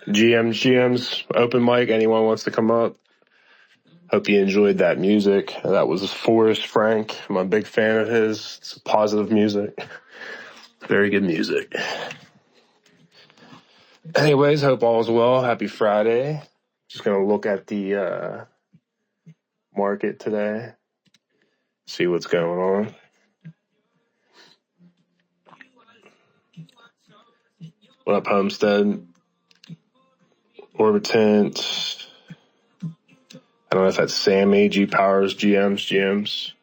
GM's open mic. Anyone wants to come up? Hope you enjoyed that music. That was Forrest Frank. I'm a big fan of his. It's positive music. Very good music. Anyways, hope all is well. Happy Friday. Just going to look at the market today. See what's going on. What up, Homestead? Orbitant. I don't know if that's Sammy, G Powers, GMs.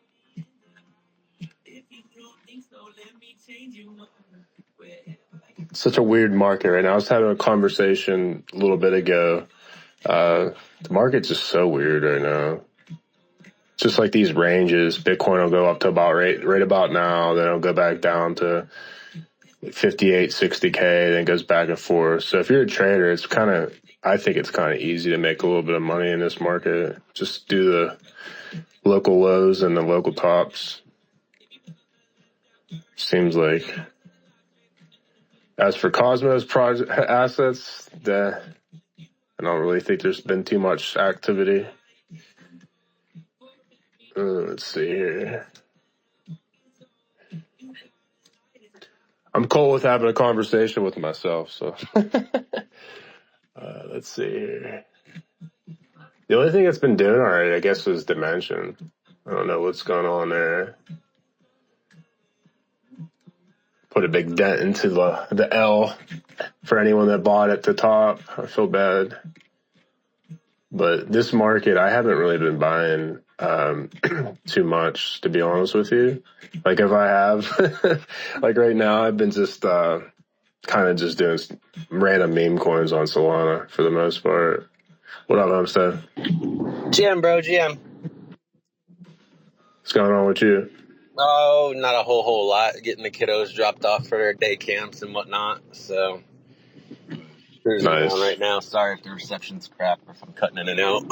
It's such a weird market right now. I was having a conversation a little bit ago. The market's just so weird right now. It's just like these ranges. Bitcoin will go up to about right about now, then it'll go back down to 58, 60K, then it goes back and forth. So if you're a trader, I think it's kind of easy to make a little bit of money in this market. Just do the local lows and the local tops. Seems like. As for Cosmos project assets, I don't really think there's been too much activity. Let's see here. I'm cool with having a conversation with myself, so let's see here. The only thing that's been doing all right, I guess, is Dimension. I don't know what's going on there. Put a big dent into the L for anyone that bought at the top. I feel bad. But this market, I haven't really been buying too much, to be honest with you. Like if I have, like right now, I've been just kind of just doing random meme coins on Solana for the most part. What up, Homestead? GM. What's going on with you? Oh, not a whole lot. Getting the kiddos dropped off for their day camps and whatnot. So, cruising Nice. around right now. Sorry if the reception's crap or if I'm cutting in and out.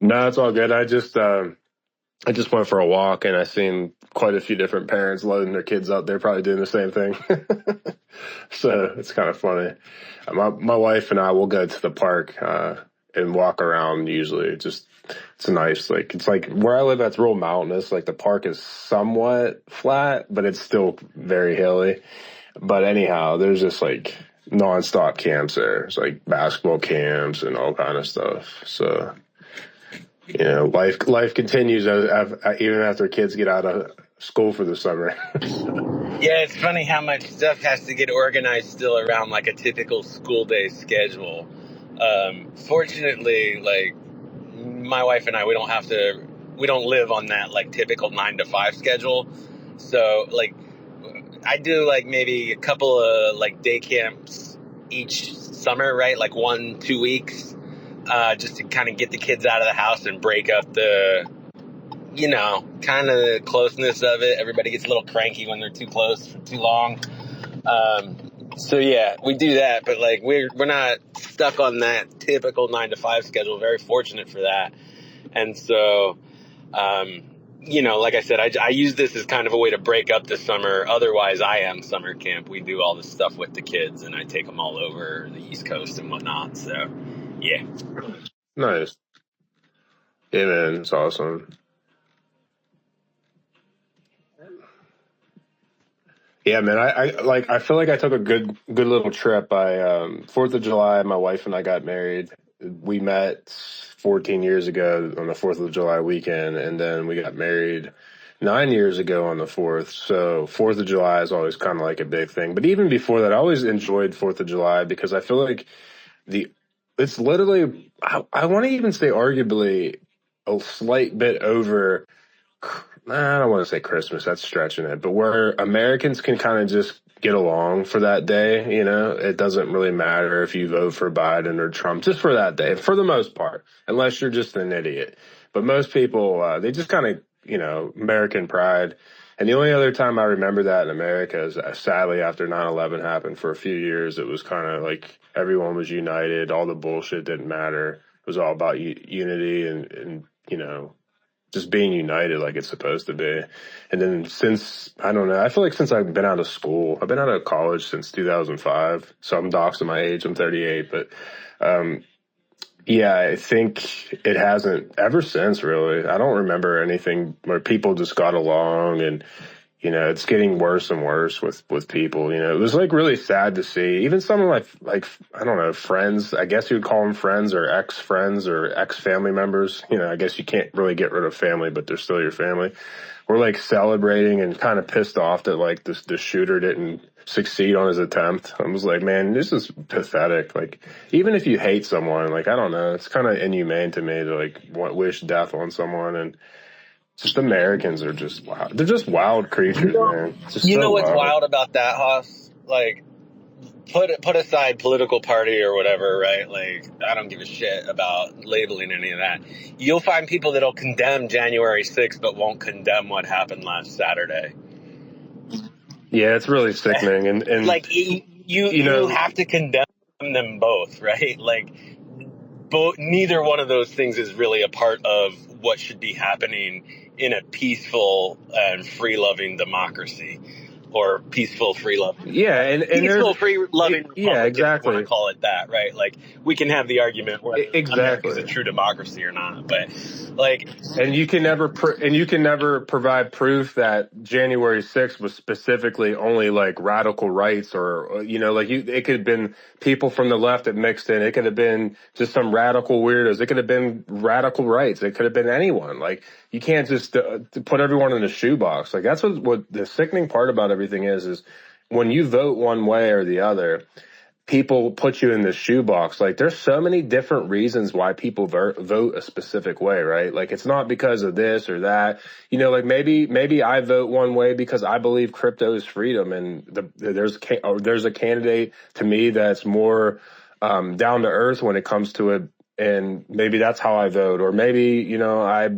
No, it's all good. I just went for a walk and I seen quite a few different parents loading their kids up. They're probably doing the same thing. So it's kind of funny. My wife and I will go to the park and walk around usually. It's nice. It's like where I live, that's real mountainous. Like the park is somewhat flat, but it's still very hilly. But anyhow, there's just like nonstop camps there. It's like basketball camps and all kind of stuff. So, you know, life continues even after kids get out of school for the summer. Yeah, it's funny how much stuff has to get organized still around like a typical school day schedule. Fortunately, like my wife and I, we don't live on that like typical 9 to 5 schedule. So like I do like maybe a couple of like day camps each summer, right? Like 1-2 weeks, just to kind of get the kids out of the house and break up the, kind of the closeness of it. Everybody gets a little cranky when they're too close for too long. So yeah, we do that, but like we're not stuck on that typical 9 to 5 schedule. Very fortunate for that. And so, like I said, I use this as kind of a way to break up the summer. Otherwise, I am summer camp. We do all this stuff with the kids, and I take them all over the East Coast and whatnot. So, yeah. Nice. Yeah, man, it's awesome. Yeah, man, I feel like I took a good little trip. 4th of July, my wife and I got married. We met 14 years ago on the 4th of July weekend, and then we got married 9 years ago on the 4th. So 4th of July is always kind of like a big thing. But even before that, I always enjoyed 4th of July because I feel like it's literally, I want to even say arguably a slight bit over, I don't want to say Christmas, that's stretching it, but where Americans can kind of just get along for that day, it doesn't really matter if you vote for Biden or Trump, just for that day, for the most part, unless you're just an idiot. But most people, they just kind of, American pride. And the only other time I remember that in America is sadly after 9/11 happened for a few years, it was kind of like everyone was united. All the bullshit didn't matter. It was all about unity and just being united like it's supposed to be. And then since, I don't know, I feel like since I've been out of school, I've been out of college since 2005. So I'm doxing my age. I'm 38, but, yeah, I think it hasn't ever since, really. I don't remember anything where people just got along, and it's getting worse and worse with people. It was like really sad to see. Even some of my, like, I don't know, friends, I guess you would call them friends or ex-friends or ex-family members. I guess you can't really get rid of family, but they're still your family. We're like celebrating and kind of pissed off that like the shooter didn't succeed on his attempt. I was like, man, this is pathetic. Like, even if you hate someone, like, I don't know, it's kind of inhumane to me to like wish death on someone. And just Americans are just wild. They're just wild creatures, man. It's just You so know what's wild. wild about that, Hoss? Like, put aside political party or whatever, right? Like, I don't give a shit about labeling any of that. You'll find people that'll condemn January 6th, but won't condemn what happened last Saturday. Yeah, it's really sickening. And like, you have to condemn them both, right? Like, neither one of those things is really a part of what should be happening in a peaceful and free-loving democracy. Or peaceful, free-loving. Yeah, and peaceful, free-loving republic, yeah, exactly. if you want to call it that, right? Like, we can have the argument whether America's a true democracy or not, but like, and you can never provide proof that January 6th was specifically only like radical rights, or like it could have been people from the left that mixed in. It could have been just some radical weirdos. It could have been radical rights. It could have been anyone. Like, you can't just put everyone in a shoebox. Like, that's what the sickening part about everything is when you vote one way or the other, people put you in this shoebox. Like, there's so many different reasons why people vote a specific way, right? Like, it's not because of this or that. Like maybe I vote one way because I believe crypto is freedom, and there's a candidate to me that's more down to earth when it comes to it. And maybe that's how I vote, or maybe, I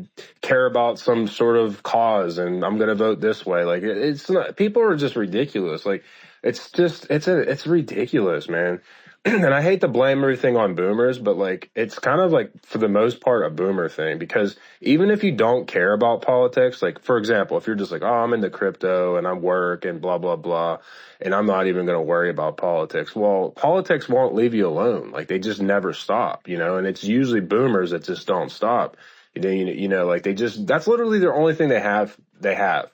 care about some sort of cause and I'm going to vote this way. Like, it's not, people are just ridiculous. Like, it's ridiculous, man. And I hate to blame everything on boomers, but like, it's kind of like, for the most part, a boomer thing, because even if you don't care about politics, like, for example, if you're just like, oh, I'm into crypto and I'm work and blah, blah, blah, and I'm not even going to worry about politics. Well, politics won't leave you alone. Like, they just never stop, and it's usually boomers that just don't stop. Like, that's literally the only thing they have,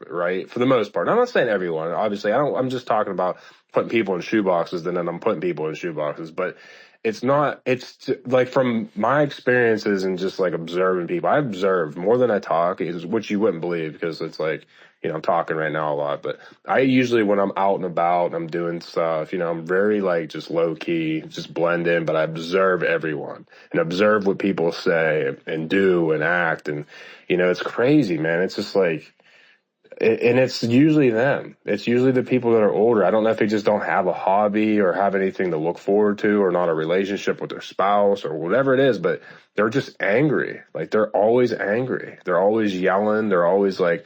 right? For the most part. And I'm not saying everyone, obviously. I'm just talking about putting people in shoeboxes, and then I'm putting people in shoeboxes. But it's like, from my experiences and just like observing people, I observe more than I talk, which you wouldn't believe, because it's like, I'm talking right now a lot, but I usually, when I'm out and about and I'm doing stuff, I'm very like just low key, just blend in, but I observe everyone and observe what people say and do and act. And, it's crazy, man. It's just like, and it's usually them. It's usually the people that are older. I don't know if they just don't have a hobby or have anything to look forward to, or not a relationship with their spouse or whatever it is, but they're just angry. Like, they're always angry. They're always yelling. They're always like,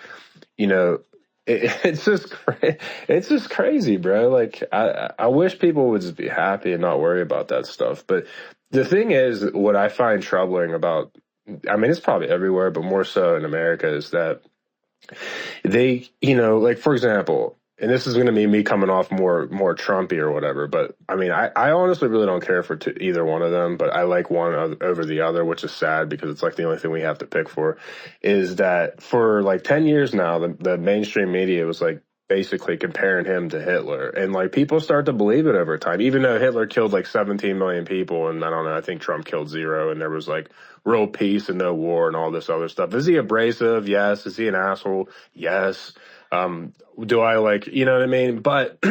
it's just crazy, bro. Like, I wish people would just be happy and not worry about that stuff. But the thing is, what I find troubling about, I mean, it's probably everywhere, but more so in America, is that they, like, for example, and this is going to be me coming off more Trumpy or whatever, but I mean, I honestly really don't care for either one of them, but I like one over the other, which is sad because it's like the only thing we have to pick for. Is that for like 10 years now, the mainstream media was like basically comparing him to Hitler, and like people start to believe it over time, even though Hitler killed like 17 million people, and I don't know, I think Trump killed 0, and there was like real peace and no war and all this other stuff. Is he abrasive? Yes. Is he an asshole? Yes. Do I like, you know what I mean? But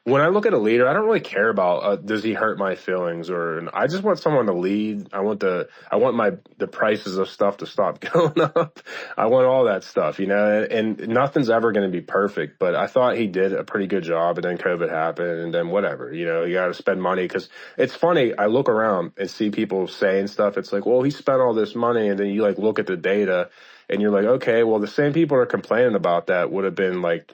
when I look at a leader, I don't really care about, does he hurt my feelings, or I just want someone to lead. I want the prices of stuff to stop going up. I want all that stuff, and nothing's ever going to be perfect, but I thought he did a pretty good job, and then COVID happened, and then whatever, you got to spend money. Cause it's funny. I look around and see people saying stuff. It's like, well, he spent all this money, and then you like look at the data and you're like, okay, well, the same people that are complaining about that would have been like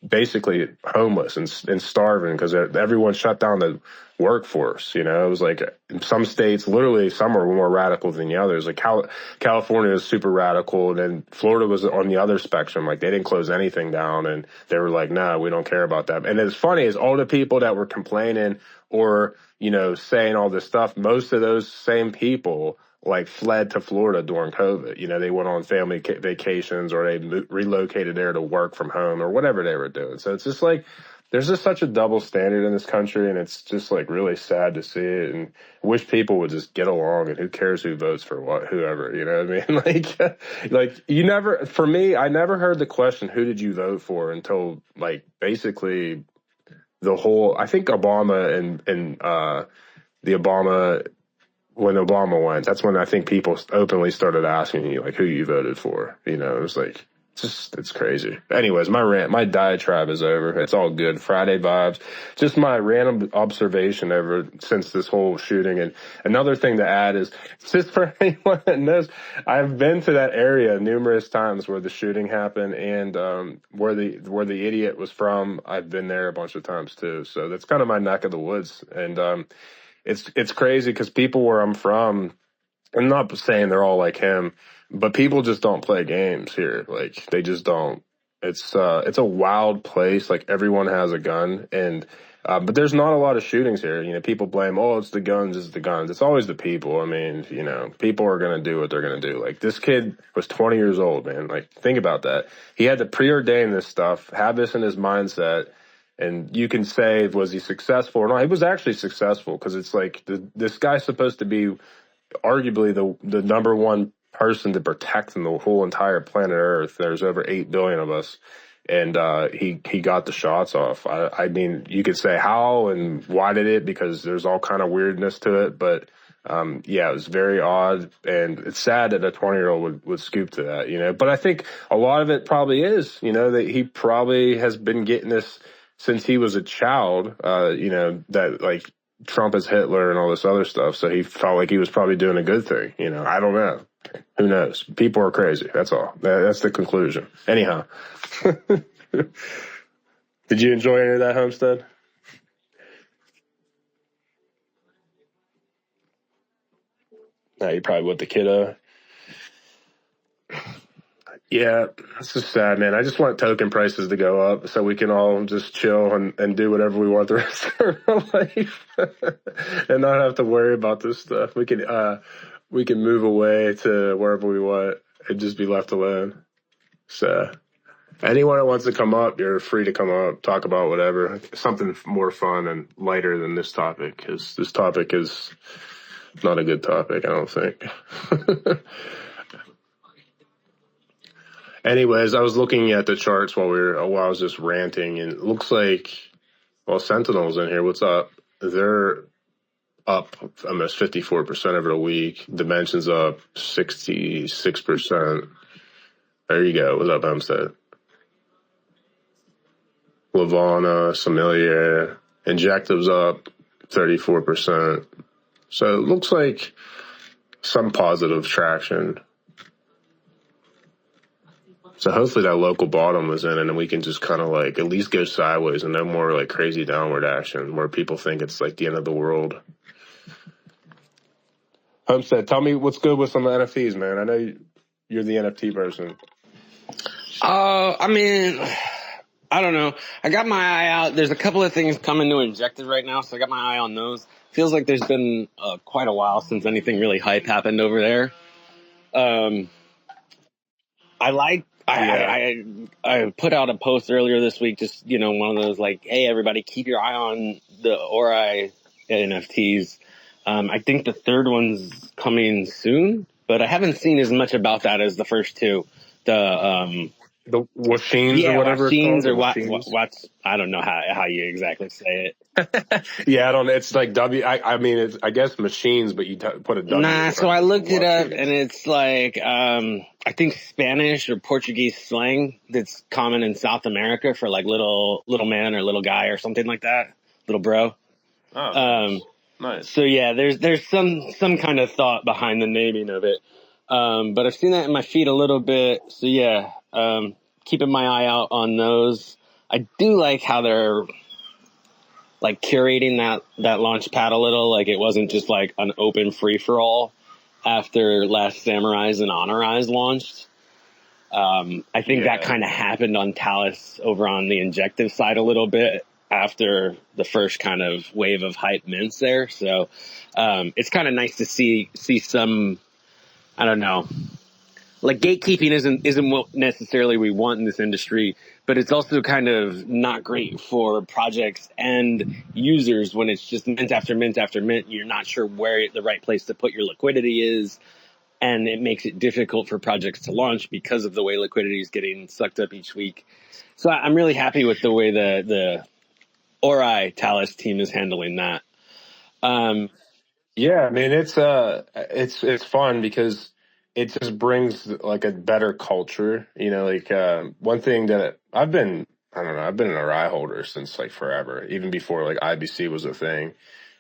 basically homeless and starving because everyone shut down the workforce. You know, it was like in some states, literally some are more radical than the others. Like California is super radical, and then Florida was on the other spectrum. Like they didn't close anything down, and they were like, "No, we don't care about that." And it's funny is all the people that were complaining or saying all this stuff, most of those same people like fled to Florida during COVID. They went on family vacations or they relocated there to work from home or whatever they were doing. So it's just like, there's just such a double standard in this country, and it's just like really sad to see it, and wish people would just get along, and who cares who votes for what, whoever, you know what I mean? Like you never, for me, I never heard the question, who did you vote for, until like basically I think Obama and the Obama, when Obama went, that's when I think people openly started asking you, like, who you voted for. It was like, it's crazy. Anyways, my diatribe is over. It's all good. Friday vibes. Just my random observation since this whole shooting. And another thing to add is, just for anyone that knows, I've been to that area numerous times where the shooting happened, and where the idiot was from. I've been there a bunch of times too. So that's kind of my neck of the woods. And it's crazy because people where I'm from, I'm not saying they're all like him, but people just don't play games here. Like they just don't. It's a wild place. Like everyone has a gun, and but there's not a lot of shootings here. People blame, oh, it's the guns, it's the guns. It's always the people. I mean, people are gonna do what they're gonna do. Like this kid was 20 years old, man. Like think about that. He had to preordain this stuff, have this in his mindset. And you can say, was he successful or not? He was actually successful, because it's like this guy's supposed to be arguably the number one person to protect the whole entire planet Earth. There's over 8 billion of us. And he got the shots off. I mean, you could say how and why did it, because there's all kind of weirdness to it. But yeah, it was very odd. And it's sad that a 20-year-old would scoop to that, But I think a lot of it probably is, that he probably has been getting this since he was a child, that like Trump is Hitler and all this other stuff. So he felt like he was probably doing a good thing. I don't know. Who knows? People are crazy. That's all. That's the conclusion. Anyhow, did you enjoy any of that, Homestead? No, you probably with the kiddo. Yeah, it's just sad, man. I just want token prices to go up so we can all just chill and do whatever we want the rest of our life and not have to worry about this stuff. We can move away to wherever we want and just be left alone. So anyone that wants to come up, you're free to come up, talk about whatever, something more fun and lighter than this topic, because this topic is not a good topic, I don't think. Anyways, I was looking at the charts while I was just ranting, and it looks like, well, Sentinel's in here. What's up? They're up almost 54% over the week. Dimension's up 66%. There you go. What's up, Homestead? Lavana, Sommelier, Injective's up 34%. So it looks like some positive traction. So hopefully that local bottom was in, and then we can just kind of like at least go sideways and no more like crazy downward action where people think it's like the end of the world. Homestead, tell me what's good with some NFTs, man. I know you're the NFT person. I mean, I don't know. I got my eye out. There's a couple of things coming to Injective right now, so I got my eye on those. Feels like there's been quite a while since anything really hype happened over there. I put out a post earlier this week, just, one of those like, hey, everybody, keep your eye on the Ori NFTs. I think the third one's coming soon, but I haven't seen as much about that as the first two. The Washines or whatever Washines it's called. what's I don't know how you exactly say it. Yeah, I don't. It's like I mean, it's I guess machines, but you put a W. Nah, so I looked it up, and it's like I think Spanish or Portuguese slang that's common in South America for like little man or little guy or something like that, little bro. Oh, nice. So yeah, there's some kind of thought behind the naming of it, but I've seen that in my feed a little bit. So yeah, keeping my eye out on those. I do like how they're like curating that launch pad a little. Like it wasn't just like an open free for all after Last Samurai's and Honor Eyes launched. I think that kind of happened on Talus over on the injective side a little bit after the first kind of wave of hype mints there. So it's kind of nice to see some, I don't know, like gatekeeping isn't what necessarily we want in this industry, but it's also kind of not great for projects and users when it's just mint after mint after mint. You're not sure where the right place to put your liquidity is. And it makes it difficult for projects to launch because of the way liquidity is getting sucked up each week. So I'm really happy with the way the Ori Talus team is handling that. Yeah, I mean it's fun because it just brings like a better culture. You know, like one thing that I don't know, I've been an RI holder since like forever, even before like IBC was a thing.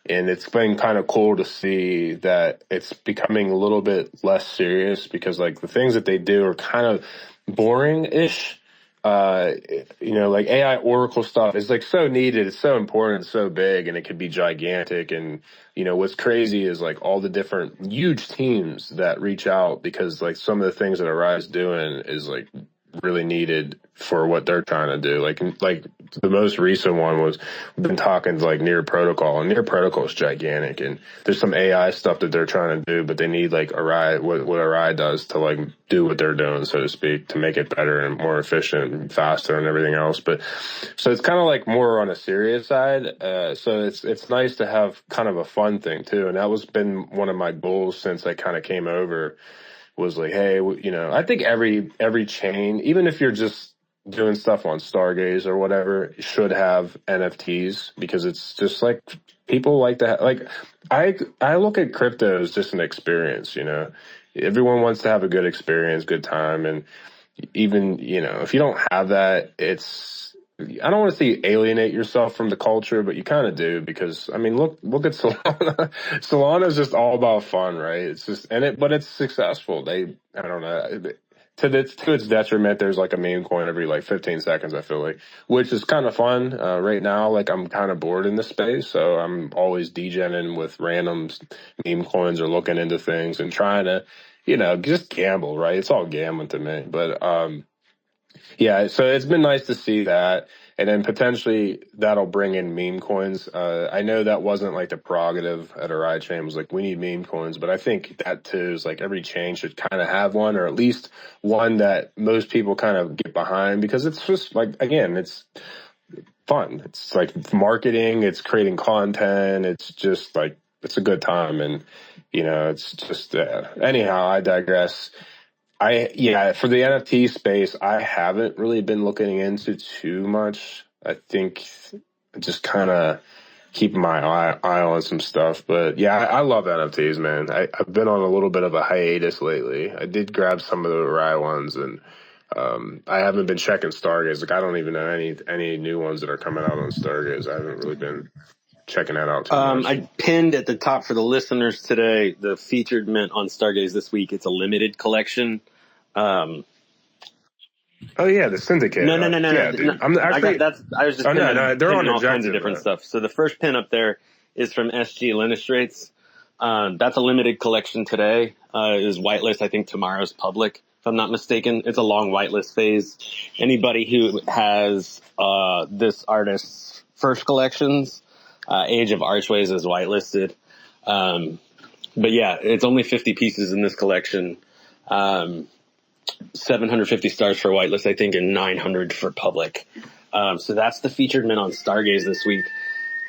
And it's been kind of cool to see that it's becoming a little bit less serious because like the things that they do are kind of boring-ish. You know, like AI Oracle stuff is like so needed. It's so important, it's so big, and it could be gigantic. And, you know, what's crazy is like all the different huge teams that reach out because like some of the things that Arise doing is like really needed for what they're trying to do. Like the most recent one was we've been talking to like Near Protocol, and Near Protocol is gigantic, and there's some AI stuff that they're trying to do, but they need like Arai, what Arai does to like do what they're doing, so to speak, to make it better and more efficient and faster and everything else. But so it's kind of like more on a serious side. So it's nice to have kind of a fun thing too, and that was been one of my goals since I kind of came over. Was like, hey, you know, I think every chain, even if you're just doing stuff on Stargaze or whatever, should have NFTs because it's just like people like to like. I look at crypto as just an experience. You know, everyone wants to have a good experience, good time, and even, you know, if you don't have that, I don't want to say alienate yourself from the culture, but you kind of do because, I mean, look at Solana. Solana is just all about fun, right? It's just, but it's successful. I don't know. To its detriment, there's like a meme coin every like 15 seconds, I feel like, which is kind of fun. Right now, like I'm kind of bored in this space, so I'm always degenning with random meme coins or looking into things and trying to, you know, just gamble, right? It's all gambling to me. But yeah, so it's been nice to see that. And then potentially that'll bring in meme coins. I know that wasn't like the prerogative at a ride chain was like, we need meme coins, but I think that too is like every chain should kind of have one, or at least one that most people kind of get behind because it's just like, again, it's fun. It's like marketing, it's creating content. It's just like, it's a good time. And, you know, it's just, anyhow, I digress. For the NFT space, I haven't really been looking into too much. I think just kind of keeping my eye on some stuff. But yeah, I love NFTs, man. I've been on a little bit of a hiatus lately. I did grab some of the Rye ones, and I haven't been checking Stargaze. Like I don't even know any new ones that are coming out on Stargaze. I haven't really been checking that out too much. I pinned at the top for the listeners today the featured mint on Stargaze this week. It's a limited collection. Oh yeah, the syndicate. No. Yeah, dude. I'm actually. I was just pinning, they're on all kinds of Injective, different though. stuff. So the first pin up there is from SG Illustrates. That's a limited collection today. It is whitelist. I think tomorrow's public, if I'm not mistaken. It's a long whitelist phase. Anybody who has this artist's first collections, Age of Archways, is whitelisted. But yeah, it's only 50 pieces in this collection. 750 stars for whitelist, I think, and 900 for public. So that's the featured mint on Stargaze this week.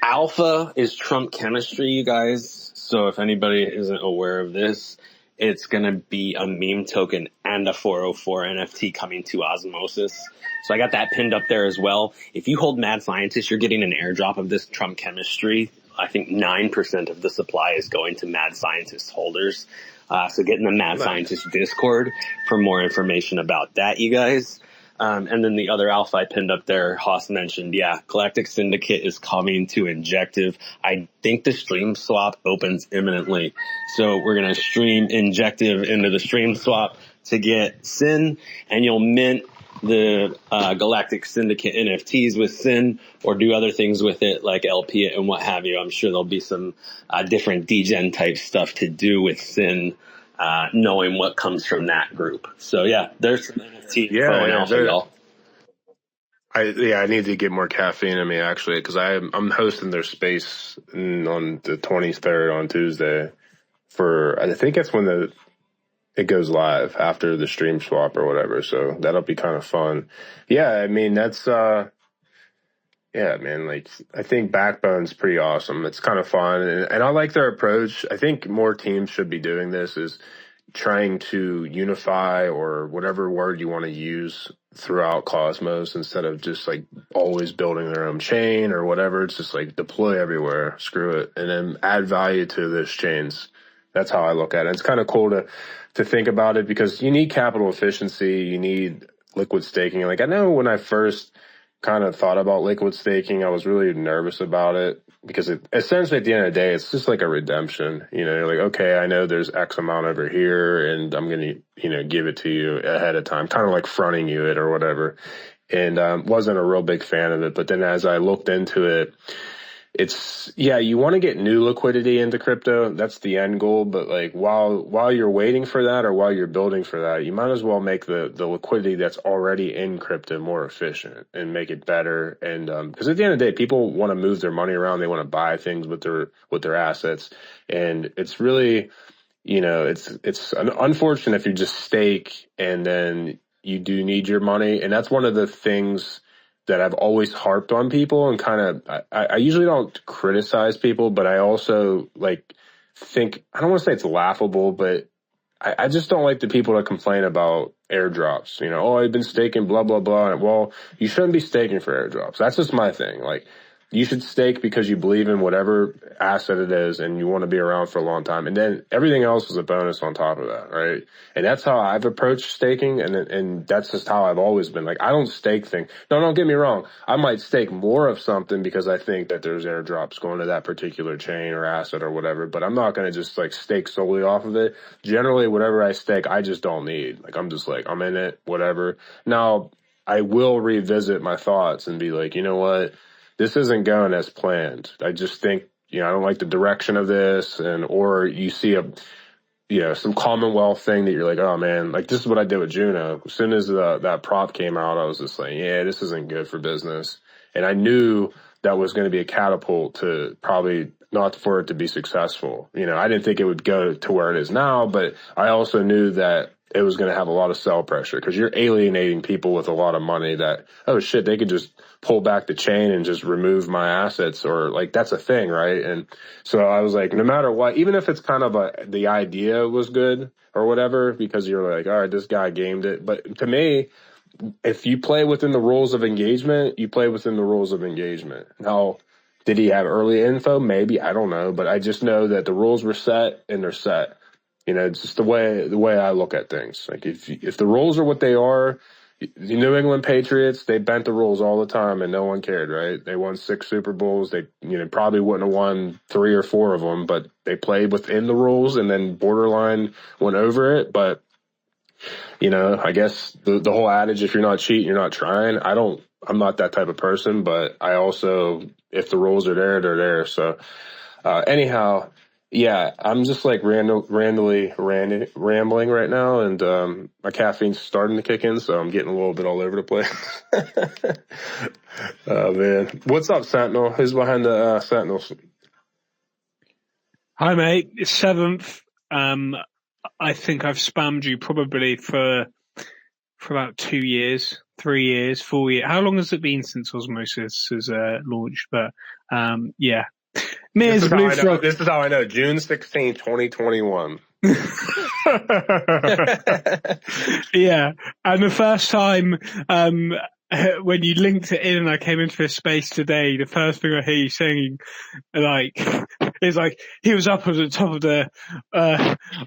Alpha is Trump chemistry, you guys. So if anybody isn't aware of this, it's going to be a meme token and a 404 NFT coming to Osmosis. So I got that pinned up there as well. If you hold Mad Scientist, you're getting an airdrop of this Trump chemistry. I think 9% of the supply is going to Mad Scientist holders. So get in the Mad Scientist Discord for more information about that, you guys. And then the other alpha I pinned up there, HOSS mentioned, Galactic Syndicate is coming to Injective. I think the stream swap opens imminently. So we're going to stream Injective into the stream swap to get Sin, and you'll mint the Galactic Syndicate NFTs with Sin, or do other things with it like LP it and what have you. I'm sure there'll be some different degen type stuff to do with Sin, knowing what comes from that group. So yeah, there's some NFT info and alpha, y'all. I need to get more caffeine in me actually, because I'm hosting their space on the 23rd on Tuesday for, I think that's when it goes live after the stream swap or whatever. So that'll be kind of fun. Yeah, I mean yeah, man, like I think Backbone's pretty awesome. It's kind of fun, and I like their approach. I think more teams should be doing this, is trying to unify, or whatever word you want to use, throughout Cosmos, instead of just like always building their own chain or whatever. It's just like deploy everywhere, screw it, and then add value to those chains. That's how I look at it. It's kind of cool to think about it, because you need capital efficiency, you need liquid staking. Like I know when I first kind of thought about liquid staking, I was really nervous about it, because essentially at the end of the day, it's just like a redemption. You're like, okay, I know there's X amount over here, and I'm going to, give it to you ahead of time, kind of like fronting you it or whatever. And wasn't a real big fan of it. But then as I looked into it, you want to get new liquidity into crypto. That's the end goal. But like while you're waiting for that, or while you're building for that, you might as well make the liquidity that's already in crypto more efficient and make it better. And because at the end of the day, people want to move their money around. They want to buy things with their assets. And it's really, it's unfortunate if you just stake and then you do need your money. And that's one of the things that I've always harped on people, and kind of, I usually don't criticize people, but I also think, I don't want to say it's laughable, but I just don't like the people that complain about airdrops. Oh, I've been staking, blah, blah, blah. Well, you shouldn't be staking for airdrops. That's just my thing. Like, you should stake because you believe in whatever asset it is and you want to be around for a long time. And then everything else is a bonus on top of that, right? And that's how I've approached staking, and that's just how I've always been. Like, I don't stake things. No, don't get me wrong. I might stake more of something because I think that there's airdrops going to that particular chain or asset or whatever, but I'm not going to just like stake solely off of it. Generally, whatever I stake, I just don't need. Like, I'm just like, I'm in it, whatever. Now, I will revisit my thoughts and be like, you know what? This isn't going as planned. I just think, I don't like the direction of this, or you see some Commonwealth thing that you're like, oh man, like this is what I did with Juno. As soon as that prop came out, I was just like, yeah, this isn't good for business. And I knew that was going to be a catapult to probably not for it to be successful. I didn't think it would go to where it is now, but I also knew that it was going to have a lot of sell pressure, because you're alienating people with a lot of money that, oh shit, they could just pull back the chain and just remove my assets, or like that's a thing, right? And so I was like, no matter what, even if it's kind of the idea was good or whatever, because you're like, all right, this guy gamed it. But to me, if you play within the rules of engagement, you play within the rules of engagement. Now, did he have early info? Maybe, I don't know, but I just know that the rules were set and they're set. It's just the way I look at things. Like if the rules are what they are, the New England Patriots, they bent the rules all the time and no one cared, right? They won 6 Super Bowls. They probably wouldn't have won 3 or 4 of them, but they played within the rules and then borderline went over it. But I guess the whole adage, if you're not cheating, you're not trying. I'm not that type of person, but I also, if the rules are there, they're there. So anyhow, yeah, I'm just like rambling right now, and my caffeine's starting to kick in, so I'm getting a little bit all over the place. Oh man, what's up, Sentinel? Who's behind the Sentinels? Hi, mate. It's 7th. I think I've spammed you probably for about 2 years, 3 years, 4 years. How long has it been since Osmosis has launched? But yeah. This is how I know. June 16, 2021. Yeah. And the first time when you linked it in and I came into this space today, the first thing I hear you saying, like, It's like he was up at the top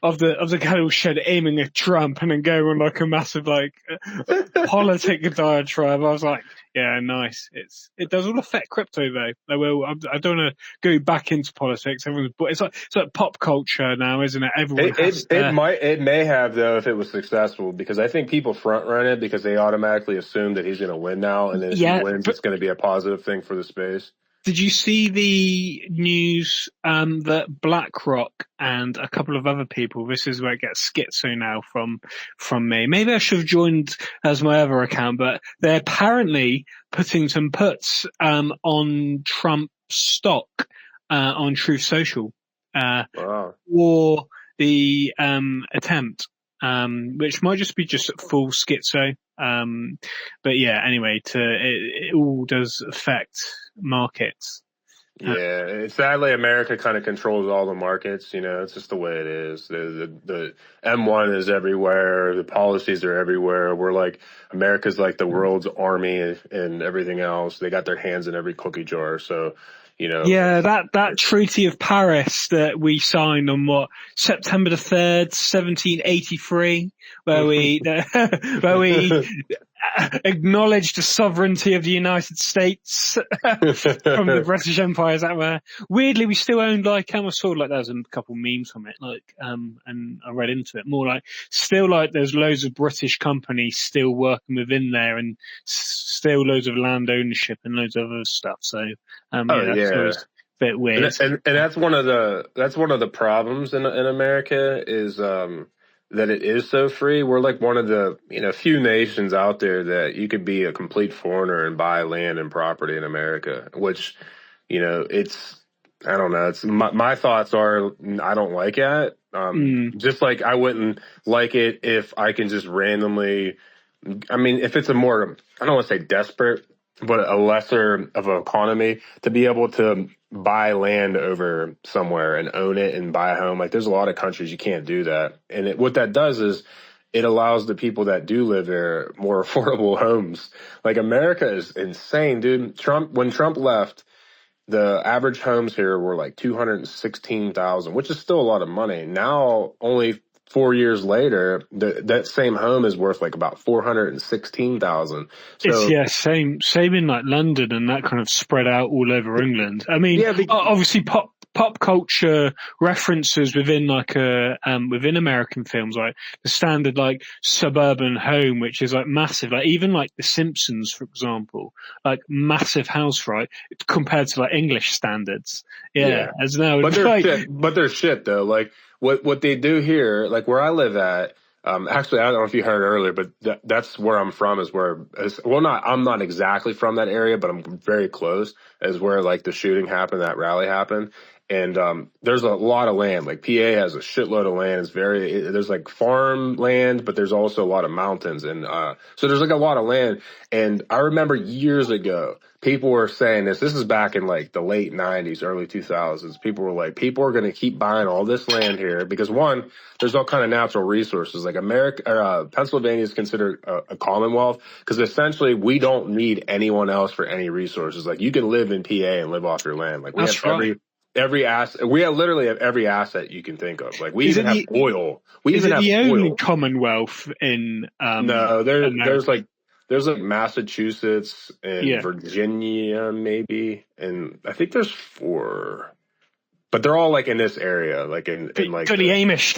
of the cattle shed aiming at Trump and then going on like a massive like politic diatribe. I was like, yeah, nice. It does all affect crypto though. I don't want to go back into politics. It's like pop culture now, isn't it? Everyone it may have though if it was successful, because I think people front run it because they automatically assume that he's going to win now, and then if he wins, it's going to be a positive thing for the space. Did you see the news that BlackRock and a couple of other people, this is where it gets schizo now from me. Maybe I should have joined as my other account, but they're apparently putting some puts on Trump stock on Truth Social for the attempt, which might just be just full schizo. But yeah, anyway, it all does affect markets. Yeah, sadly, America kind of controls all the markets. You know, it's just the way it is. The M1 is everywhere. The policies are everywhere. America's like the world's army and everything else. They got their hands in every cookie jar. So, you know. Yeah, that Treaty of Paris that we signed on September the 3rd, 1783, where we acknowledged the sovereignty of the United States from the British Empire. Is that where? Weirdly, we still owned I saw like there was a couple memes from it, and I read into it more like still like there's loads of British companies still working within there, and still loads of land ownership and loads of other stuff. So, that's always a bit weird. And that's one of the problems in America is that it is so free. We're like one of the few nations out there that you could be a complete foreigner and buy land and property in America, which it's I don't know. It's my thoughts are I don't like it. Just like I wouldn't like it if I can just randomly. I mean, if it's a more I don't want to say desperate, but a lesser of an economy to be able to buy land over somewhere and own it and buy a home. Like there's a lot of countries you can't do that. And what that does is it allows the people that do live there more affordable homes. Like America is insane, dude. When Trump left, the average homes here were like 216,000, which is still a lot of money. Now, only 4 years later, that same home is worth like about 416,000. So, it's same in like London and that kind of spread out all over England. I mean, obviously pop culture references within within American films, like the standard like suburban home, which is like massive, like even like The Simpsons, for example, like massive house, right? Compared to like English standards. Yeah. As now, but they're shit though. Like what they do here, like where I live at, actually, I don't know if you heard earlier, but that's where I'm from I'm not exactly from that area, but I'm very close, is where like the shooting happened, that rally happened. And there's a lot of land. Like PA has a shitload of land. There's like farm land, but there's also a lot of mountains. And so there's like a lot of land. And I remember years ago, people were saying this is back in like the late 90s, early 2000s. People were like, people are going to keep buying all this land here because one, there's all kind of natural resources. Like Pennsylvania is considered a commonwealth because essentially we don't need anyone else for any resources. Like you can live in PA and live off your land. Like we have every asset. We literally have every asset you can think of. Like we even have oil. Is it the only commonwealth in? No, there's like Massachusetts and Virginia maybe, and I think there's 4, but they're all like in this area, like in like the Amish,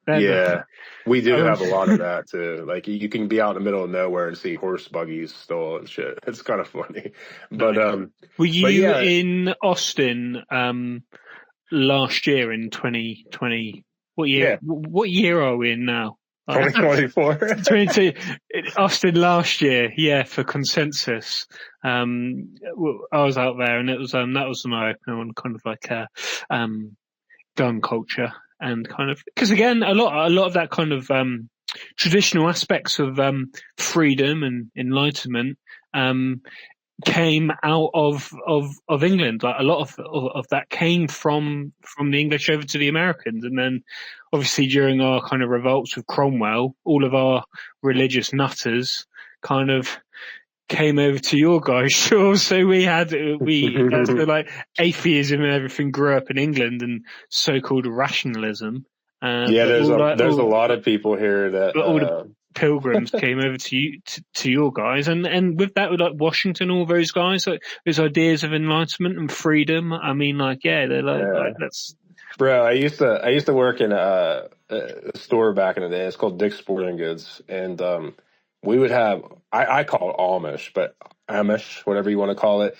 yeah, we do have a lot of that too. Like you can be out in the middle of nowhere and see horse buggies still and shit. It's kind of funny, but were you in Austin last year in 2020? What year? Yeah. What year are we in now? 2024. 22. Austin last year, for Consensus. I was out there, and it was that was an eye-opener on kind of like gun culture, and kind of because again, a lot of that kind of traditional aspects of freedom and enlightenment came out of England. Like a lot of that came from the English over to the Americans, and then obviously during our kind of revolts with Cromwell, all of our religious nutters kind of came over to your guys' shore. So so like atheism and everything grew up in England and so-called rationalism. Yeah, But there's a lot of people here that all the pilgrims came over to you to your guys, and with that, with like Washington, all those guys, like those ideas of enlightenment and freedom. I mean, like, yeah, they're like that's. Bro, I used to work in a store back in the day. It's called Dick's Sporting Goods, and we would have I call it Amish, but Amish, whatever you want to call it.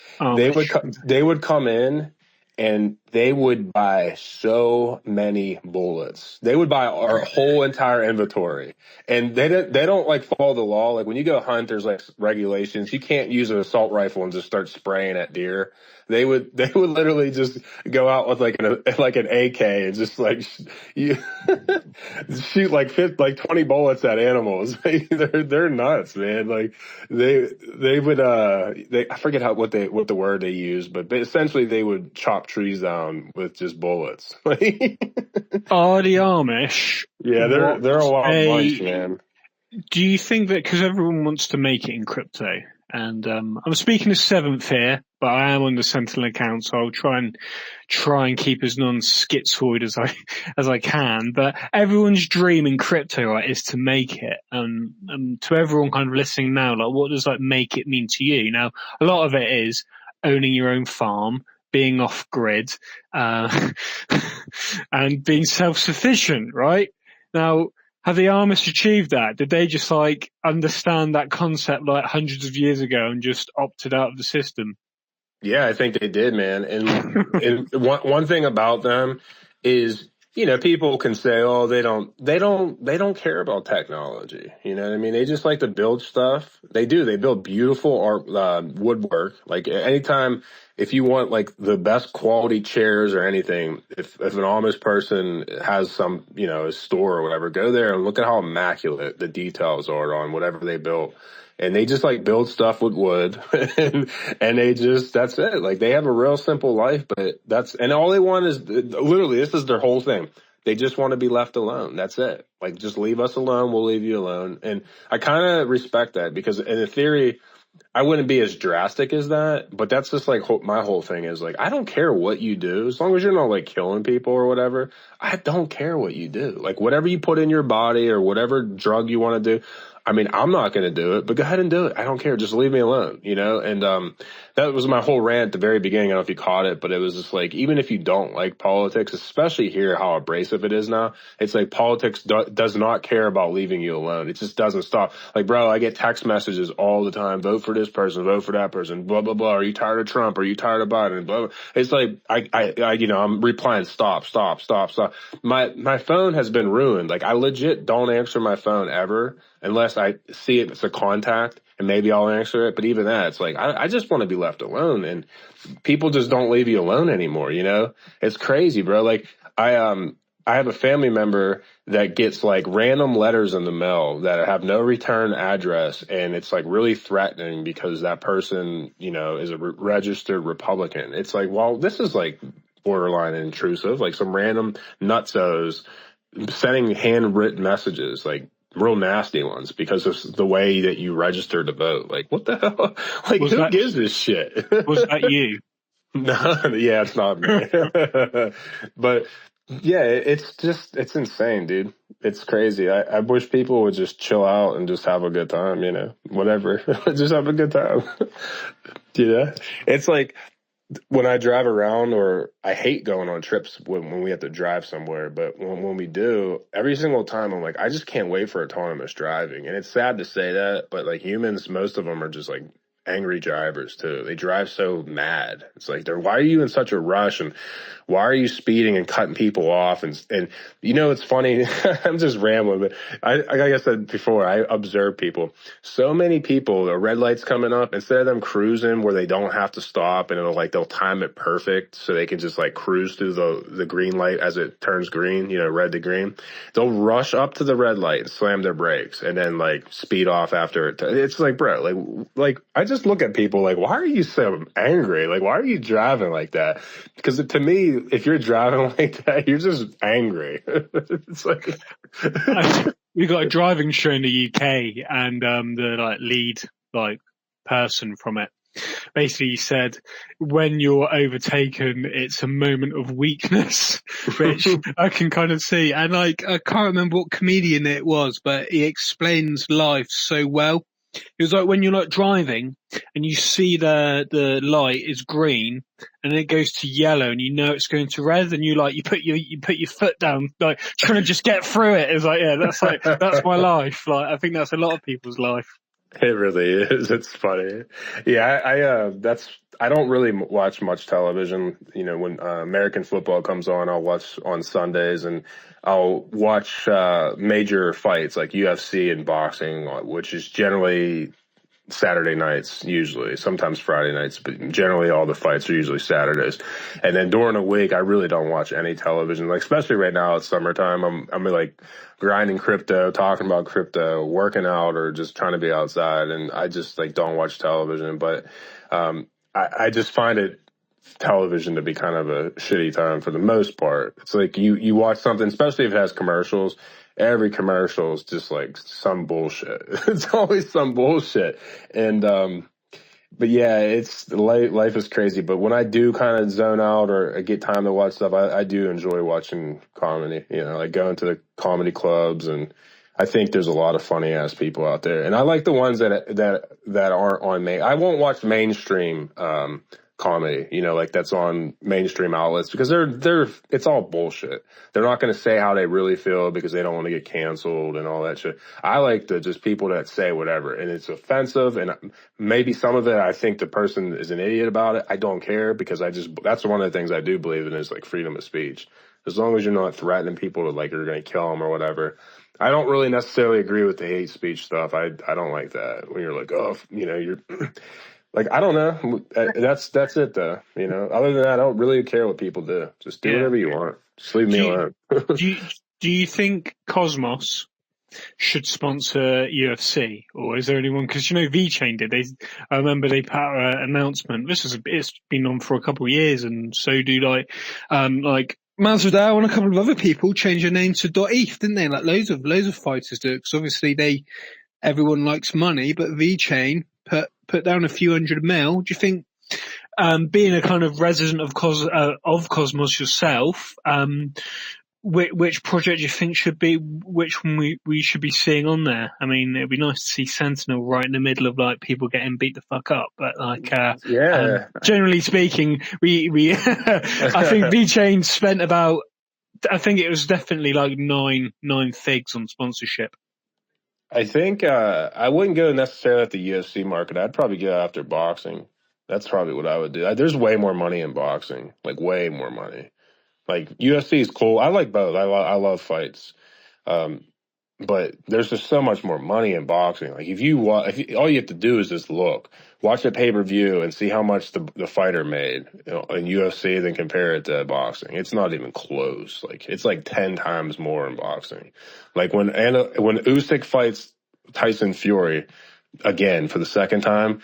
They would come in and they would buy so many bullets. They would buy our whole entire inventory, and they don't like follow the law. Like when you go hunt, there's like regulations. You can't use an assault rifle and just start spraying at deer. They would literally just go out with like an AK and just like you shoot like 20 bullets at animals. They're nuts, man. Like they would I forget what the word they use, but essentially they would chop trees down with just bullets. Are the Amish? Yeah, they're a wild bunch, man. Do you think that because everyone wants to make it in crypto, and I'm speaking as seventh here, but I am on the Sentinel account, so I'll try and keep as non-schizoid as I can. But everyone's dream in crypto, right, is to make it. To everyone kind of listening now, like, what does like make it mean to you? Now, a lot of it is owning your own farm, being off grid, and being self-sufficient, right? Now, have the Amish achieved that? Did they just like understand that concept like hundreds of years ago and just opted out of the system? Yeah, I think they did, man. And one thing about them is, you know, people can say, oh, they don't care about technology. You know what I mean? They just like to build stuff. They do. They build beautiful art, woodwork. Like anytime, if you want like the best quality chairs or anything, if an Amish person has some, you know, a store or whatever, go there and look at how immaculate the details are on whatever they built. And they just like build stuff with wood and that's it. Like they have a real simple life, but and all they want is literally, this is their whole thing. They just want to be left alone. That's it. Like just leave us alone. We'll leave you alone. And I kind of respect that because in theory, I wouldn't be as drastic as that, but that's just like my whole thing is like, I don't care what you do. As long as you're not like killing people or whatever, I don't care what you do. Like whatever you put in your body or whatever drug you want to do. I mean, I'm not going to do it, but go ahead and do it. I don't care. Just leave me alone, you know? And that was my whole rant at the very beginning. I don't know if you caught it, but it was just like, even if you don't like politics, especially here, how abrasive it is now, it's like politics does not care about leaving you alone. It just doesn't stop. Like, bro, I get text messages all the time. Vote for this person, vote for that person, blah, blah, blah. Are you tired of Trump? Are you tired of Biden? Blah, blah. It's like, I you know, I'm replying, stop. My phone has been ruined. Like, I legit don't answer my phone ever unless I see it's a contact and maybe I'll answer it. But even that, it's like, I just want to be left alone, and people just don't leave you alone anymore. You know, it's crazy, bro. Like I have a family member that gets like random letters in the mail that have no return address. And it's like really threatening because that person, you know, is a registered Republican. It's like, well, this is like borderline intrusive, like some random nutsos sending handwritten messages, like real nasty ones because of the way that you register to vote. Like, what the hell? Like, who gives this shit? Was that you? No, yeah, it's not me. But yeah, it's insane, dude. It's crazy. I wish people would just chill out and just have a good time, you know, whatever. Just have a good time. You know, it's like, when I drive around, or I hate going on trips when we have to drive somewhere, but when we do, every single time I'm like, I just can't wait for autonomous driving. And it's sad to say that, but like humans, most of them are just like angry drivers too. They drive so mad. It's like, why are you in such a rush? And why are you speeding and cutting people off? And you know, it's funny. I'm just rambling, but like I said before, I observe people. So many people, the red lights coming up, instead of them cruising where they don't have to stop, and they'll time it perfect so they can just like cruise through the green light as it turns green, you know, red to green. They'll rush up to the red light and slam their brakes and then like speed off after it. It's like, bro, like I just look at people like, why are you so angry? Like, why are you driving like that? Because to me, if you're driving like that, you're just angry. It's like we got a driving show in the UK, and the like lead like person from it. Basically, he said, when you're overtaken, it's a moment of weakness, which I can kind of see. And like, I can't remember what comedian it was, but he explains life so well. It was like when you're like driving and you see the light is green and then it goes to yellow and you know it's going to red, and you put your foot down, like trying to just get through it. It's like, yeah, that's my life. Like, I think that's a lot of people's life. It really is. It's funny. Yeah, I don't really watch much television. You know, when American football comes on, I'll watch on Sundays, and I'll watch major fights like UFC and boxing, which is generally Saturday nights, usually, sometimes Friday nights, but generally all the fights are usually Saturdays. And then during the week, I really don't watch any television. Like, especially right now, it's summertime. I'm like grinding crypto, talking about crypto, working out, or just trying to be outside. And I just like don't watch television. But I just find television to be kind of a shitty time for the most part. It's like you watch something, especially if it has commercials. Every commercial is just like some bullshit. It's always some bullshit. And, but yeah, it's life is crazy. But when I do kind of zone out or I get time to watch stuff, I do enjoy watching comedy, you know, like going to the comedy clubs. And I think there's a lot of funny ass people out there. And I like the ones that aren't on I won't watch mainstream, comedy, you know, like that's on mainstream outlets, because it's all bullshit. They're not going to say how they really feel because they don't want to get canceled and all that shit. I like just people that say whatever, and it's offensive, and maybe some of it I think the person is an idiot about it. I don't care, because that's one of the things I do believe in, is like freedom of speech. As long as you're not threatening people to like you're going to kill them or whatever. I don't really necessarily agree with the hate speech stuff. I don't like that when you're like, oh, you know, you're like, I don't know. That's it though. You know, other than that, I don't really care what people do. Just do whatever you want. Just leave me alone. Do you think Cosmos should sponsor UFC, or is there anyone? Because, you know, VeChain did. I remember they put out an announcement. It's been on for a couple of years, and so do like Masvidal and a couple of other people change their name to .eth, didn't they? Like loads of fighters do it, because obviously everyone likes money, but VeChain put down a few $100 million. Do you think, being a kind of resident of Cosmos yourself, which project do you think which one we should be seeing on there? I mean, it'd be nice to see Sentinel right in the middle of like people getting beat the fuck up, but like, generally speaking, we I think VeChain spent about, I think it was definitely like nine figs on sponsorship. I think I wouldn't go necessarily at the UFC market. I'd probably go after boxing. That's probably what I would do. There's way more money in boxing, like way more money. Like UFC is cool. I like both. I love fights, but there's just so much more money in boxing. Like all you have to do is just watch a pay-per-view and see how much the fighter made, you know, in UFC, then compare it to boxing. It's not even close. Like it's like 10 times more in boxing. Like when Usyk fights Tyson Fury again for the second time,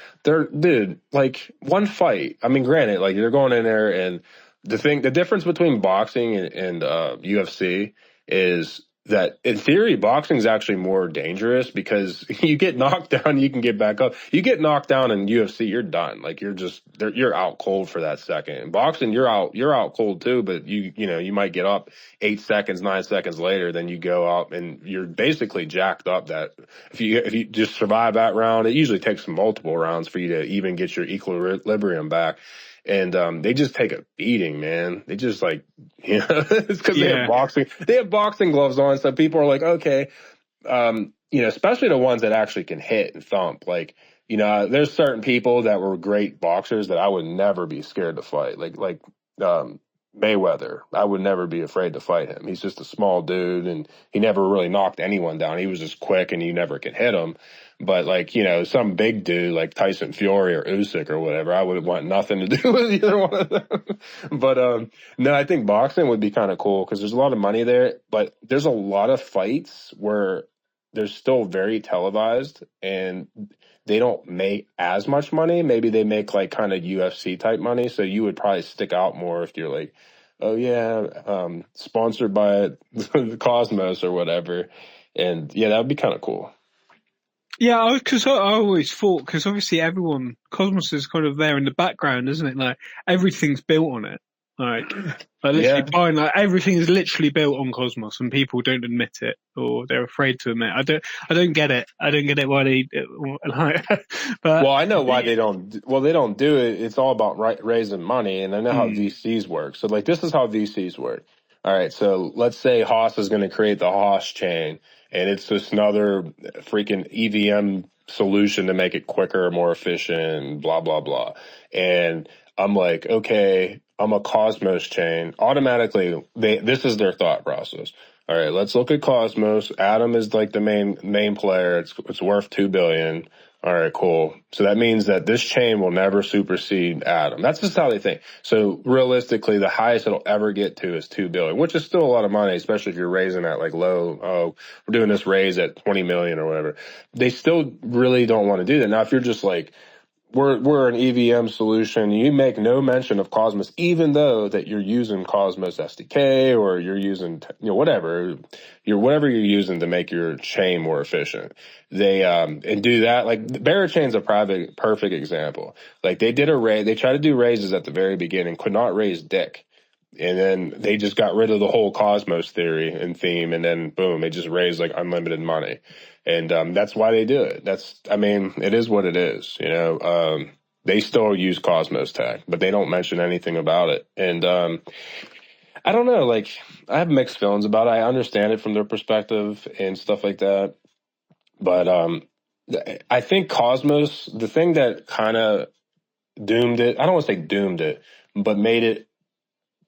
like one fight. I mean, granted, like they're going in there, and the difference between boxing and UFC is that in theory, boxing is actually more dangerous, because you get knocked down, you can get back up. You get knocked down in UFC, you're done. Like you're out cold for that second. In boxing, you're out cold too, but you might get up 8 seconds, 9 seconds later, then you go out and you're basically jacked up. That if you just survive that round, it usually takes multiple rounds for you to even get your equilibrium back. And they just take a beating, man. They just like, you know, it's because they have boxing gloves on. So people are like, okay, you know, especially the ones that actually can hit and thump. Like, you know, there's certain people that were great boxers that I would never be scared to fight. Like Mayweather, I would never be afraid to fight him. He's just a small dude, and he never really knocked anyone down. He was just quick, and you never could hit him. But like, you know, some big dude like Tyson Fury or Usyk or whatever, I would want nothing to do with either one of them. But no, I think boxing would be kind of cool, because there's a lot of money there, but there's a lot of fights where they're still very televised and they don't make as much money. Maybe they make like kind of UFC type money. So you would probably stick out more if you're like, oh yeah, sponsored by the Cosmos or whatever. And yeah, that would be kind of cool. Yeah, because I always thought, because obviously Cosmos is kind of there in the background, isn't it? Like everything's built on it. Like literally Yeah. buying, like everything is literally built on Cosmos, and people don't admit it or they're afraid to admit. I don't get it. I don't get it why they like. But Well, I know why they don't. Well, they don't do it. It's all about raising money, and I know how mm, VCs work. So, like, this is how VCs work. All right. So, let's say HOSS is going to create the HOSS chain, and it's just another freaking EVM solution to make it quicker, more efficient, blah blah blah. And I'm like, okay, I'm a Cosmos chain. Automatically, this is their thought process. All right, let's look at Cosmos. Atom is like the main player. It's worth 2 billion. All right, cool. So that means that this chain will never supersede Atom. That's just how they think. So realistically, the highest it'll ever get to is 2 billion, which is still a lot of money, especially if you're raising at like low. Oh, we're doing this raise at 20 million or whatever. They still really don't want to do that. Now, if you're just like, we're an EVM solution. You make no mention of Cosmos, even though that you're using Cosmos SDK or you're using whatever you're using to make your chain more efficient. They and do that. Like Barachain's a perfect example. Like they tried to do raises at the very beginning, could not raise dick. And then they just got rid of the whole Cosmos theory and theme, and then boom, they just raised like unlimited money. And that's why they do it. It is what it is. They still use Cosmos tech, but they don't mention anything about it. And I don't know, like I have mixed feelings about it. I understand it from their perspective and stuff like that. But I think Cosmos, the thing that kind of doomed it, I don't want to say doomed it, but made it,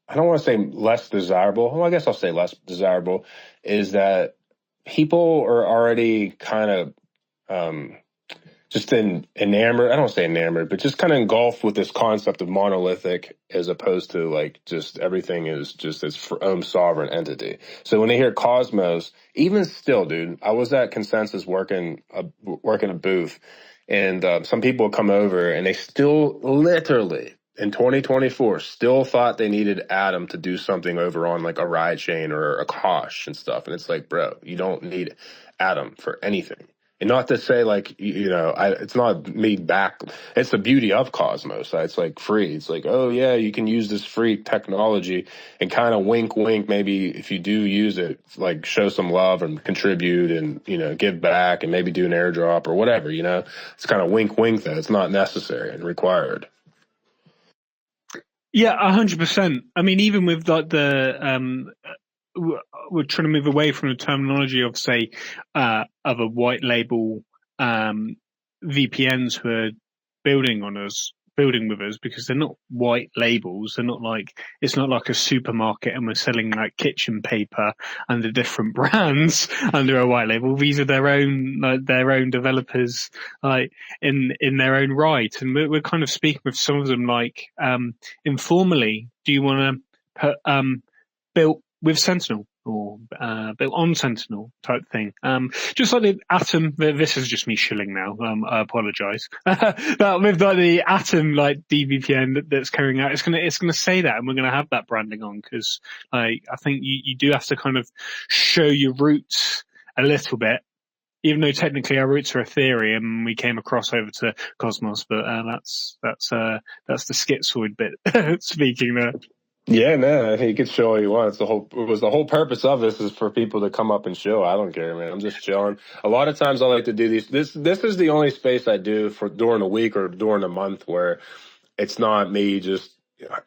I don't want to say less desirable. Well, I guess I'll say less desirable, is that people are already kind of just enamored. I don't say enamored, but just kind of engulfed with this concept of monolithic, as opposed to like just everything is just its own sovereign entity. So when they hear Cosmos, even still, dude, I was at Consensus working a booth, and some people come over and they still literally in 2024 still thought they needed Atom to do something over on like a ride chain or a Kosh and stuff. And it's like, bro, you don't need Atom for anything. And not to say like, it's not me back. It's the beauty of Cosmos. It's like free. It's like, oh yeah, you can use this free technology and kind of wink, wink. Maybe if you do use it, like show some love and contribute and, give back and maybe do an airdrop or whatever, it's kind of wink, wink that it's not necessary and required. yeah, 100%. I mean, even with like we're trying to move away from the terminology of say of a white label VPNs who are building with us, because they're not white labels. They're not like, it's not like a supermarket and we're selling like kitchen paper under different brands under a white label. These are their own developers, like in their own right. And we're kind of speaking with some of them like informally. Do you want to put built with Sentinel or built on Sentinel type thing? Just like the Atom. This is just me shilling now. I apologize. But with like the Atom like DVPN that's carrying out, it's gonna say that, and we're gonna have that branding on, because like I think you do have to kind of show your roots a little bit. Even though technically our roots are Ethereum, we came across over to Cosmos, but that's the schizoid bit speaking there. Yeah, man. I think you can show all you want. The whole purpose of this is for people to come up and chill. I don't care, man. I'm just chilling. A lot of times I like to do these. This is the only space I do for during a week or during a month where it's not me just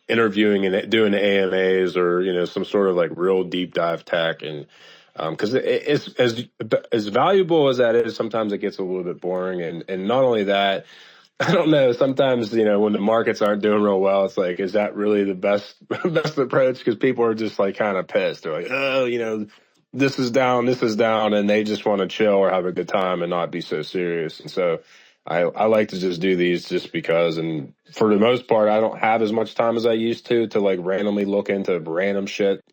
interviewing and doing the AMAs or some sort of like real deep dive tech. And because it's as valuable as that is, sometimes it gets a little bit boring. And not only that, I don't know. Sometimes, when the markets aren't doing real well, it's like, is that really the best approach? Because people are just like kind of pissed. They're like, oh, this is down, and they just want to chill or have a good time and not be so serious. And so I like to just do these just because, and for the most part, I don't have as much time as I used to like randomly look into random shit.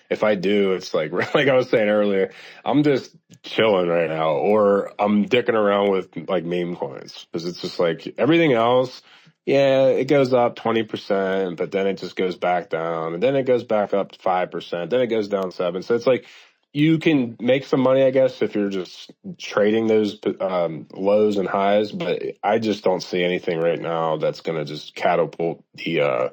If I do, it's like I was saying earlier, I'm just chilling right now, or I'm dicking around with like meme coins, because it's just like everything else. Yeah, it goes up 20%, but then it just goes back down, and then it goes back up 5%, then it goes down 7%. So it's like you can make some money, I guess, if you're just trading those lows and highs. But I just don't see anything right now that's going to just catapult the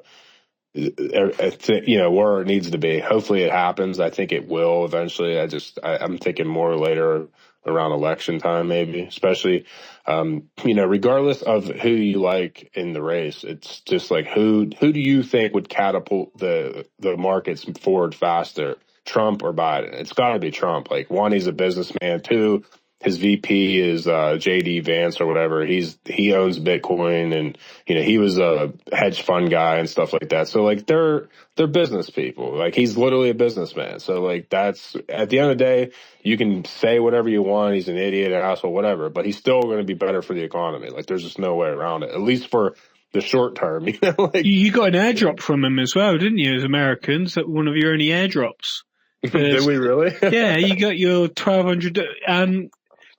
where it needs to be. Hopefully it happens. I think it will eventually. I'm thinking more later around election time, maybe, especially, regardless of who you like in the race, it's just like, who do you think would catapult the markets forward faster? Trump or Biden? It's got to be Trump. Like, one, he's a businessman. Two, his VP is JD Vance or whatever. He owns Bitcoin, and he was a hedge fund guy and stuff like that. So like they're business people. Like, he's literally a businessman. So like, that's, at the end of the day, you can say whatever you want. He's an idiot, an asshole, whatever, but he's still going to be better for the economy. Like, there's just no way around it. At least for the short term, Like, You got an airdrop from him as well, didn't you? As Americans, that one of your only airdrops. did we really? Yeah, you got your 1,200.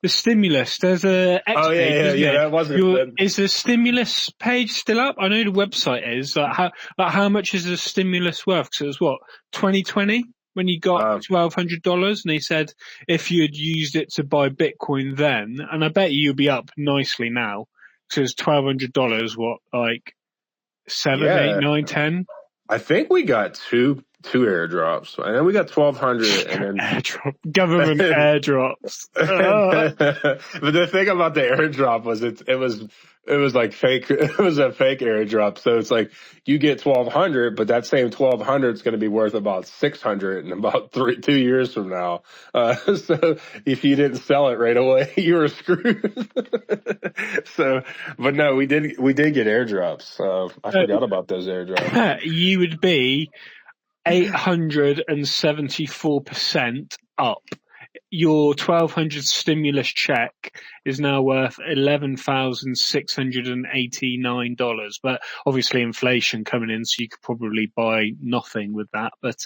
The stimulus. There's a Oh yeah. That wasn't. Is the stimulus page still up? I know the website is. How much is the stimulus worth? Because it was what, 2020 when you got $1,200, and they said if you had used it to buy Bitcoin then, and I bet you'll be up nicely now because $1,200. What, like 7, 8, 9, 10? I think we got two airdrops, and then we got 1,200, and then Government airdrops. But the thing about the airdrop was it was like fake. It was a fake airdrop. So it's like you get 1,200, but that same 1,200 is going to be worth about 600 in about 2 years from now. So if you didn't sell it right away, you were screwed. So, but no, we did get airdrops. I forgot about those airdrops. You would be 874% up. Your 1,200 stimulus check is now worth $11,689. But obviously inflation coming in, so you could probably buy nothing with that. But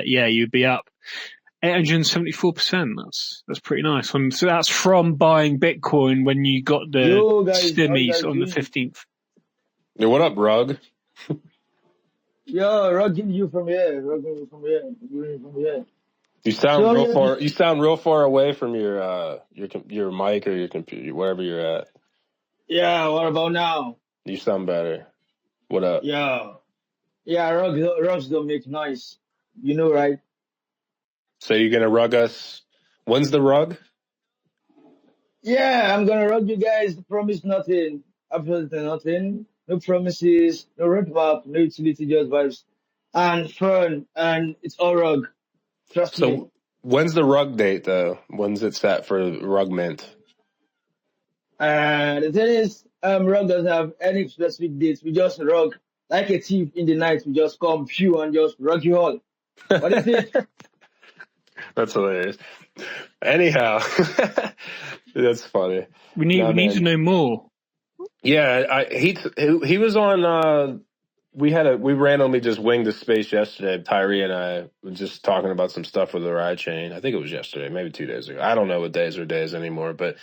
you'd be up 874%. That's pretty nice. So that's from buying Bitcoin when you got the stimmies on the 15th. Hey, what up, Rug? Yo, rugging you from here. You sound You sound real far away from your mic or your computer, wherever you're at. Yeah, what about now? You sound better. What up? Yeah, rugs don't make noise. You know, right? So you're gonna rug us? When's the rug? Yeah, I'm gonna rug you guys. Promise nothing. Absolutely nothing. No promises, no roadmap, no utility, just vibes. And fun, and it's all rug. Trust me. So when's the rug date though? When's it set for rug mint? The thing is, rug doesn't have any specific dates. We just rug. Like a thief in the night, we just come few and just rug you all. What is it? That's hilarious. Anyhow, that's funny. We need to know more. Yeah, he was on. We randomly just winged the space yesterday. Tyree and I were just talking about some stuff with the ride chain. I think it was yesterday, maybe 2 days ago. I don't know what days are days anymore, but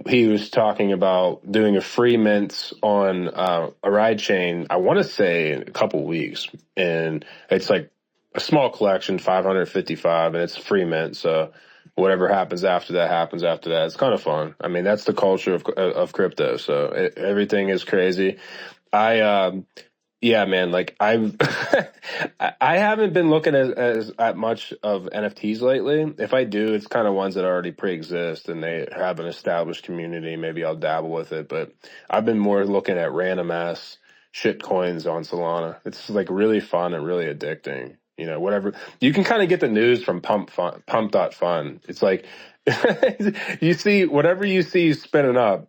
he was talking about doing a free mint on a ride chain. I want to say in a couple weeks, and it's like a small collection, 555, and it's free mint. So whatever happens after that happens after that. It's kind of fun. I mean, that's the culture of crypto. So everything is crazy. Yeah, man. Like I haven't been looking at much of NFTs lately. If I do, it's kind of ones that already pre-exist and they have an established community. Maybe I'll dabble with it. But I've been more looking at random ass shit coins on Solana. It's like really fun and really addicting. Whatever you can kind of get the news from pump.fun. It's like you see whatever you see spinning up,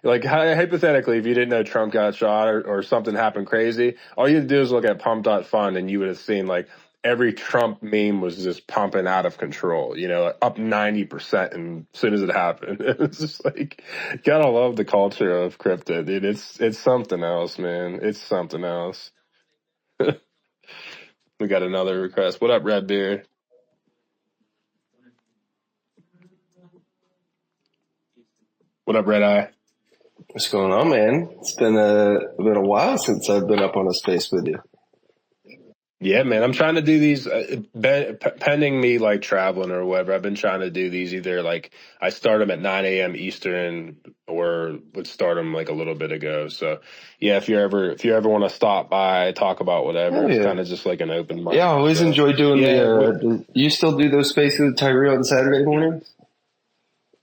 like hypothetically, if you didn't know Trump got shot or something happened crazy, all you had to do is look at pump.fun and you would have seen like every Trump meme was just pumping out of control, up 90%. And as soon as it happened, it was just like, gotta love the culture of crypto, dude. It's something else, man. It's something else. We got another request. What up, Redbeard? What up, Red Eye? What's going on, man? It's been a while since I've been up on a space with you. Yeah, man, I'm trying to do these pending me like traveling or whatever. I've been trying to do these either like I start them at 9 a.m. Eastern or would start them like a little bit ago. So yeah, if you ever want to stop by, talk about whatever, Hell it's yeah. kind of just like an open mic. Yeah, I always So enjoy doing yeah, you still do those spaces with Tyree on Saturday mornings?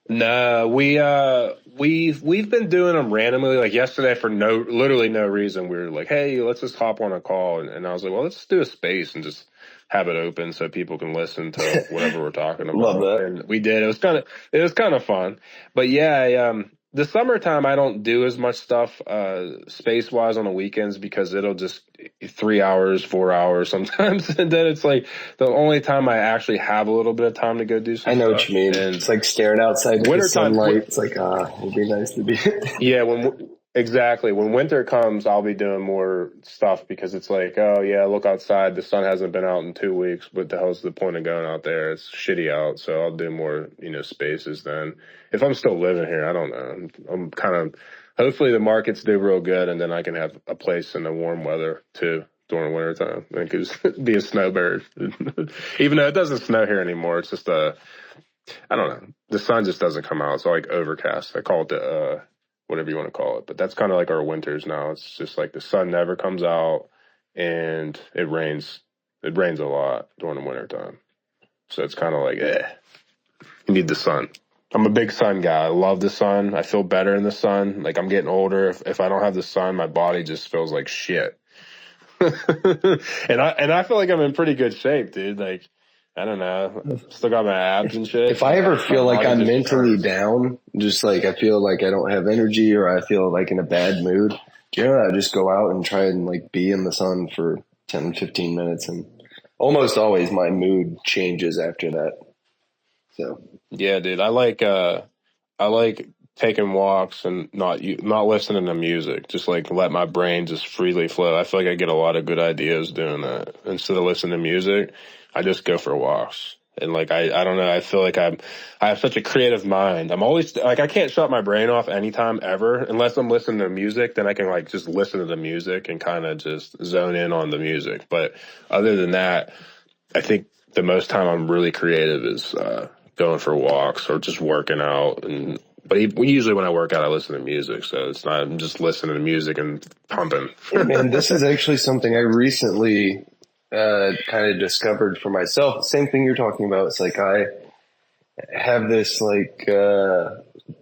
no, we've been doing them randomly. Like yesterday, for literally no reason, we were like, "Hey, let's just hop on a call," and I was like, "Well, let's do a space and just have it open so people can listen to whatever we're talking Love about." that. And we did. It was kind of fun. But yeah, the summertime I don't do as much stuff space wise on the weekends because it'll just 3 hours, 4 hours sometimes, and then it's like the only time I actually have a little bit of time to go do some I know stuff. what you mean. And It's like staring outside at the wintertime, sunlight. It's like, it'd be nice to be. yeah, exactly. When winter comes, I'll be doing more stuff because it's like, oh yeah, look outside. The sun hasn't been out in 2 weeks. What the hell's the point of going out there? It's shitty out. So I'll do more, spaces then. If I'm still living here, I don't know. I'm kind of, hopefully the markets do real good and then I can have a place in the warm weather too during wintertime. I could just be a snowbird. Even though it doesn't snow here anymore. It's just I don't know. The sun just doesn't come out. It's like overcast. I call it the whatever you want to call it. But that's kind of like our winters now. It's just like the sun never comes out and it rains. It rains a lot during the wintertime. So it's kind of like, you need the sun. I'm a big sun guy. I love the sun. I feel better in the sun. Like I'm getting older. If I don't have the sun, my body just feels like shit. and I feel like I'm in pretty good shape, dude. Like I don't know. Still got my abs and shit. If I ever feel like I'm mentally hurts. down, just like I feel like I don't have energy or I feel like in a bad mood, I just go out and try and like be in the sun for 10, 15 minutes and almost always my mood changes after that. So Yeah, dude. I like taking walks and not listening to music. Just like let my brain just freely flow. I feel like I get a lot of good ideas doing that. Instead of listening to music, I just go for walks. And like I don't know, I feel like I have such a creative mind. I'm always like I can't shut my brain off anytime ever unless I'm listening to music. Then I can like just listen to the music and kind of just zone in on the music. But other than that, I think the most time I'm really creative is going for walks or just working out. But usually when I work out, I listen to music, so it's not I'm just listening to music and pumping. yeah, man, this is actually something I recently kind of discovered for myself. Same thing you're talking about. It's like I have this like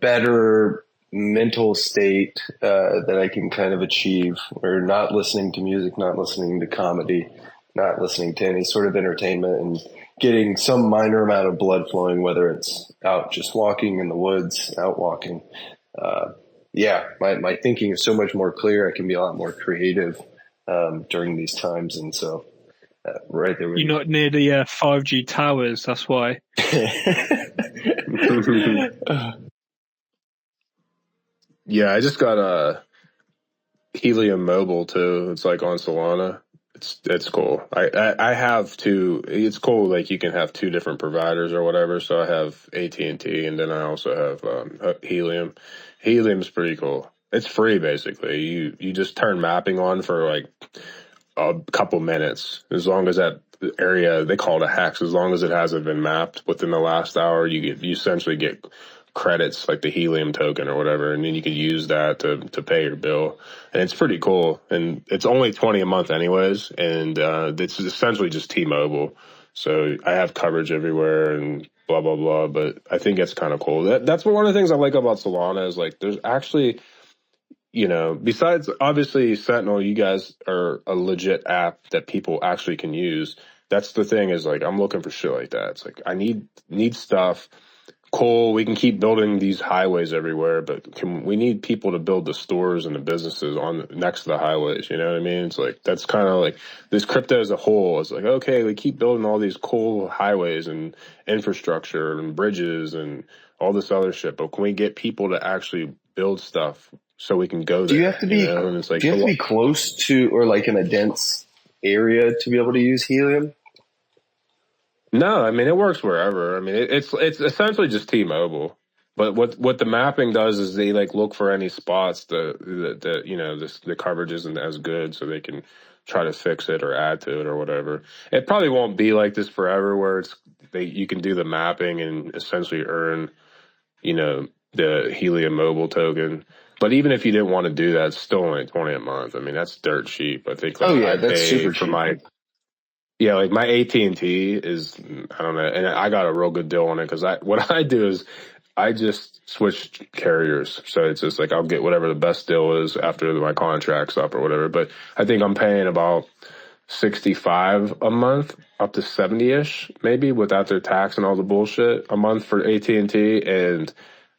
better mental state that I can kind of achieve, or not listening to music, not listening to comedy, not listening to any sort of entertainment, and getting some minor amount of blood flowing, whether it's out just walking in the woods, out walking. My thinking is so much more clear. I can be a lot more creative during these times, and so right there. You're not near the 5G towers, that's why. Yeah, I just got a Helium mobile too. It's like on Solana. It's cool. I have two. It's cool. Like you can have two different providers or whatever. So I have AT&T and then I also have Helium. Helium's pretty cool. It's free basically. You just turn mapping on for like a couple minutes. As long as that area, they call it a hex, as long as it hasn't been mapped within the last hour, you essentially get credits like the Helium token or whatever, and then you can use that to pay your bill. And it's pretty cool. And it's only $20 a month anyways, and it's essentially just T-Mobile. So I have coverage everywhere and blah blah blah. But I think it's kind of cool. That's one of the things I like about Solana is like there's actually, besides obviously Sentinel, you guys are a legit app that people actually can use. That's the thing is like I'm looking for shit like that. It's like I need stuff. Cool, we can keep building these highways everywhere, but we need people to build the stores and the businesses on next to the highways. You know what I mean? It's like that's kind of like this crypto as a whole. It's like okay, we keep building all these cool highways and infrastructure and bridges and all this other shit, but can we get people to actually build stuff so we can go there? Do you have to be? And it's like, do you have to be close to or like in a dense area to be able to use Helium? No, I mean it works wherever. I mean it's essentially just T-Mobile. But what the mapping does is they like look for any spots that the coverage isn't as good, so they can try to fix it or add to it or whatever. It probably won't be like this forever, where you can do the mapping and essentially earn, the Helium mobile token. But even if you didn't want to do that, it's still only 20 a month. I mean, that's dirt cheap. I think Oh yeah, I that's pay super for cheap. like my AT&T is, I don't know, and I got a real good deal on it because what I do is I just switch carriers. So it's just like I'll get whatever the best deal is after my contract's up or whatever. But I think I'm paying about 65 a month, up to 70-ish maybe, without their tax and all the bullshit a month for AT&T. And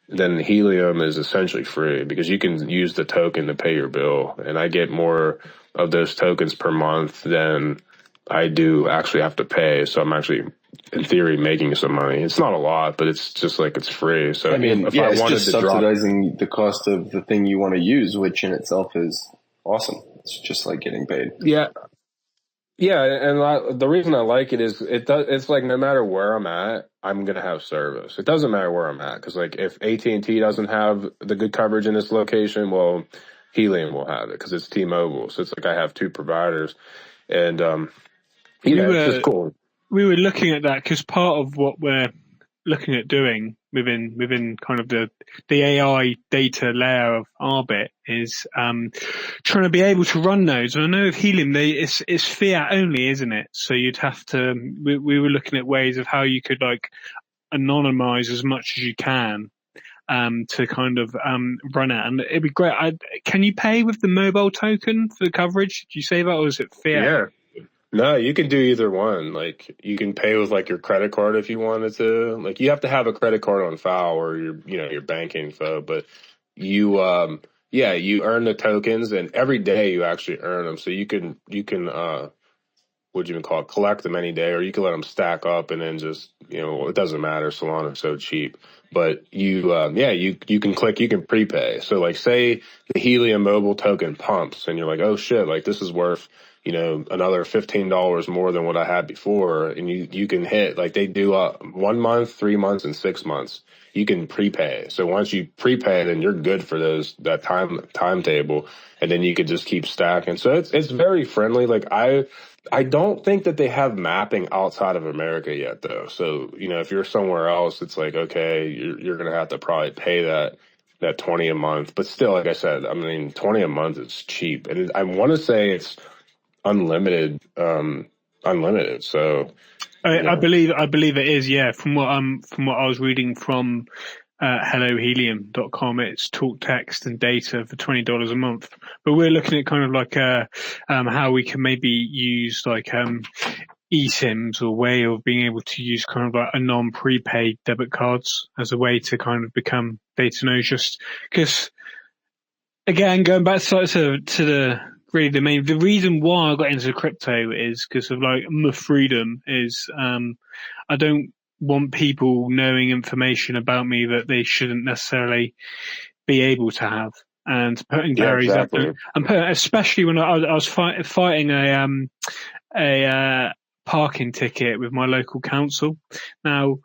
then Helium is essentially free because you can use the token to pay your bill. And I get more of those tokens per month than I do actually have to pay. So I'm actually, in theory, making some money. It's not a lot, but it's just like it's free. So I mean, if yeah, I it's wanted just to drop, subsidizing the cost of the thing you want to use, which in itself is awesome. It's just like getting paid. yeah. Yeah, and the reason I like it is it's like no matter where I'm at, I'm gonna have service. It doesn't matter where I'm at because like if AT&T doesn't have the good coverage in this location, well, Helium will have it because it's T-Mobile. So it's like I have two providers, and We it's just were cool. we were looking at that because part of what we're looking at doing within kind of the AI data layer of our bit is trying to be able to run those. And I know with Helium, it's fiat only, isn't it? So you'd have to. We were looking at ways of how you could like anonymize as much as you can to kind of run it, and it'd be great. Can you pay with the mobile token for the coverage? Did you say that, or is it fiat? Yeah. No, you can do either one. Like you can pay with like your credit card if you wanted to. Like you have to have a credit card on file or your bank info, but you you earn the tokens and every day you actually earn them. So you can what do you even call it, collect them any day, or you can let them stack up and then just, it doesn't matter. Solana's so cheap. But you can click, you can prepay. So like say the Helium mobile token pumps and you're like, oh shit, like this is worth, another $15 more than what I had before. And you can hit, like they do 1 month, 3 months, and 6 months. You can prepay. So once you prepay, then you're good for that timetable, and then you could just keep stacking. So it's very friendly. Like I don't think that they have mapping outside of America yet, though. So, if you're somewhere else, it's like, okay, you're going to have to probably pay that 20 a month. But still, like I said, I mean, 20 a month is cheap. And I want to say it's unlimited. So, I believe it is. Yeah, from what I was reading from hellohelium.com, it's talk, text, and data for $20 a month. But we're looking at kind of like how we can maybe use like eSIMs or way of being able to use kind of like a non-prepaid debit cards as a way to kind of become data nodes. Just because, again, going back to the really the reason why I got into crypto is because of like my freedom is I don't want people knowing information about me that they shouldn't necessarily be able to have, and putting yeah, barriers up exactly. and especially when I was fighting a parking ticket with my local council. Now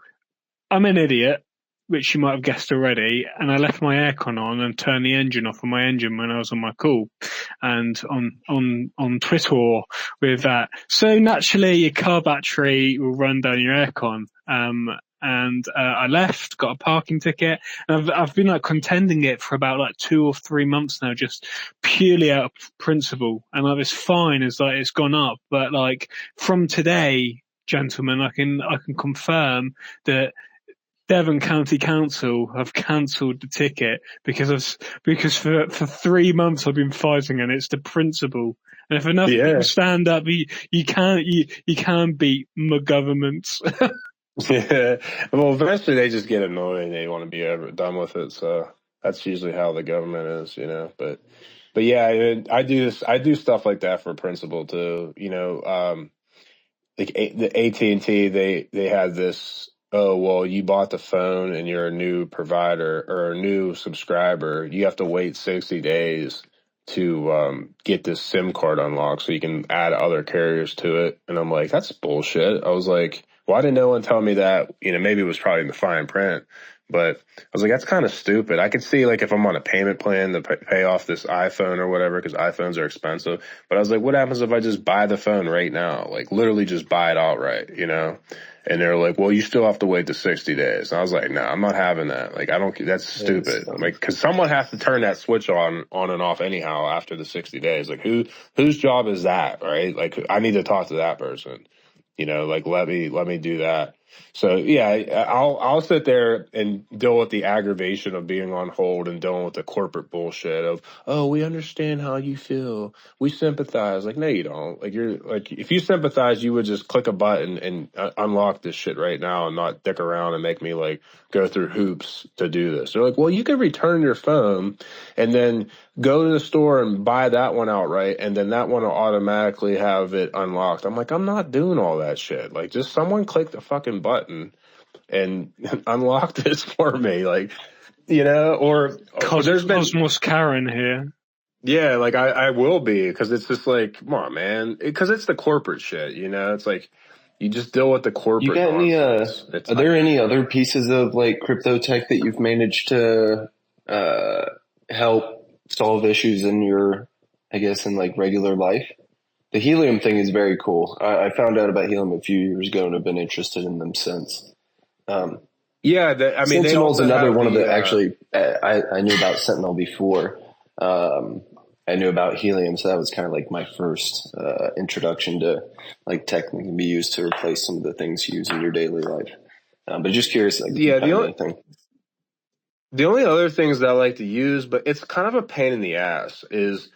I'm an idiot, which you might have guessed already, and I left my aircon on and turned the engine off on my engine when I was on my call, and on Twitter with that. So naturally, your car battery will run down your aircon. And I left, got a parking ticket, and I've been like contending it for about like 2 or 3 months now, just purely out of principle. And like this fine is like it's gone up, but like from today, gentlemen, I can confirm that Devon County Council have cancelled the ticket because for 3 months I've been fighting, and it's the principle. And if enough people stand up, you can't beat my governments. Yeah. Well, eventually they just get annoying. They want to be done with it. So that's usually how the government is. But yeah, I do stuff like that for principle too. Like the AT&T, they had this, oh, well, you bought the phone and you're a new provider or a new subscriber. You have to wait 60 days to get this SIM card unlocked so you can add other carriers to it. And I'm like, that's bullshit. I was like, why didn't no one tell me that? Maybe it was probably in the fine print, but I was like, that's kind of stupid. I could see like if I'm on a payment plan to pay off this iPhone or whatever, because iPhones are expensive. But I was like, what happens if I just buy the phone right now? Like literally just buy it outright, And they're like, well, you still have to wait the 60 days. And I was like, no, I'm not having that. Like, that's stupid. Like, cause someone has to turn that switch on and off anyhow after the 60 days. Like whose job is that? Right. Like I need to talk to that person, like let me do that. So yeah, I'll sit there and deal with the aggravation of being on hold and dealing with the corporate bullshit of, oh, we understand how you feel. We sympathize. Like, no, you don't. Like, you're like, if you sympathize, you would just click a button and unlock this shit right now and not dick around and make me like go through hoops to do this. They're like, well, you can return your phone and then go to the store and buy that one outright, and then that one will automatically have it unlocked. I'm like, I'm not doing all that shit. Like, just someone click the fucking button and unlock this for me. Like, or there's been Cosmos Karen here. Yeah, like I will be, because it's just like, come on, man, because it's the corporate shit. It's like you just deal with the corporate. You got any? Nonsense. Are there any other pieces of like crypto tech that you've managed to help solve issues in your, I guess, in like regular life? The Helium thing is very cool. I found out about Helium a few years ago and have been interested in them since. Yeah, Sentinel's another one of the actually. I knew about Sentinel before. I knew about Helium, so that was kind of like my first introduction to like tech that can be used to replace some of the things you use in your daily life. But just curious, like, the only other things that I like to use, but it's kind of a pain in the ass, is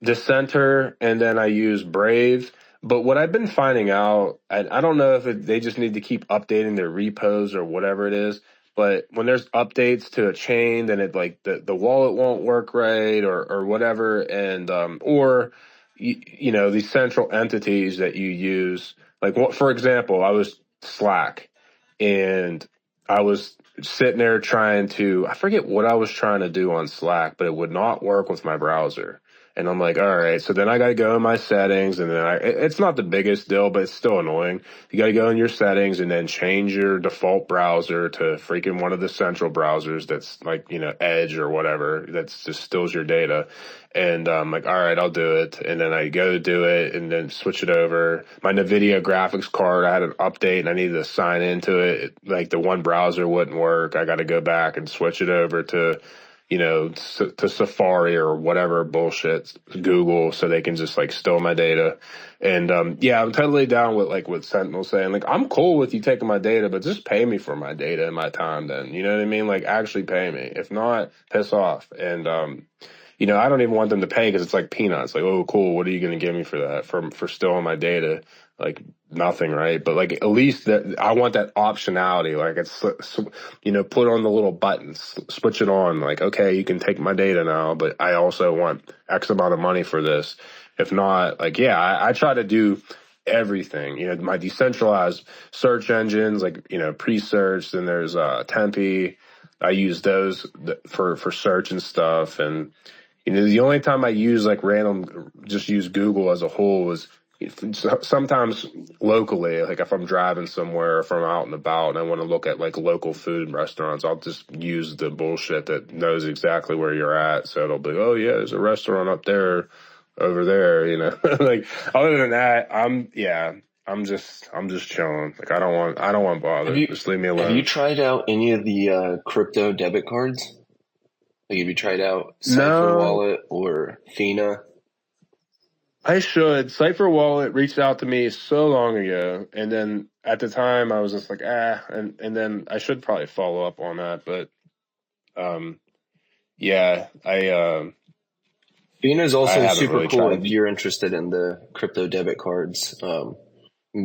Dissenter, and then I use Brave. But what I've been finding out, I don't know if they just need to keep updating their repos or whatever it is, but when there's updates to a chain, then it like the wallet won't work right or whatever, and or these central entities that you use, like for example, I was Slack, and I was sitting there I forget what I was trying to do on Slack, but it would not work with my browser. And I'm like, all right, so then I got to go in my settings, and then it's not the biggest deal, but it's still annoying. You got to go in your settings and then change your default browser to freaking one of the central browsers that's like, Edge or whatever, that's just steals your data. And I'm like, all right, I'll do it. And then I go to do it and then switch it over. My NVIDIA graphics card, I had an update and I needed to sign into it. Like the one browser wouldn't work. I got to go back and switch it over to to Safari or whatever bullshit, Google, so they can just like steal my data. And I'm totally down with like what Sentinel saying. Like, I'm cool with you taking my data, but just pay me for my data and my time then. You know what I mean? Like, actually pay me. If not, piss off. And I don't even want them to pay because it's like peanuts. Like, oh, cool. What are you going to give me for that? For stealing my data? Like nothing, right? But like at least that I want that optionality. Like it's put on the little buttons, switch it on. Like, okay, you can take my data now, but I also want X amount of money for this. If not, like, yeah, I try to do everything. My decentralized search engines, like pre-search. Then there's Tempe. I use those for search and stuff. And the only time I use like just use Google as a whole was sometimes locally, like if I'm driving somewhere, if I'm out and about and I want to look at like local food restaurants, I'll just use the bullshit that knows exactly where you're at. So it'll be, oh yeah, there's a restaurant up there, over there, like other than that, I'm just chilling. Like I don't want bother. Just leave me alone. Have you tried out any of the crypto debit cards? Like, have you tried out Cypher Wallet or Fina? I should. Cypher Wallet reached out to me so long ago, and then at the time I was just like, and then I should probably follow up on that, but Fina is also super really cool if you're interested in the crypto debit cards.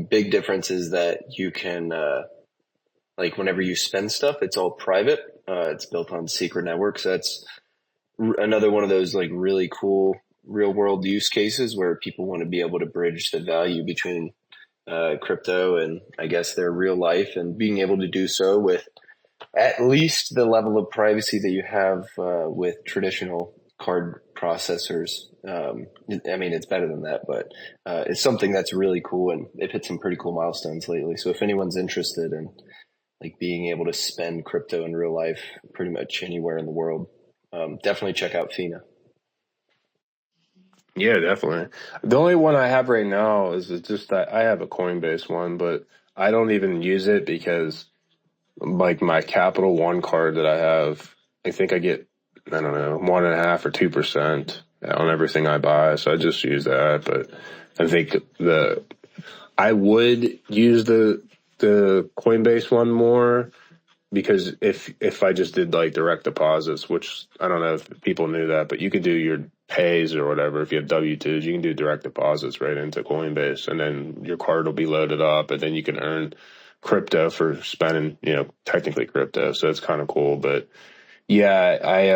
Big difference is that you can, like whenever you spend stuff, it's all private. It's built on secret networks. So that's another one of those like really cool real world use cases where people want to be able to bridge the value between crypto and I guess their real life, and being able to do so with at least the level of privacy that you have with traditional card processors. I mean, it's better than that, but it's something that's really cool, and they've hit some pretty cool milestones lately. So if anyone's interested in like being able to spend crypto in real life pretty much anywhere in the world, definitely check out Fina. Yeah, definitely. The only one I have right now is just that I have a Coinbase one, but I don't even use it because like my Capital One card that I have, I think I get, I don't know, 1.5 or 2% on everything I buy. So I just use that. But I think I would use the Coinbase one more, because if I just did like direct deposits, which I don't know if people knew that, but you could do your pays or whatever. If you have W-2s, you can do direct deposits right into Coinbase, and then your card will be loaded up, and then you can earn crypto for spending, technically crypto. So it's kind of cool. But yeah, I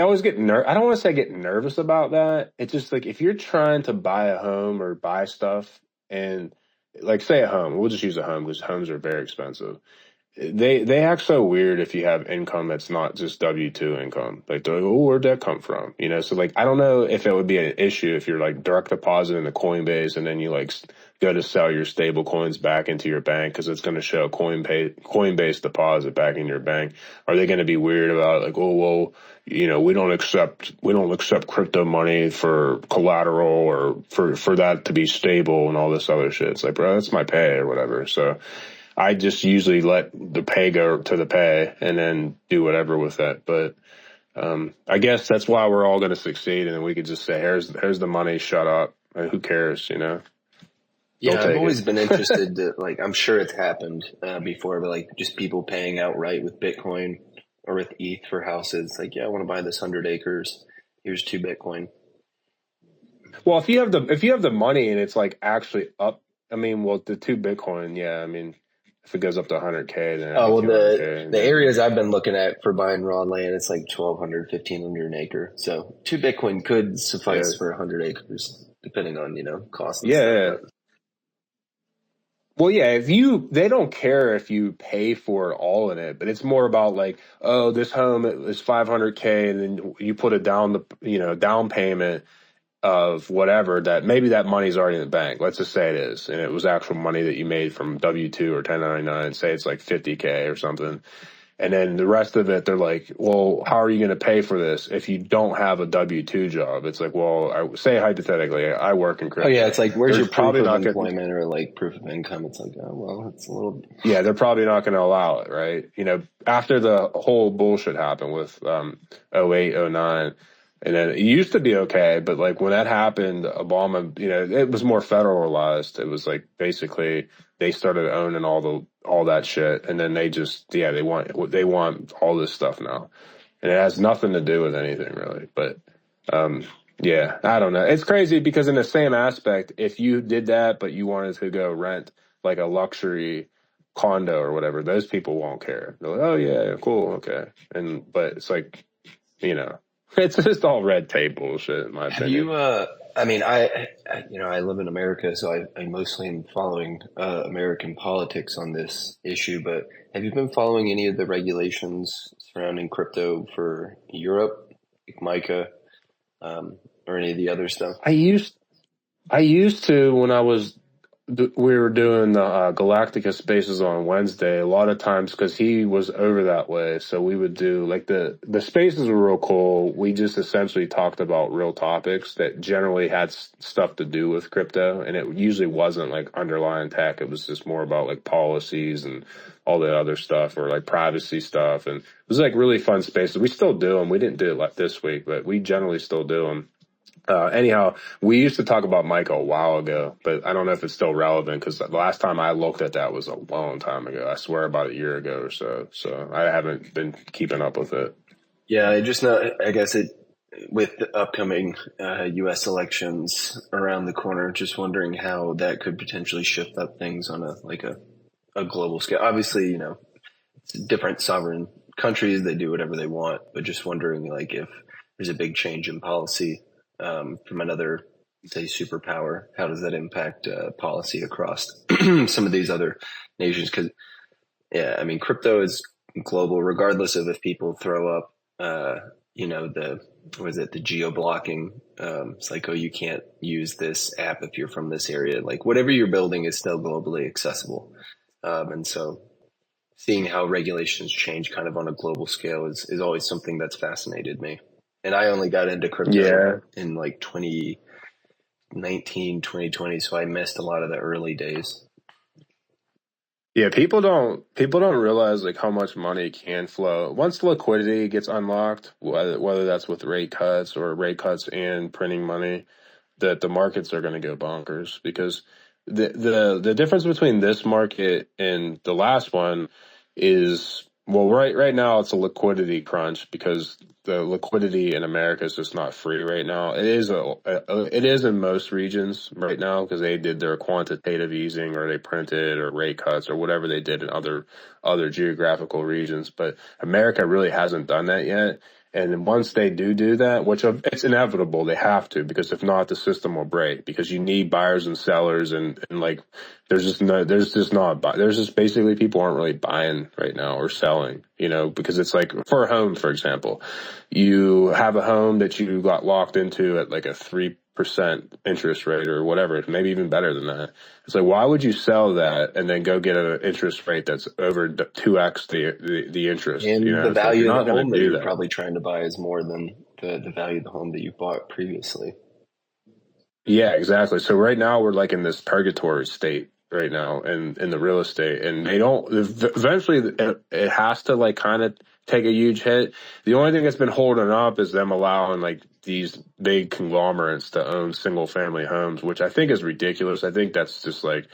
always get I don't want to say I get nervous about that. It's just like if you're trying to buy a home or buy stuff, and like say a home, we'll just use a home because homes are very expensive. They act so weird if you have income that's not just W-2 income. Like they're like, oh, where'd that come from? So like I don't know if it would be an issue if you're like direct deposit into Coinbase and then you like go to sell your stable coins back into your bank because it's going to show Coinbase deposit back in your bank. Are they going to be weird about it? Like, oh well, we don't accept crypto money for collateral or for that to be stable and all this other shit. It's like, bro, that's my pay or whatever. So I just usually let the pay go to the pay and then do whatever with it. But I guess that's why we're all going to succeed, and then we could just say, "Here's the money. Shut up. Who cares?" Yeah, I've always been interested to, like, I'm sure it's happened before, but like just people paying outright with Bitcoin or with ETH for houses. Like, yeah, I want to buy this 100 acres. Here's 2 Bitcoin. Well, if you have the money and it's like actually up, I mean, well, the 2 Bitcoin, yeah, I mean. If it goes up to 100K, then the areas I've been looking at for buying raw land, it's like 1,200, 1,500 an acre. So 2 Bitcoin could suffice for 100 acres, depending on cost. And stuff. Well, yeah. They don't care if you pay for it all in it, but it's more about like, oh, this home is 500K, and then you put a down payment of whatever, that maybe that money's already in the bank. Let's just say it is, and it was actual money that you made from W-2 or 1099. Say it's like 50K or something, and then the rest of it, they're like, well, how are you going to pay for this if you don't have a W-2 job? It's like, well, I say hypothetically, I work in crypto. Oh yeah, it's like, where's your proof of employment or like proof of income? It's like, oh well, it's a little. Yeah, they're probably not going to allow it, right? After the whole bullshit happened with 08, 09. And then it used to be okay, but like when that happened, Obama, it was more federalized. It was like basically they started owning all that shit, and then they want all this stuff now, and it has nothing to do with anything really. But yeah, I don't know. It's crazy because in the same aspect, if you did that, but you wanted to go rent like a luxury condo or whatever, those people won't care. They're like, oh yeah, cool, okay, but it's like, it's just all red tape bullshit, in my opinion. I mean, I live in America, so I mostly am following American politics on this issue. But have you been following any of the regulations surrounding crypto for Europe, like MiCA, or any of the other stuff? I used to when we were doing the Galactica Spaces on Wednesday, a lot of times because he was over that way. So we would do like the spaces were real cool. We just essentially talked about real topics that generally had stuff to do with crypto. And it usually wasn't like underlying tech. It was just more about like policies and all the other stuff, or like privacy stuff. And it was like really fun spaces. We still do them. We didn't do it like this week, but we generally still do them. Anyhow, we used to talk about Mike a while ago, but I don't know if it's still relevant because the last time I looked at that was a long time ago. I swear about a year ago or so. So I haven't been keeping up with it. Yeah, I guess with the upcoming U.S. elections around the corner, just wondering how that could potentially shift up things on a global scale. Obviously, it's different sovereign countries, they do whatever they want, but just wondering like if there's a big change in policy from another, say, superpower, how does that impact policy across some of these other nations? Because, yeah, I mean, crypto is global, regardless of if people throw up, the was it the geo blocking? It's like, oh, you can't use this app if you're from this area. Like whatever you're building is still globally accessible. And so seeing how regulations change kind of on a global scale is always something that's fascinated me. And I only got into crypto in like 2019, 2020. So I missed a lot of the early days. Yeah, people don't realize like how much money can flow once liquidity gets unlocked, whether that's with rate cuts or rate cuts and printing money, that the markets are going to go bonkers because the difference between this market and the last one is, well, right now it's a liquidity crunch because the liquidity in America is just not free right now. It is in most regions right now because they did their quantitative easing or they printed or rate cuts or whatever they did in other geographical regions, but America really hasn't done that yet. And once they do that, which it's inevitable, they have to, because if not, the system will break because you need buyers and sellers and like, there's just basically people aren't really buying right now or selling, because it's like for a home, for example, you have a home that you got locked into at like a 3% interest rate or whatever, maybe even better than that. It's like, why would you sell that and then go get an interest rate that's over 2x the interest? And the value of the home that you're that. probably trying to buy is more than the value of the home that you bought previously. Yeah, exactly. So right now we're like in this purgatory state right now in the real estate, and eventually it has to like kind of take a huge hit. The only thing that's been holding up is them allowing like these big conglomerates to own single family homes, which I think is ridiculous. I think that's just like,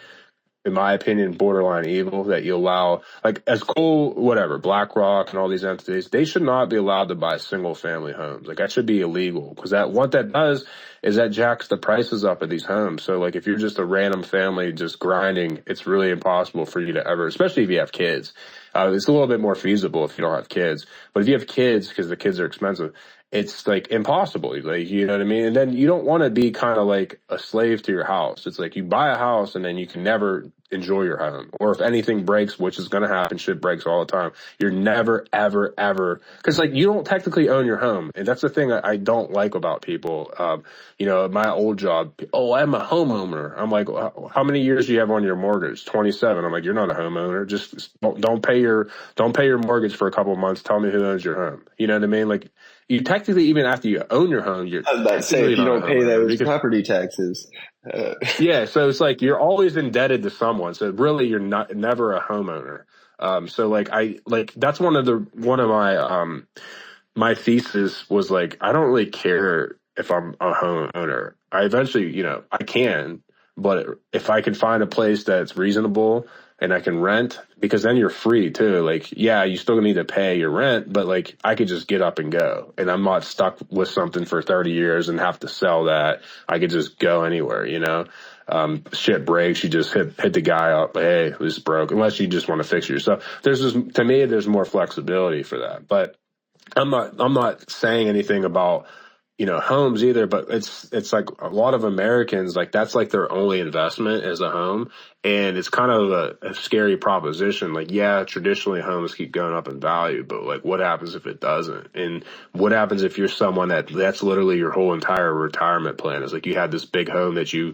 in my opinion, borderline evil that you allow, like, as cool, whatever, BlackRock and all these entities, they should not be allowed to buy single family homes. Like, that should be illegal because what that does is that jacks the prices up of these homes. So, like, if you're just a random family just grinding, it's really impossible for you to ever, especially if you have kids. It's a little bit more feasible if you don't have kids. But if you have kids, because the kids are expensive, it's like impossible. Like, you know what I mean? And then you don't want to be kind of like a slave to your house. It's like you buy a house and then you can never enjoy your home. Or if anything breaks, which is going to happen, shit breaks all the time. You're never, ever, ever, because like you don't technically own your home. And that's the thing I don't like about people. My old job, oh, I'm a homeowner. I'm like, how many years do you have on your mortgage? 27. I'm like, you're not a homeowner. Just don't pay your mortgage for a couple of months. Tell me who owns your home. You know what I mean? Like, you technically, even after you own your home, you're say if you don't pay those property taxes. Yeah, so it's like you're always indebted to someone. So really, you're never a homeowner. So that's one of my thesis was like, I don't really care if I'm a homeowner. I eventually, I can, but if I can find a place that's reasonable and I can rent, because then you're free too. Like, yeah, you still need to pay your rent, but like I could just get up and go and I'm not stuck with something for 30 years and have to sell that. I could just go anywhere, shit breaks. You just hit the guy up. Hey, this is broke, unless you just want to fix it yourself. To me, there's more flexibility for that, but I'm not saying anything about, homes either, but it's like a lot of Americans, like that's like their only investment is a home. And it's kind of a scary proposition. Like, yeah, traditionally homes keep going up in value, but like what happens if it doesn't? And what happens if you're someone that's literally your whole entire retirement plan is like you had this big home that you,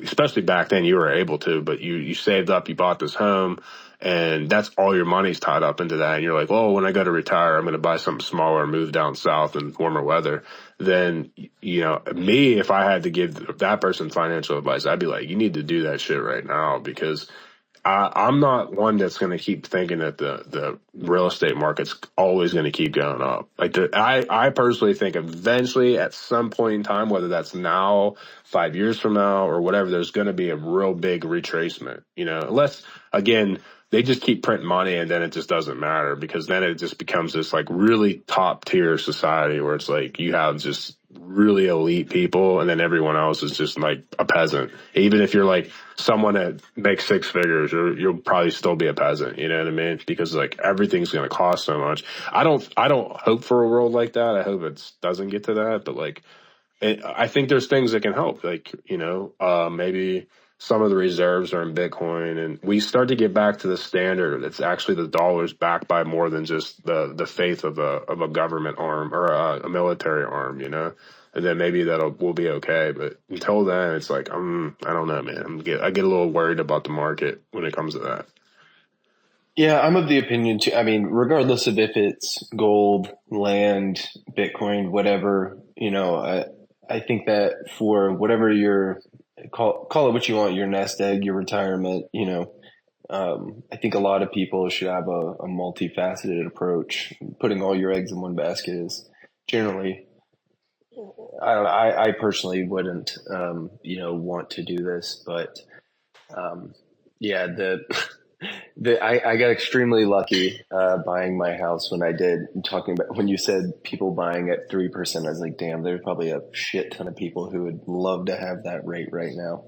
especially back then, you were able to, but you saved up, you bought this home, and that's all your money's tied up into that. And you're like, oh, when I go to retire, I'm going to buy something smaller and move down south in warmer weather. Then, me, if I had to give that person financial advice, I'd be like, you need to do that shit right now, because I'm not one that's going to keep thinking that the real estate market's always going to keep going up. Like, I personally think eventually at some point in time, whether that's now, 5 years from now or whatever, there's going to be a real big retracement, unless, again, they just keep printing money and then it just doesn't matter, because then it just becomes this like really top tier society where it's like you have just really elite people and then everyone else is just like a peasant. Even if you're like someone that makes six figures, you'll probably still be a peasant. You know what I mean? Because like everything's going to cost so much. I don't hope for a world like that. I hope it doesn't get to that. But like, I think there's things that can help. Like, maybe some of the reserves are in Bitcoin, and we start to get back to the standard. It's actually the dollar's backed by more than just the faith of a government arm or a military arm, you know. And then maybe we'll be okay. But until then, it's like I don't know, man. I get a little worried about the market when it comes to that. Yeah, I'm of the opinion too. I mean, regardless of if it's gold, land, Bitcoin, whatever, you know, I think that for whatever your call it what you want, your nest egg, your retirement, you know, I think a lot of people should have a multifaceted approach. Putting all your eggs in one basket is generally, I don't know, I personally wouldn't, you know, want to do this, but yeah, I got extremely lucky buying my house when I did. Talking about when you said people buying at 3%, I was like, damn, there's probably a shit ton of people who would love to have that rate right now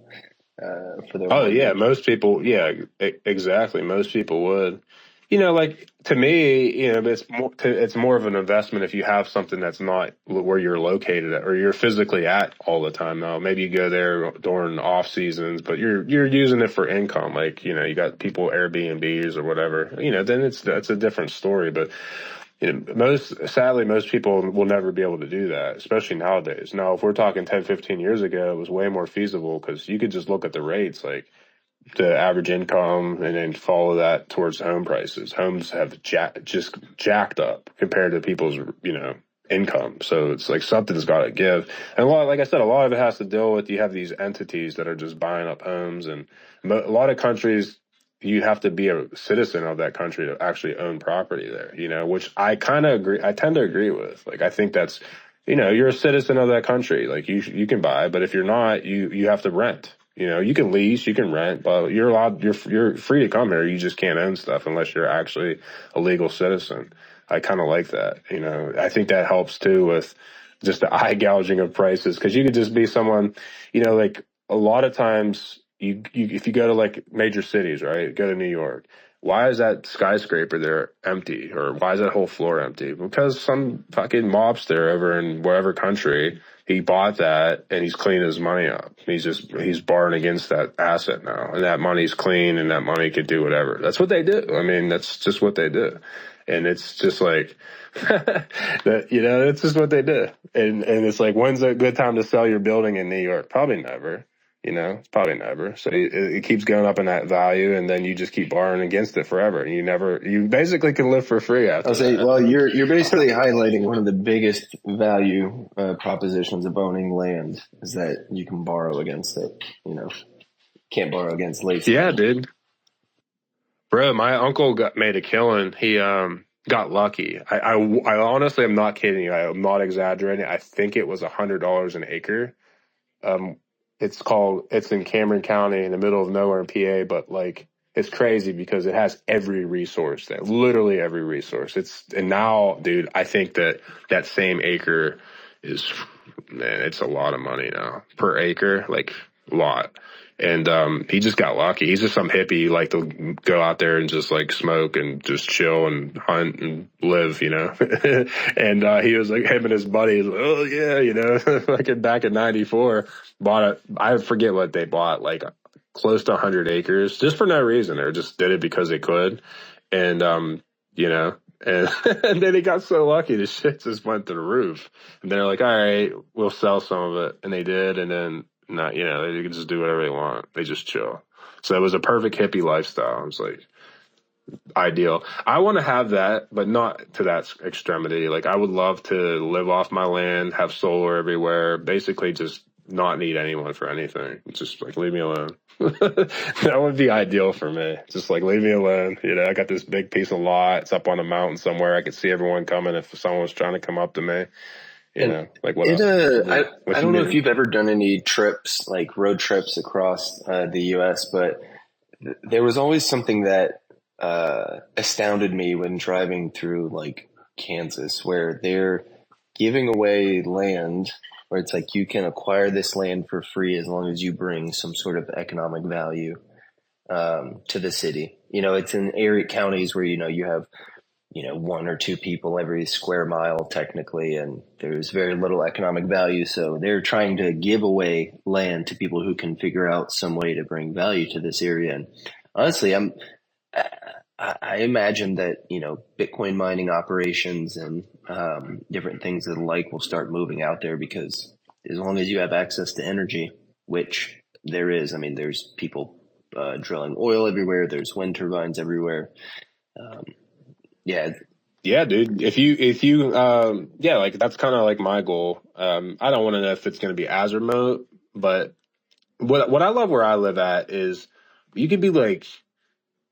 for their Oh yeah, mortgage. most people. Yeah, exactly. Most people would. You know, like to me, you know, it's more of an investment if you have something that's not where you're located at or you're physically at all the time. Now, maybe you go there during off seasons, but you're using it for income. Like, you know, you got people Airbnbs or whatever. You know, then that's a different story. But you know, sadly, most people will never be able to do that, especially nowadays. Now, if we're talking 10, 15 years ago, it was way more feasible because you could just look at the rates, like the average income, and then follow that towards home prices. Homes have just jacked up compared to people's, you know, income. So it's like something's got to give. And like I said, a lot of it has to deal with you have these entities that are just buying up homes, and a lot of countries you have to be a citizen of that country to actually own property there, you know, which I kind of agree. I tend to agree with. Like, I think that's, you know, you're a citizen of that country. Like you can buy, but if you're not, you have to rent. You know, you can lease, you can rent, but you're free to come here. You just can't own stuff unless you're actually a legal citizen. I kind of like that. You know, I think that helps too with just the eye gouging of prices, because you could just be someone, you know, like a lot of times you if you go to like major cities, right? Go to New York. Why is that skyscraper there empty, or why is that whole floor empty? Because some fucking mobster over in whatever country, he bought that and he's cleaning his money up. He's borrowing against that asset now, and that money's clean, and that money could do whatever. That's what they do. I mean, that's just what they do, and it's just like that. You know, it's just what they do, and it's like, when's a good time to sell your building in New York? Probably never. You know, it's probably never. So it keeps going up in that value, and then you just keep borrowing against it forever. And you basically can live for free after I'll say, that. well, you're basically highlighting one of the biggest value propositions of owning land is that you can borrow against it. You know, can't borrow against late. Yeah, dude. Bro, my uncle made a killing. He got lucky. I honestly am not kidding you. I'm not exaggerating. I think it was $100 an acre. Um, it's in Cameron County in the middle of nowhere in PA, but like it's crazy because it has every resource there, literally every resource. And now, dude, I think that same acre is, man, it's a lot of money now per acre, like a lot. And he just got lucky. He's just some hippie, like to go out there and just like smoke and just chill and hunt and live, you know. And he was like, him and his buddies, oh yeah, you know, like back in '94, bought it. I forget what they bought, like close to 100 acres, just for no reason. They just did it because they could, and you know. And, and then he got so lucky, the shit just went to the roof. And they're like, all right, we'll sell some of it. And they did. And then, not, you know, they can just do whatever they want. They just chill. So it was a perfect hippie lifestyle. It was like ideal. I want to have that, but not to that extremity. Like, I would love to live off my land, have solar everywhere, basically just not need anyone for anything. Just like, leave me alone. That would be ideal for me. Just like, leave me alone. You know, I got this big piece of lot. It's up on a mountain somewhere. I could see everyone coming if someone was trying to come up to me. You know, like what else? I don't know if you've ever done any trips, like road trips across the U.S., but there was always something that astounded me when driving through like Kansas, where they're giving away land, where it's like you can acquire this land for free as long as you bring some sort of economic value to the city. You know, it's in area counties where, you know, you have one or two people every square mile technically, and there's very little economic value. So they're trying to give away land to people who can figure out some way to bring value to this area. And honestly, I imagine that, Bitcoin mining operations and different things of the like will start moving out there, because as long as you have access to energy, which there is, I mean, there's people drilling oil everywhere. There's wind turbines everywhere. Yeah, dude. If you, yeah, like that's kind of like my goal. I don't want to know if it's going to be as remote, but what I love where I live at is you could be like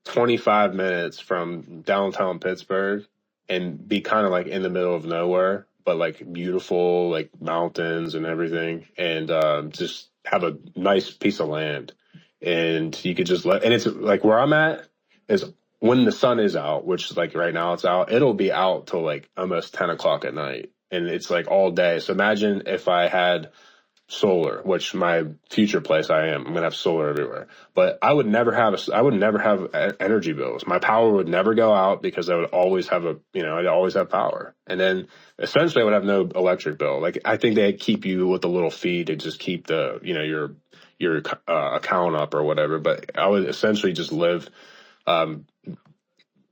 25 minutes from downtown Pittsburgh and be kind of like in the middle of nowhere, but like beautiful, like mountains and everything, and just have a nice piece of land. And you could just and it's like where I'm at is when the sun is out, which like right now it's out, it'll be out till like almost 10 o'clock at night. And it's like all day. So imagine if I had solar, which my future place I'm gonna have solar everywhere. But I would never have energy bills. My power would never go out because I would always have I'd always have power. And then essentially I would have no electric bill. Like I think they keep you with a little fee to just keep the, your account up or whatever. But I would essentially just live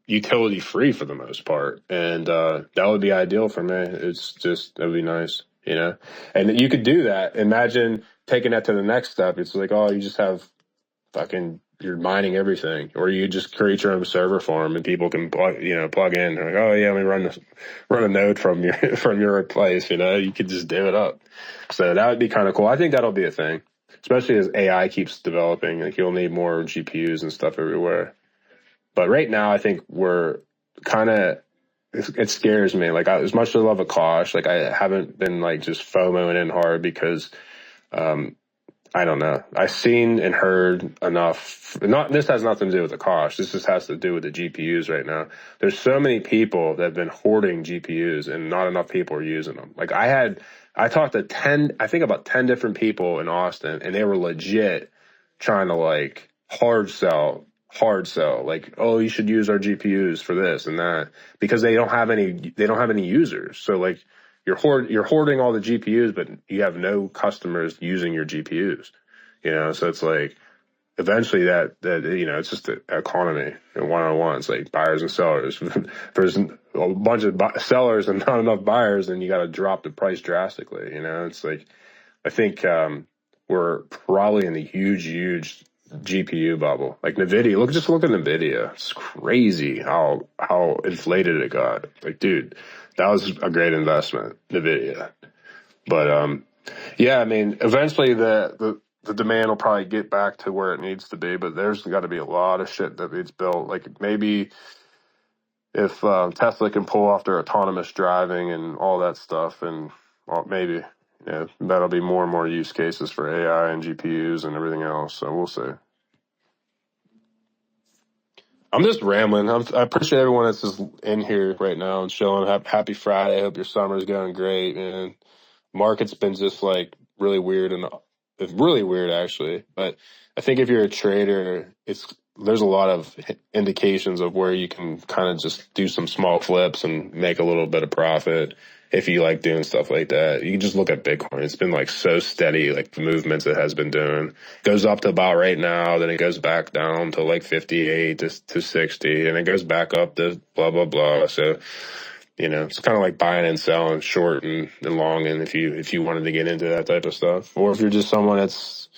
utility free for the most part, and that would be ideal for me. That would be nice, and you could do that. Imagine taking that to the next step. It's like, oh, you just have you're mining everything, or you just create your own server farm and people can plug in. They're like, oh yeah, let me run a node from your place. You could just div it up. So that would be kind of cool. I think that'll be a thing, especially as AI keeps developing. Like you'll need more GPUs and stuff everywhere. But right now, I think we're kind of, it scares me. Like as much as I love Akash, like I haven't been like just FOMOing in hard because, I don't know. I've seen and heard enough. This has nothing to do with Akash. This just has to do with the GPUs right now. There's so many people that have been hoarding GPUs and not enough people are using them. Like I talked to about 10 different people in Austin, and they were legit trying to like hard sell, like, oh, you should use our GPUs for this and that, because they don't have any users. So like you're hoarding all the GPUs, but you have no customers using your GPUs, so it's like eventually that it's just an economy and one-on-one. It's like buyers and sellers. If there's a bunch of sellers and not enough buyers, then you got to drop the price drastically. It's like, I think we're probably in the huge GPU bubble. Like NVIDIA, look at NVIDIA. It's crazy how inflated it got. Like, dude, that was a great investment, NVIDIA. But yeah, I mean, eventually the demand will probably get back to where it needs to be, but there's got to be a lot of shit that needs built. Like maybe if Tesla can pull off their autonomous driving and all that stuff, and maybe that'll be more and more use cases for AI and GPUs and everything else. So we'll see. I'm just rambling. I appreciate everyone that's just in here right now and chilling. Happy Friday. I hope your summer's going great, man. Market's been just like really weird, and it's really weird actually. But I think if you're a trader, there's a lot of indications of where you can kind of just do some small flips and make a little bit of profit if you like doing stuff like that. You can just look at Bitcoin. It's been like so steady, like the movements it has been doing. Goes up to about right now, then it goes back down to like 58 to 60, and it goes back up to blah, blah, blah. So, it's kind of like buying and selling, short and long. And if you wanted to get into that type of stuff, or if you're just someone that's,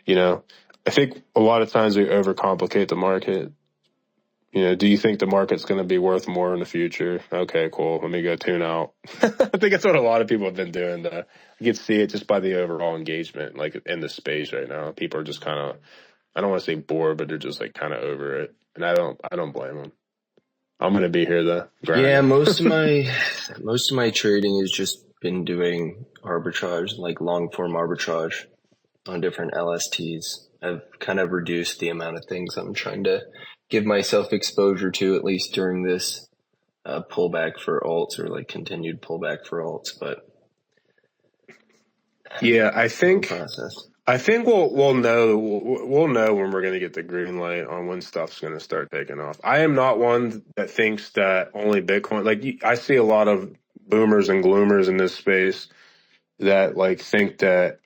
I think a lot of times we overcomplicate the market. Do you think the market's going to be worth more in the future? Okay, cool. Let me go tune out. I think that's what a lot of people have been doing. You can see it just by the overall engagement, like in the space right now. People are just kind of, I don't want to say bored, but they're just like kind of over it. And I don't blame them. I'm going to be here though. Yeah, most of my trading has just been doing arbitrage, like long form arbitrage on different LSTs. I've kind of reduced the amount of things I'm trying to give myself exposure to, at least during this pullback for alts, or like continued pullback for alts. But yeah, I think I think we'll know when we're going to get the green light on when stuff's going to start taking off. I am not one that thinks that only Bitcoin. Like I see a lot of boomers and gloomers in this space that like think that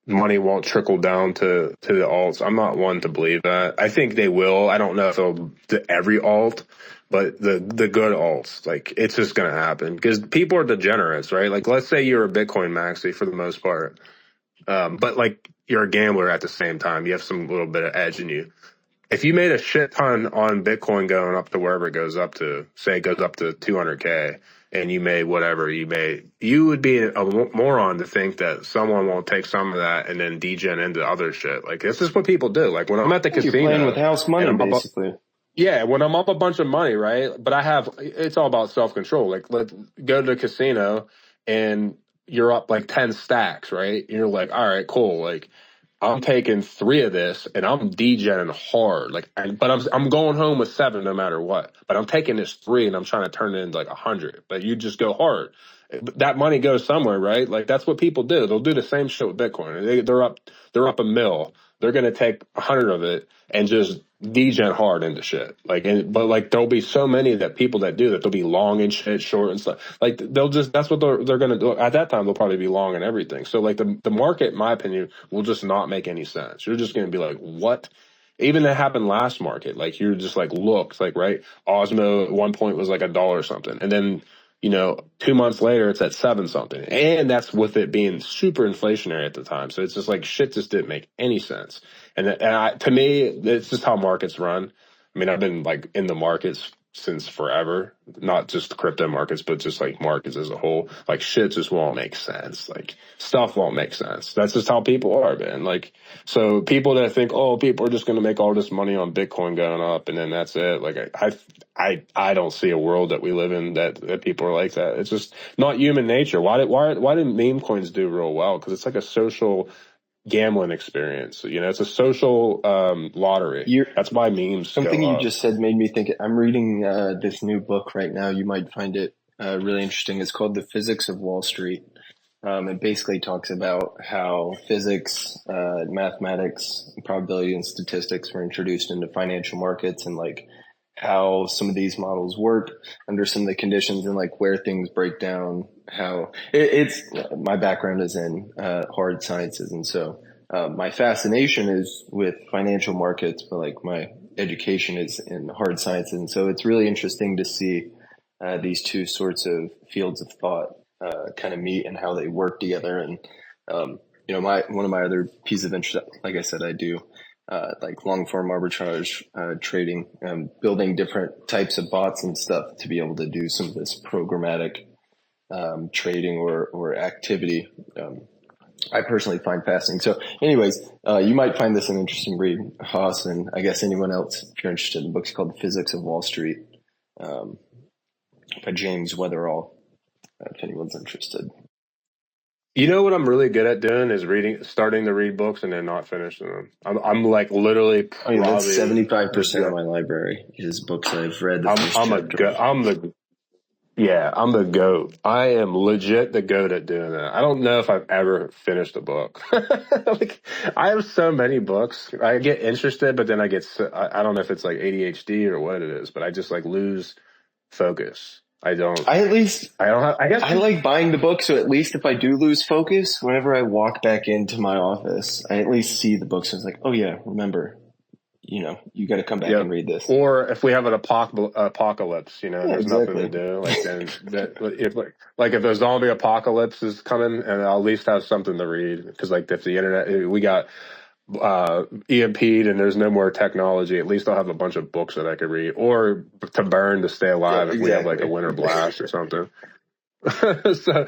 money won't trickle down to the alts. I'm not one to believe that. I think they will. I don't know if they'll to every alt, but the good alts, like it's just going to happen because people are degenerates, right? Like let's say you're a Bitcoin maxi for the most part. But like you're a gambler at the same time. You have some little bit of edge in you. If you made a shit ton on Bitcoin going up to wherever it goes up to, say it goes up to 200K, and you made whatever you made, you would be a moron to think that someone won't take some of that and then degen into other shit. Like this is what people do. Like when I'm at the casino, you're playing with house money, basically. Yeah, when I'm up a bunch of money, right? But it's all about self-control. Like, let's go to the casino and you're up like 10 stacks, right? And you're like, all right, cool. Like, I'm taking 3 of this and I'm degenerating hard. Like, but I'm going home with 7 no matter what. But I'm taking this 3 and I'm trying to turn it into like 100. But you just go hard. That money goes somewhere, right? Like that's what people do. They'll do the same shit with Bitcoin. They're up a mill. They're gonna take 100 of it and just degen hard into shit. But like there'll be so many people that do that. They'll be long and shit, short and stuff. Like that's what they're gonna do. At that time, they'll probably be long and everything. So like the market, in my opinion, will just not make any sense. You're just gonna be like, what? Even that happened last market. Like you're just like, look, like, right? Osmo at one point was like $1 something. And then, 2 months later, it's at 7 something. And that's with it being super inflationary at the time. So it's just like shit just didn't make any sense. To me, it's just how markets run. I mean, I've been like in the markets since forever, not just the crypto markets, but just like markets as a whole. Like shit just won't make sense. Like stuff won't make sense. That's just how people are, man. Like, so people that think, oh, people are just going to make all this money on Bitcoin going up and then that's it. Like I don't see a world that we live in that people are like that. It's just not human nature. Why did meme coins do real well? Because it's like a social gambling experience. It's a social lottery. That's why memes. Something you just said made me think. I'm reading this new book right now. You might find it really interesting. It's called The Physics of Wall Street. It basically talks about how physics, mathematics, probability, and statistics were introduced into financial markets, and like how some of these models work under some of the conditions, and like where things break down. How it's my background is in hard sciences, and so my fascination is with financial markets, but like my education is in hard sciences, and so it's really interesting to see these two sorts of fields of thought kind of meet and how they work together. And one of my other pieces of interest, like I said, I do like long form arbitrage trading, building different types of bots and stuff to be able to do some of this programmatic trading or activity. I personally find fascinating. So anyways, you might find this an interesting read, HOSS, and I guess anyone else, if you're interested. The book's called The Physics of Wall Street by James Weatherall, if anyone's interested. You know what I'm really good at doing is starting to read books and then not finishing them. I'm like literally probably that's 75% of my library is books I've read. I'm the GOAT. I am legit the GOAT at doing that. I don't know if I've ever finished a book. Like I have so many books. I get interested, but then I don't know if it's like ADHD or what it is, but I just like lose focus. I like buying the book, so at least if I do lose focus, whenever I walk back into my office, I at least see the book. So it's like, oh yeah, remember, you got to come back and read this. Or if we have an apocalypse, there's nothing to do. Like then, if the zombie apocalypse is coming, and I'll at least have something to read, because like if the internet, we got EMP'd and there's no more technology, at least I'll have a bunch of books that I could read, or to burn to stay alive if we have like a winter blast or something. So,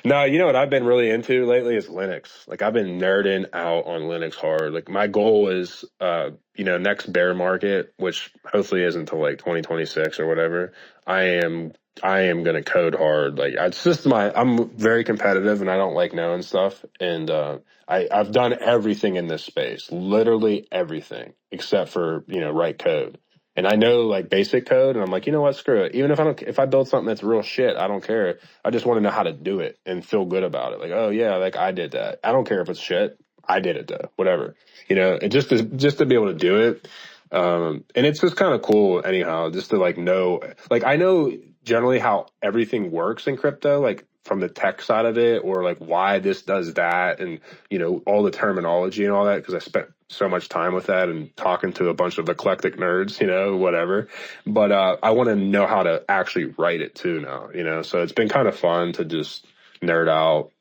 no, you know what I've been really into lately is Linux. Like I've been nerding out on Linux hard. Like my goal is, next bear market, which hopefully isn't until like 2026 or whatever. I am going to code hard. Like I'm very competitive and I don't like knowing stuff. And, I've done everything in this space, literally everything except for, write code. And I know like basic code, and I'm like, you know what, screw it. Even if I build something that's real shit, I don't care. I just want to know how to do it and feel good about it. Like, oh yeah, like I did that. I don't care if it's shit. I did it though, whatever, and just to be able to do it. And it's just kind of cool anyhow, just to like know, like I know generally how everything works in crypto, like from the tech side of it, or like why this does that, and all the terminology and all that, because I spent so much time with that and talking to a bunch of eclectic nerds, whatever. But I want to know how to actually write it too now, so it's been kind of fun to just nerd out.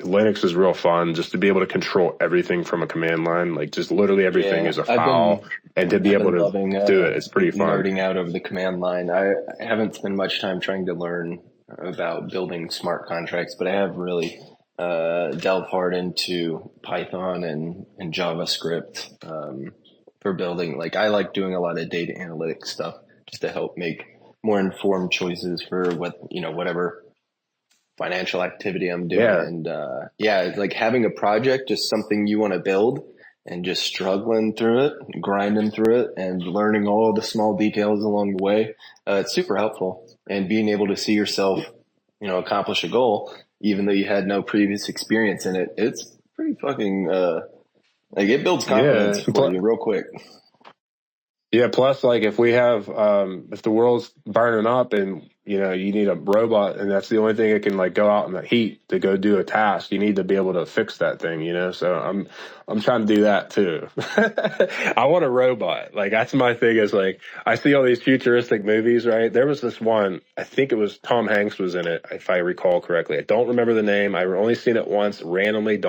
Linux is real fun, just to be able to control everything from a command line, like just literally everything is a file, and to be able to loving, do it, it's pretty fun. Nerding out over the command line. I haven't spent much time trying to learn about building smart contracts, but I have really delved hard into Python and JavaScript for building. Like I like doing a lot of data analytics stuff just to help make more informed choices for whatever financial activity I'm doing. Yeah. And it's like having a project, just something you want to build, and just struggling through it, grinding through it, and learning all the small details along the way. It's super helpful. And being able to see yourself, accomplish a goal, even though you had no previous experience in it, it's pretty fucking, like it builds confidence for you real quick. Yeah, plus like if we have if the world's burning up and you need a robot and that's the only thing that can like go out in the heat to go do a task, you need to be able to fix that thing, so I'm trying to do that too. I want a robot. Like that's my thing, is like I see all these futuristic movies, right? There was this one, I think it was Tom Hanks was in it, if I recall correctly. I don't remember the name. I've only seen it once, randomly.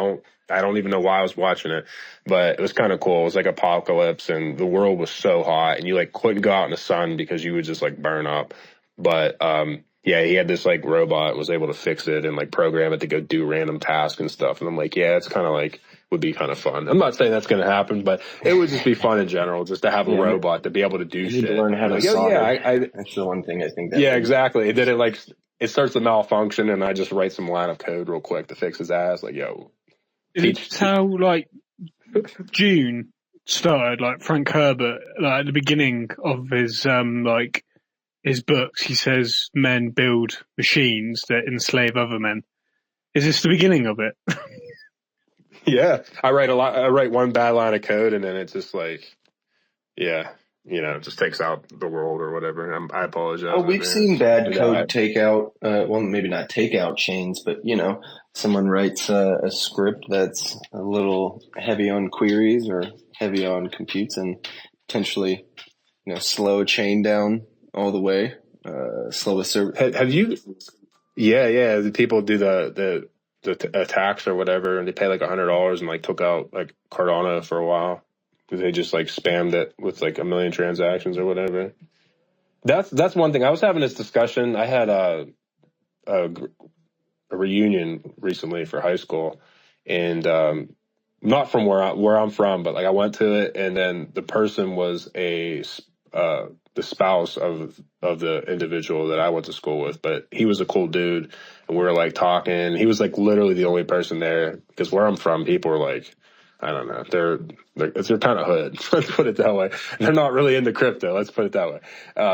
I don't even know why I was watching it, but it was kind of cool. It was like apocalypse and the world was so hot and you like couldn't go out in the sun because you would just like burn up. But, he had this like robot, was able to fix it and like program it to go do random tasks and stuff. And I'm like, yeah, it's kind of like, would be kind of fun. I'm not saying that's going to happen, but it would just be fun in general, just to have a robot to be able to do shit. To learn how to solder. That's the one thing I think. Exactly. And then it starts to malfunction and I just write some line of code real quick to fix his ass. Like, yo. It's how like June started, like Frank Herbert, like at the beginning of his his books, he says men build machines that enslave other men. Is this the beginning of it? Yeah, I write one bad line of code and then it's just like, it just takes out the world or whatever. And I apologize. Oh, we've seen bad code take out, well, maybe not take out chains, but someone writes a script that's a little heavy on queries or heavy on computes and potentially, slow a chain down all the way, slow a server. Have you? Yeah. The people do the attacks or whatever, and they pay like $100 and like took out like Cardano for a while because they just like spammed it with like 1 million transactions or whatever. That's one thing. I was having this discussion. I had a reunion recently for high school, and not from where I'm from, but like I went to it, and then the person was the spouse of the individual that I went to school with, but he was a cool dude, and we were like talking. He was like literally the only person there, because where I'm from, people are like, I don't know, they're kind of hood. Let's put it that way. They're not really into crypto. Let's put it that way.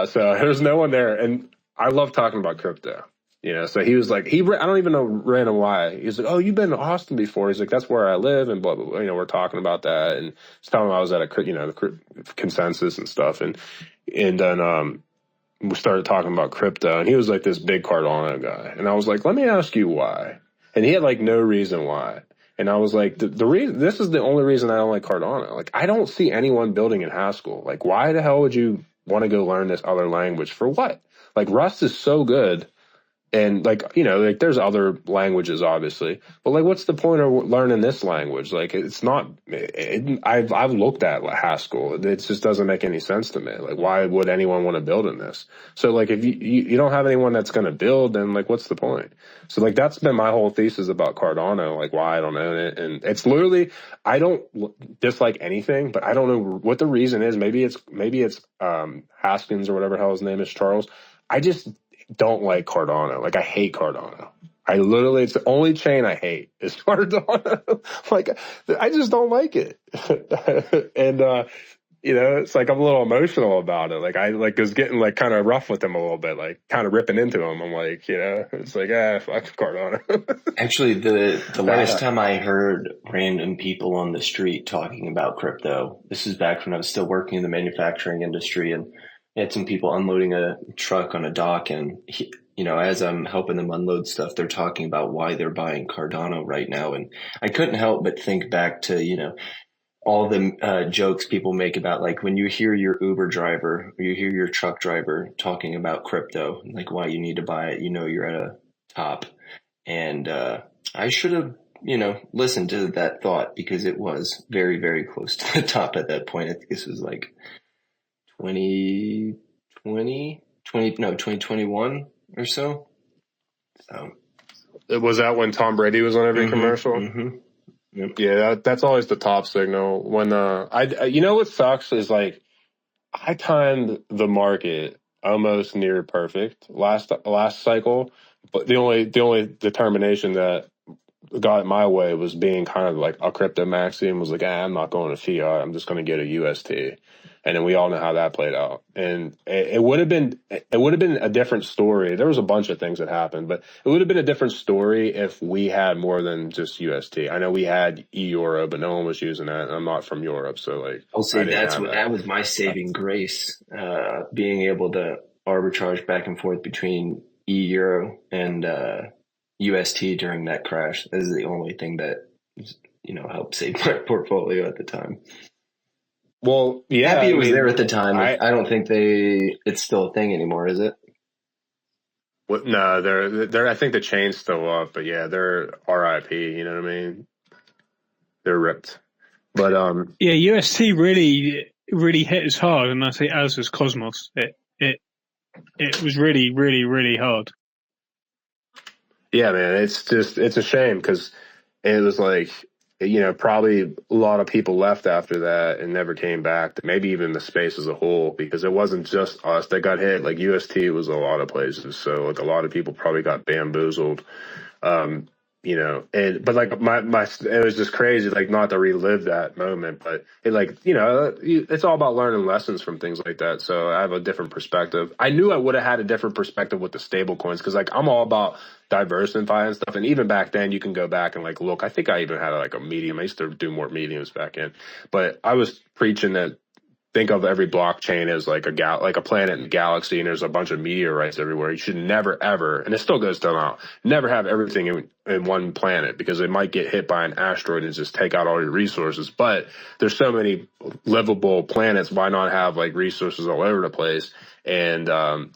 So there's no one there, and I love talking about crypto. So he was like, I don't even know random why. He's like, oh, you've been to Austin before. He's like, that's where I live, and blah, blah, blah. We're talking about that. And just telling him I was at the consensus and stuff. And then we started talking about crypto, and he was like this big Cardano guy. And I was like, let me ask you why. And he had like no reason why. And I was like, the reason, this is the only reason I don't like Cardano. Like, I don't see anyone building in Haskell. Like, why the hell would you want to go learn this other language for what? Like, Rust is so good. And like, there's other languages, obviously, but like, what's the point of learning this language? Like, it's not, I've looked at Haskell. It just doesn't make any sense to me. Like, why would anyone want to build in this? So like, if you don't have anyone that's going to build, then like, what's the point? So like, that's been my whole thesis about Cardano, like why I don't own it. And it's literally, I don't dislike anything, but I don't know what the reason is. Maybe it's Haskins or whatever hell his name is, Charles. I just don't like Cardano. Like, I hate Cardano. It's the only chain I hate is Cardano. Like, I just don't like it. And it's like I'm a little emotional about it. Like I like was getting like kind of rough with him a little bit, like kind of ripping into him. I'm like, it's like, fuck Cardano. Actually, the last time I heard random people on the street talking about crypto, this is back when I was still working in the manufacturing industry, and I had some people unloading a truck on a dock, and as I'm helping them unload stuff, they're talking about why they're buying Cardano right now, and I couldn't help but think back to all the jokes people make about like when you hear your Uber driver or you hear your truck driver talking about crypto, like why you need to buy it, you're at a top. And I should have, listened to that thought because it was very, very close to the top at that point. I think this was like 2021 or so. So Was that when Tom Brady was on every commercial? Mm-hmm. Yep. Yeah, that's always the top signal. When what sucks is like I timed the market almost near perfect last cycle, but the only determination that got my way was being kind of like a crypto maxi and was like, I'm not going to fiat. I'm just going to get a UST. And then we all know how that played out. And it would have been a different story. There was a bunch of things that happened, but it would have been a different story if we had more than just UST. I know we had euro, but no one was using that. I'm not from Europe, so like I'll say that was my saving grace, being able to arbitrage back and forth between euro and UST during that crash. That is the only thing that helped save my portfolio at the time. Well, yeah, Happy it was there at the time. I don't think it's still a thing anymore, is it? No, they're. I think the chain's still up, but yeah, they're RIP. You know what I mean? They're ripped. But yeah, UST really hit us hard, and I say as was Cosmos. It was really, really, really hard. Yeah, man, it's a shame because it was like probably a lot of people left after that and never came back. Maybe even the space as a whole, because it wasn't just us that got hit. Like UST was a lot of places, so like a lot of people probably got bamboozled. But like it was just crazy, like not to relive that moment, but it like, it's all about learning lessons from things like that. So I have a different perspective. I knew I would have had a different perspective with the stable coins. Cause like, I'm all about diversifying stuff. And even back then you can go back and like, look, I think I even had like a medium. I used to do more mediums back in, but I was preaching that think of every blockchain as like a planet in the galaxy, and there's a bunch of meteorites everywhere. You should never ever, and it still goes down now, never have everything in one planet, because it might get hit by an asteroid and just take out all your resources. But there's so many livable planets, why not have like resources all over the place? And and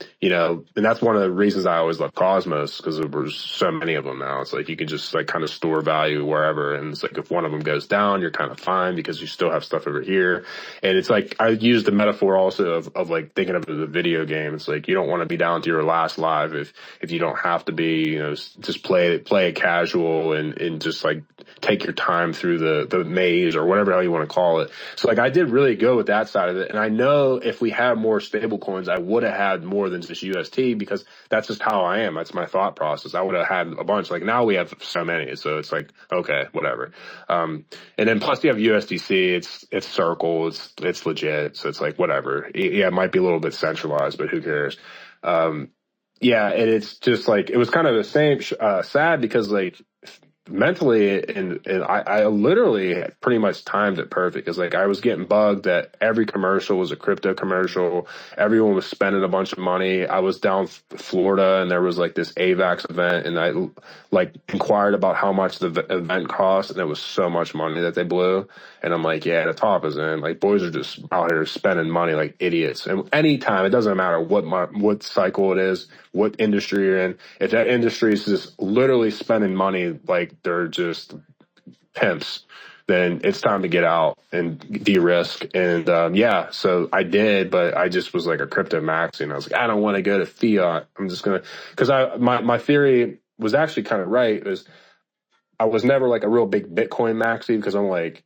that's one of the reasons I always love Cosmos, because there's so many of them now. It's like you can just like kind of store value wherever, and it's like if one of them goes down, you're kind of fine because you still have stuff over here. And it's like I use the metaphor also of like thinking of it as a video game. It's like you don't want to be down to your last live if you don't have to be. Just play it casual and just like take your time through the maze or whatever hell you want to call it. So like I did really go with that side of it, and I know if we had more stable coins, I would have had more than just UST, because that's just how I am. That's my thought process. I would have had a bunch. Like now we have so many, so it's like okay, whatever. And then plus you have USDC. It's Circle. It's legit. So it's like whatever. Yeah, it might be a little bit centralized, but who cares? Yeah, and it's just like it was kind of the same sad, because like mentally and I literally pretty much timed it perfect, because like I was getting bugged that every commercial was a crypto commercial. Everyone was spending a bunch of money. I was down Florida and there was like this AVAX event, and I like inquired about how much the event cost, and it was so much money that they blew. And I'm like, yeah, the top is in. Like boys are just out here spending money like idiots. And anytime, it doesn't matter what cycle it is, what industry you're in, if that industry is just literally spending money like they're just pimps, then it's time to get out and de-risk. And so I did, but I just was like a crypto maxi, and I was like, I don't want to go to fiat. I'm just gonna, because my theory was actually kind of right. Is I was never like a real big Bitcoin maxi, because I'm like,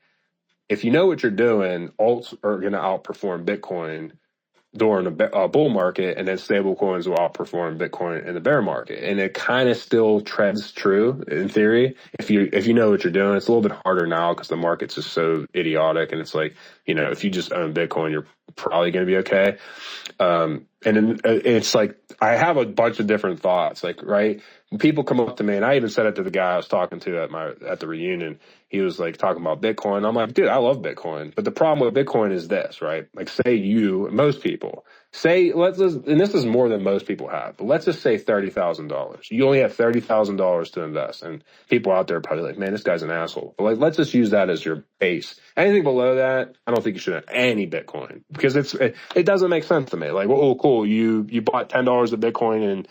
if you know what you're doing, alts are gonna outperform Bitcoin. during a bull market, and then stable coins will outperform Bitcoin in the bear market. And it kind of still treads true in theory if you know what you're doing. It's a little bit harder now because the market's just so idiotic, and it's like, if you just own Bitcoin, you're probably going to be okay. And then it's like, I have a bunch of different thoughts, like, right? People come up to me, and I even said it to the guy I was talking to at the reunion. He was like talking about Bitcoin. I'm like, dude, I love Bitcoin. But the problem with Bitcoin is this, right? Like, say most people say, and this is more than most people have, but let's just say $30,000. You only have $30,000 to invest. And people out there are probably like, man, this guy's an asshole. But like, let's just use that as your base. Anything below that, I don't think you should have any Bitcoin, because it doesn't make sense to me. Like, oh, cool. You bought $10 of Bitcoin, and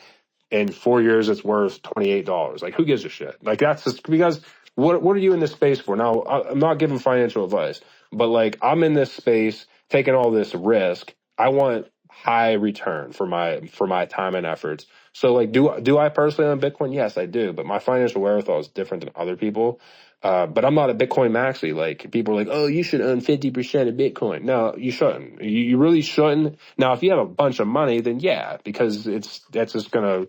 in 4 years it's worth $28. Like, who gives a shit? Like, that's just because what are you in this space for? Now, I'm not giving financial advice, but like, I'm in this space taking all this risk. I want high return for my time and efforts. So like, do I personally own Bitcoin? Yes, I do, but my financial wherewithal is different than other people. But I'm not a Bitcoin maxi. Like, people are like, oh, you should own 50% of Bitcoin. No, you shouldn't. You really shouldn't. Now, if you have a bunch of money, then yeah, because that's just gonna,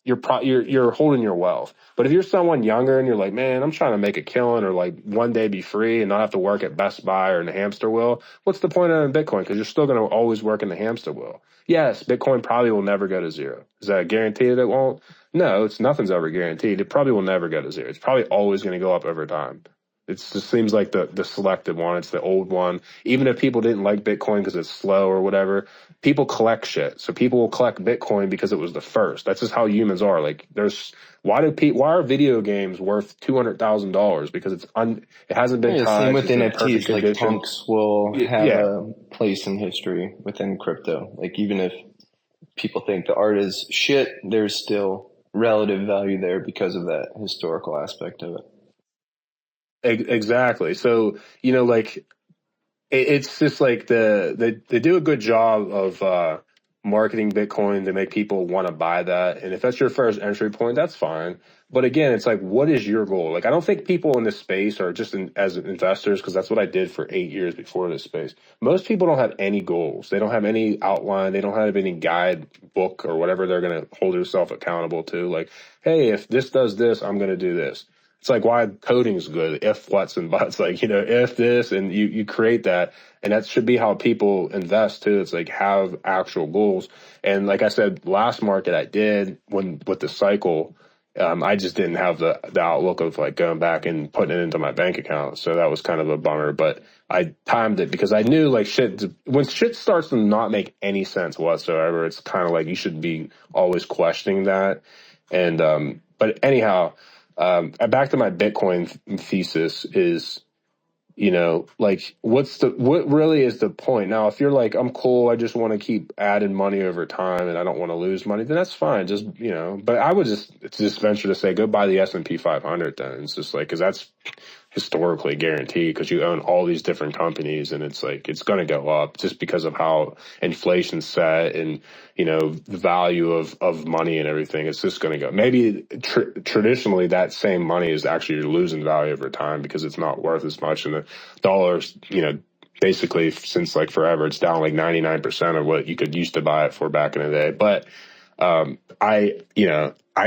you're holding your wealth. But if you're someone younger and you're like, man, I'm trying to make a killing, or like one day be free and not have to work at Best Buy or in the hamster wheel, what's the point of Bitcoin? Because you're still going to always work in the hamster wheel. Yes, Bitcoin probably will never go to zero. Is that a guarantee that it won't? No, nothing's ever guaranteed. It probably will never go to zero. It's probably always going to go up over time. It just seems like the selected one. It's the old one. Even if people didn't like Bitcoin because it's slow or whatever, people collect shit. So people will collect Bitcoin because it was the first. That's just how humans are. Like, why are video games worth $200,000? Because it hasn't been touched. Same with it's in NFTs. perfect Like, condition. punks will have Yeah. a place in history within crypto. Like, even if people think the art is shit, there's still relative value there because of that historical aspect of it. Exactly. So, like, it's just like they do a good job of marketing Bitcoin to make people want to buy that. And if that's your first entry point, that's fine. But again, it's like, what is your goal? Like, I don't think people in this space are just as investors, because that's what I did for 8 years before this space. Most people don't have any goals. They don't have any outline. They don't have any guide book or whatever they're going to hold themselves accountable to. Like, hey, if this does this, I'm going to do this. It's like why coding is good, if, buts, and buts. Like, if this, and you create that. And that should be how people invest too. It's like, have actual goals. And like I said, last market I did with the cycle, I just didn't have the outlook of like going back and putting it into my bank account. So that was kind of a bummer, but I timed it because I knew like when shit starts to not make any sense whatsoever, it's kind of like you should be always questioning that. And, but anyhow, back to my Bitcoin thesis is, like, what really is the point? Now, if you're like, I'm cool, I just want to keep adding money over time and I don't want to lose money, then that's fine. Just, but I would just venture to say, go buy the S&P 500 then. It's just like, because that's historically guaranteed, because you own all these different companies, and it's like, it's going to go up just because of how inflation's set, and the value of money and everything. It's just going to go. Maybe traditionally that same money is actually losing value over time because it's not worth as much, and the dollar's basically since like forever, it's down like 99% of what you could used to buy it for back in the day. But I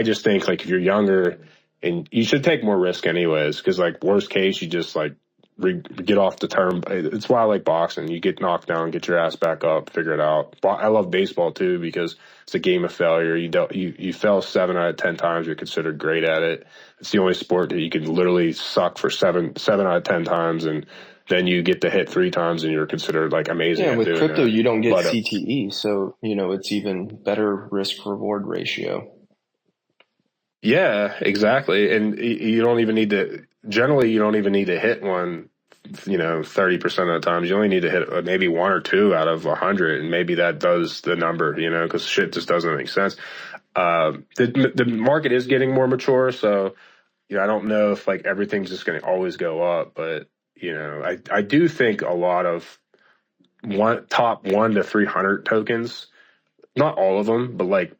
just think, like, if you're younger, and you should take more risk anyways, because like worst case, you just like get off the term. It's why I like boxing. You get knocked down, get your ass back up, figure it out. I love baseball too, because it's a game of failure. You fail 7 out of 10 times, you're considered great at it. It's the only sport that you can literally suck for seven out of 10 times, and then you get to hit 3 times and you're considered like amazing. Yeah, at with doing crypto, it. you don't get CTE, so it's even better risk reward ratio. Yeah, exactly. And you don't even need to, generally, you don't even need to hit one, 30% of the times. You only need to hit maybe 1 or 2 out of 100. And maybe that does the number, because shit just doesn't make sense. The market is getting more mature. So, I don't know if like everything's just going to always go up, but, I do think a lot of top 1 to 300 tokens, not all of them, but like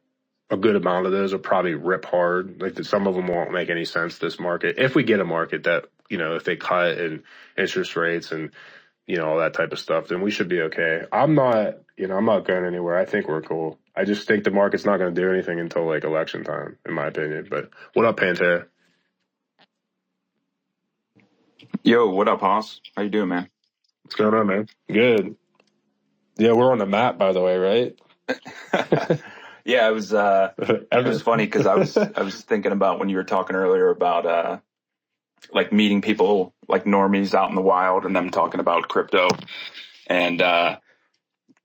a good amount of those will probably rip hard. Like, some of them won't make any sense this market. If we get a market that, if they cut in interest rates and, all that type of stuff, then we should be okay. I'm not going anywhere. I think we're cool. I just think the market's not going to do anything until like election time, in my opinion. But what up, Pantera? Yo, what up, HOSS? How you doing, man? What's going on, man? Good. Yeah, we're on the map, by the way, right? Yeah, it was funny because I was thinking about when you were talking earlier about like meeting people like normies out in the wild and them talking about crypto. And I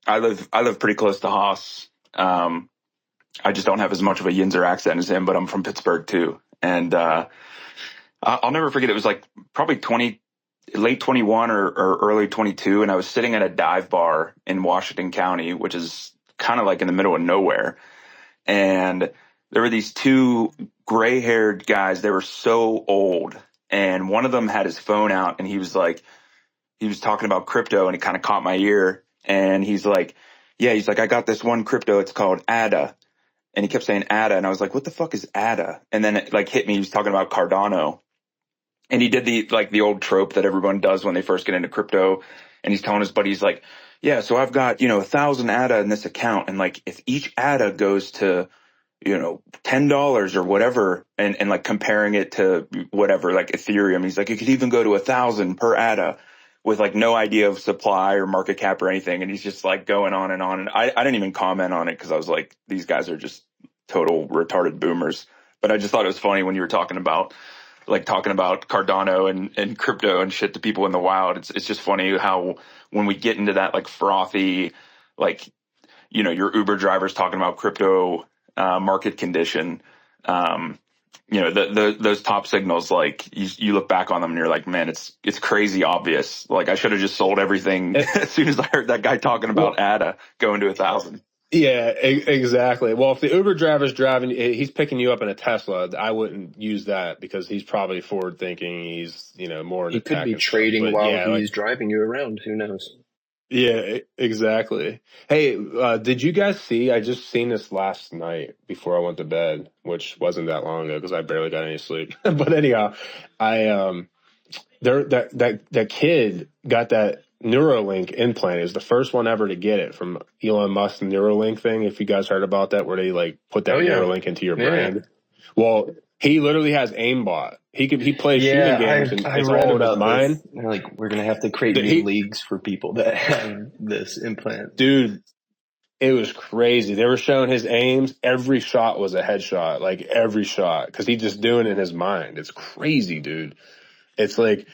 live pretty close to HOSS. I just don't have as much of a Yinzer accent as him, but I'm from Pittsburgh too. And I'll never forget, it was like probably late 21 or early 22, and I was sitting at a dive bar in Washington County, which is kind of like in the middle of nowhere. And there were these two gray-haired guys. They were so old, and one of them had his phone out, and he was talking about crypto, and it kind of caught my ear. And he's like, I got this one crypto. It's called ADA. And he kept saying ADA, and I was like, what the fuck is ADA? And then it like hit me. He was talking about Cardano. And he did the old trope that everyone does when they first get into crypto. And he's telling his buddies like, yeah, so I've got, 1,000 ADA in this account. And like, if each ADA goes to, $10 or whatever, and like comparing it to whatever, like Ethereum, he's like, it could even go to 1,000 per ADA with like no idea of supply or market cap or anything. And he's just like going on and on. And I didn't even comment on it because I was like, these guys are just total retarded boomers. But I just thought it was funny when you were talking about Cardano and crypto and shit to people in the wild. It's just funny how when we get into that like frothy, like, your Uber drivers talking about crypto market condition, those top signals, like you look back on them and you're like, man, it's crazy obvious. Like I should have just sold everything as soon as I heard that guy talking about ADA going to 1,000. Yeah, exactly. Well, if the Uber driver's driving, he's picking you up in a Tesla, I wouldn't use that because he's probably forward thinking. He's, more. He could be trading while he's driving you around. Who knows? Yeah, exactly. Hey, did you guys see? I just seen this last night before I went to bed, which wasn't that long ago because I barely got any sleep. But anyhow, that kid got that Neuralink implant. Is the first one ever to get it from Elon Musk's Neuralink thing. If you guys heard about that, where they like put that Neuralink into your brain. Well, he literally has aimbot. He plays shooting games and it's all in his mind. They're like, we're gonna have to create new leagues for people that have this implant. Dude, it was crazy. They were showing his aims. Every shot was a headshot, like every shot, because he's just doing it in his mind. It's crazy, dude. It's like,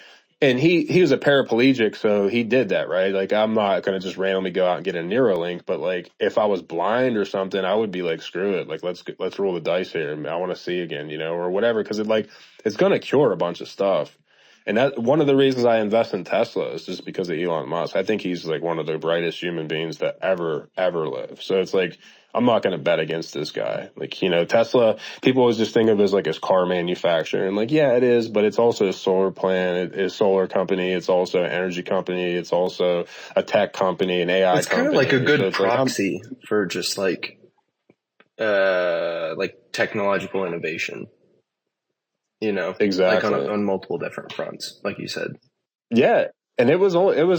and he was a paraplegic, so he did that, right? Like, I'm not going to just randomly go out and get a Neuralink, but like, if I was blind or something, I would be like, screw it. Like, let's roll the dice here. I want to see again, or whatever. Cause it's going to cure a bunch of stuff. And that one of the reasons I invest in Tesla is just because of Elon Musk. I think he's like one of the brightest human beings that ever live. So it's like, I'm not going to bet against this guy. Like, Tesla, people always just think of it as like his car manufacturer. And like, yeah, it is, but it's also a solar plant. It is a solar company. It's also an energy company. It's also a tech company, an AI company. It's kind of like a good proxy for just like technological innovation. Exactly. Like on multiple different fronts, like you said. Yeah. And it was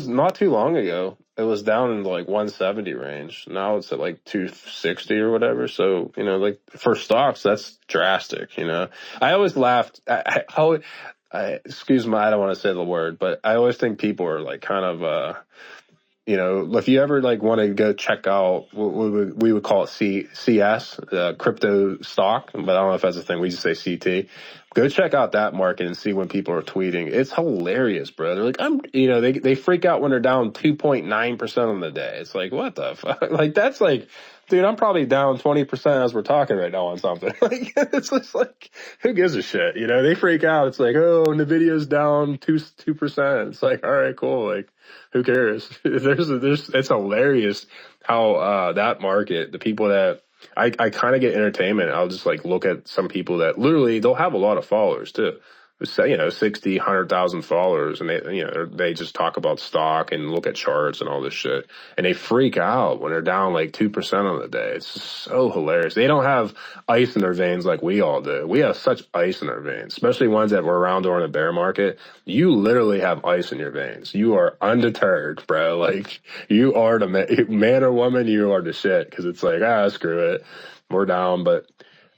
not too long ago. It was down in like 170 range. Now it's at like 260 or whatever. So, like for stocks, that's drastic, I always laughed. Excuse me, I don't want to say the word, but I always think people are like kind of, if you ever like want to go check out what we would call it CS, crypto stock, but I don't know if that's a thing. We just say CT. Go check out that market and see when people are tweeting. It's hilarious, bro. They're like, they freak out when they're down 2.9% on the day. It's like, what the fuck? Like, that's like, dude, I'm probably down 20% as we're talking right now on something. Like, it's just like, who gives a shit? They freak out. It's like, oh, Nvidia's down 2%. It's like, all right, cool. Like, who cares? It's hilarious how, that market, the people that, I kind of get entertainment. I'll just like look at some people that literally they'll have a lot of followers too. 60, 100,000 followers, and they just talk about stock and look at charts and all this shit, and they freak out when they're down like 2% on the day. It's just so hilarious. They don't have ice in their veins like we all do. We have such ice in our veins, especially ones that were around during the bear market. You literally have ice in your veins. You are undeterred, bro. Like, you are the man or woman. You are the shit, because it's like, screw it, we're down. But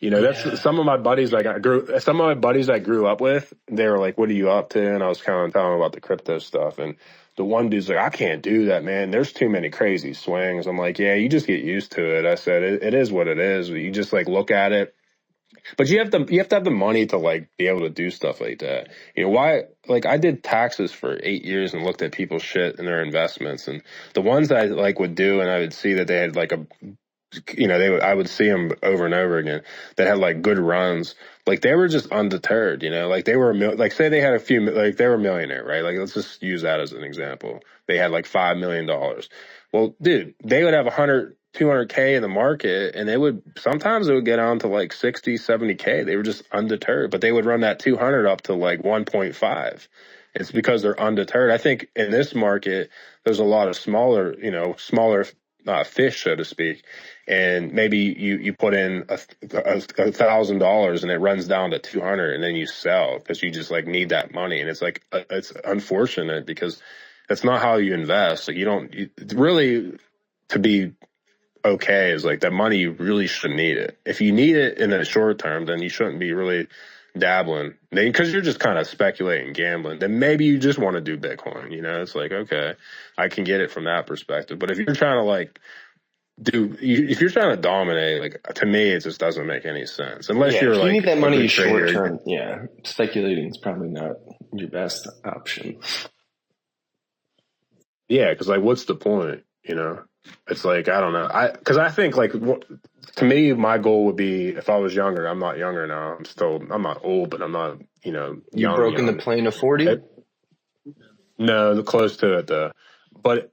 that's some of my buddies. Like, some of my buddies I grew up with, they were like, "What are you up to?" And I was kind of telling them about the crypto stuff. And the one dude's like, "I can't do that, man. There's too many crazy swings." I'm like, "Yeah, you just get used to it." I said, "It is what it is. You just like look at it." But you have to have the money to like be able to do stuff like that. Why? Like, I did taxes for 8 years and looked at people's shit and their investments, and the ones that I like would do, and I would see that they had like I would see them over and over again that had like good runs. Like, they were just undeterred, like they were like, say they had like they were a millionaire, right? Like, let's just use that as an example. They had like $5 million. Well, dude, they would have 100, 200K in the market, and sometimes it would get on to like 60, 70K. They were just undeterred, but they would run that 200 up to like 1.5. It's because they're undeterred. I think in this market, there's a lot of smaller fish, so to speak. And maybe you put in $1,000 and it runs down to 200, and then you sell because you just like need that money. And it's like, it's unfortunate because that's not how you invest. Like, really, to be okay, is like that money, you really shouldn't need it. If you need it in the short term, then you shouldn't be really dabbling, because you're just kind of speculating, gambling. Then maybe you just want to do Bitcoin. It's like, okay, I can get it from that perspective. But if you're trying to like if you're trying to dominate, like, to me, it just doesn't make any sense unless you're if like, you need that money short term. Yeah, speculating is probably not your best option. Yeah, because like, what's the point? It's like, I don't know. Because I think like, to me, my goal would be, if I was younger. I'm not younger now. I'm not old, but I'm not, young. You've broken the plane of 40? No, close to it though. But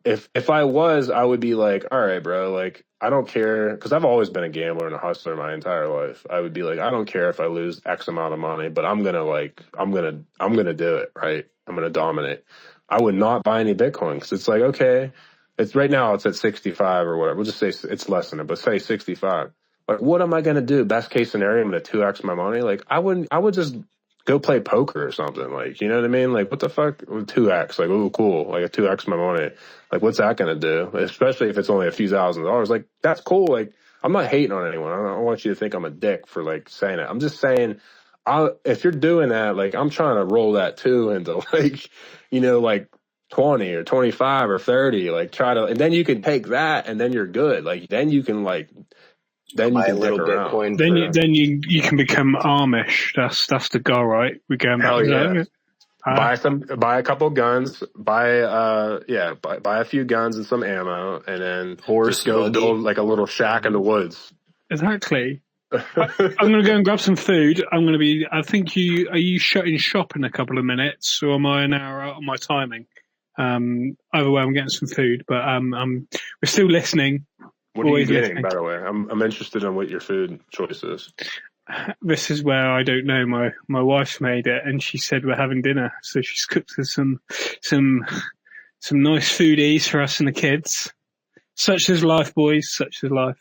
if I was, I would be like, all right, bro, like, I don't care, because I've always been a gambler and a hustler my entire life. I would be like, I don't care if I lose X amount of money, but I'm gonna do it, right? I'm gonna dominate. I would not buy any Bitcoin, because it's like, okay, it's right now it's at 65 or whatever. We'll just say it's less than it, but say 65. Like, what am I gonna do? Best case scenario, I'm gonna 2x my money. Like, I would just go play poker or something. Like, you know what I mean? Like, what the fuck? 2x, like, ooh, cool. Like, a 2x my money. Like, what's that going to do? Especially if it's only a few $1,000s. Like, that's cool. Like, I'm not hating on anyone. I don't want you to think I'm a dick for like saying it. I'm just saying, if you're doing that, like, I'm trying to roll that too into like, like 20 or 25 or 30, like, and then you can take that and then you're good. Like, then you can like, then you can little Bitcoin. Then you can become Amish. That's the goal, right? We're going back to that. Buy a couple guns, buy a few guns and some ammo, and then just go build like a little shack in the woods. Exactly. I'm going to go and grab some food. I think are you shutting shop in a couple of minutes, or am I an hour out on my timing? Either way, I'm getting some food, but we're still listening. What are you getting, by the way? I'm interested in what your food choice is. This is where I don't know. My wife's made it, and she said we're having dinner, so she's cooked us some nice foodies for us and the kids. Such is life, boys. Such is life.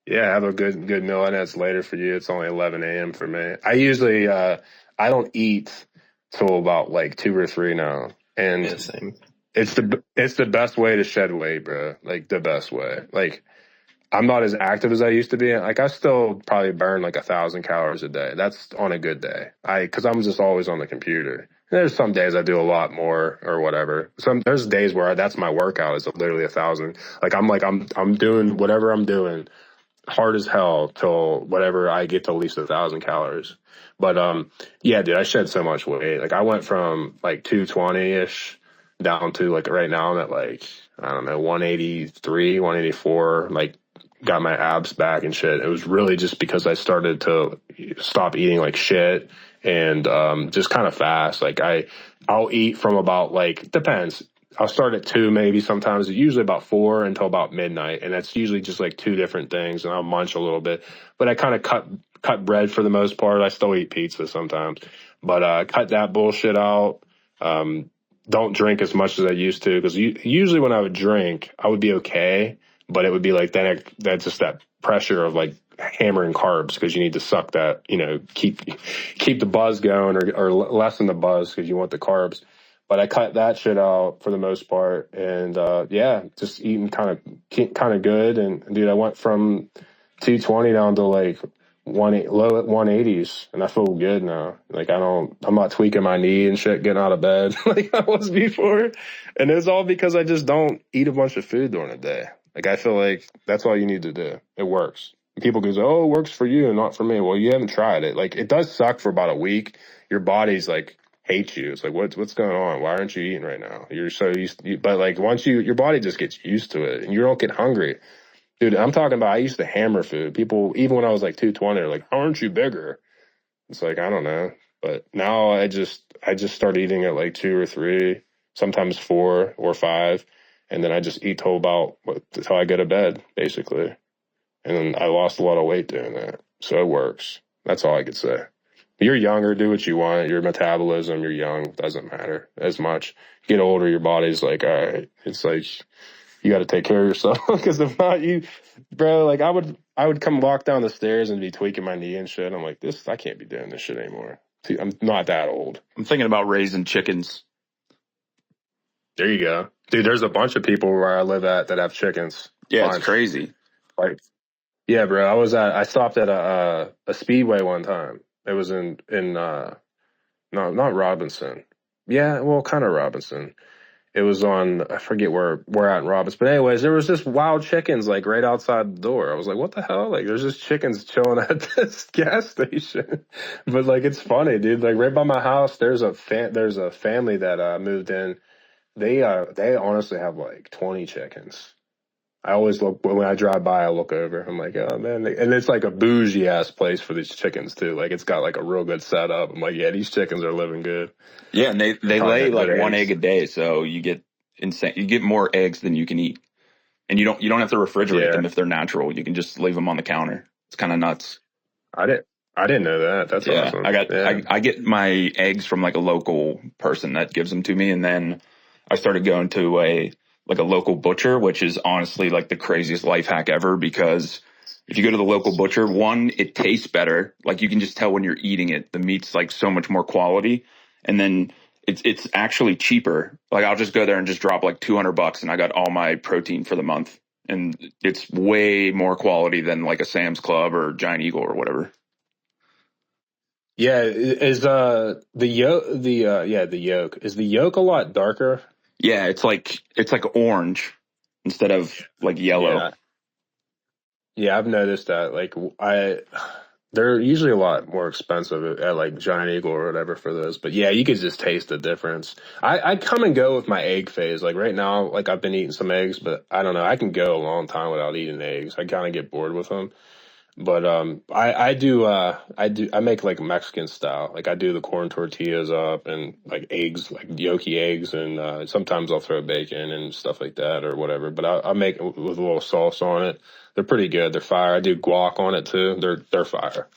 Yeah, have a good meal. I know it's later for you. It's only 11 a.m. for me. I usually I don't eat till about like 2 or 3 now, and same. It's the best way to shed weight, bro. Like, the best way. Like, I'm not as active as I used to be. Like, I still probably burn like 1,000 calories a day. That's on a good day. Because I'm just always on the computer. And there's some days I do a lot more or whatever. There's days where that's my workout is literally 1,000. Like, I'm doing whatever I'm doing hard as hell till whatever I get to at least 1,000 calories. But yeah, dude, I shed so much weight. Like, I went from like 220-ish down to like right now I'm at like, I don't know, 183, 184, like, got my abs back and shit. It was really just because I started to stop eating like shit and just kind of fast. Like, I'll eat from about like, depends. I'll start at 2 maybe sometimes, usually about 4 until about midnight. And that's usually just like 2 different things. And I'll munch a little bit, but I kind of cut bread for the most part. I still eat pizza sometimes, but cut that bullshit out. Don't drink as much as I used to, because usually when I would drink, I would be okay, but it would be like that's just that pressure of like hammering carbs, because you need to suck that, keep the buzz going, or lessen the buzz because you want the carbs. But I cut that shit out for the most part, and just eating kind of good. And dude, I went from 220 down to like low at 180s, and I feel good now. Like I'm not tweaking my knee and shit getting out of bed like I was before. And it's all because I just don't eat a bunch of food during the day. Like I feel like that's all you need to do. It works. People go, oh, it works for you and not for me. Well, you haven't tried it. Like it does suck for about a week. Your body's like hates you. It's like, what's going on? Why aren't you eating right now? You're so used to, but like once your body just gets used to it and you don't get hungry. Dude, I'm talking about, I used to hammer food. People, even when I was like 220, are like, aren't you bigger? It's like, I don't know. But now I just start eating at like 2 or 3, sometimes 4 or 5. And then I just eat till I go to bed, basically. And then I lost a lot of weight doing that. So it works. That's all I could say. You're younger, do what you want. Your metabolism, you're young, doesn't matter as much. Get older, your body's like, all right. It's like, you got to take care of yourself, because if not, bro, like I would come walk down the stairs and be tweaking my knee and shit. I'm like, I can't be doing this shit anymore. See, I'm not that old. I'm thinking about raising chickens. There you go. Dude, there's a bunch of people where I live at that have chickens. Yeah, it's crazy. Like, yeah, bro, I stopped at a Speedway one time. It was in not Robinson. Yeah, well, kind of Robinson. It was on, I forget where at in Robbins. But anyways, there was just wild chickens like right outside the door. I was like, what the hell? Like there's just chickens chilling at this gas station. But like, it's funny, dude. Like right by my house, there's a family that moved in. They honestly have like 20 chickens. I always look, when I drive by, I look over. I'm like, oh man. And it's like a bougie ass place for these chickens too. Like it's got like a real good setup. I'm like, yeah, these chickens are living good. Yeah, and they lay like 1 egg a day, so you get insane. You get more eggs than you can eat, and you don't have to refrigerate them if they're natural. You can just leave them on the counter. It's kind of nuts. I didn't know that. That's awesome. I get my eggs from like a local person that gives them to me, and then I started going to a local butcher, which is honestly like the craziest life hack ever, because if you go to the local butcher, one, it tastes better. Like you can just tell when you're eating it, the meat's like so much more quality. And then it's actually cheaper. Like I'll just go there and just drop like $200 and I got all my protein for the month. And it's way more quality than like a Sam's Club or Giant Eagle or whatever. Yeah, is the yolk is the yolk a lot darker? Yeah, it's like orange instead of like yellow. Yeah, I've noticed that. Like they're usually a lot more expensive at like Giant Eagle or whatever for those. But yeah, you could just taste the difference. I come and go with my egg phase. Like right now, like I've been eating some eggs, but I don't know. I can go a long time without eating eggs. I kind of get bored with them. But I make like Mexican style. Like I do the corn tortillas up and like eggs, like yolky eggs, and sometimes I'll throw bacon and stuff like that or whatever. But I make it with a little sauce on it. They're pretty good. They're fire. I do guac on it too. They're fire.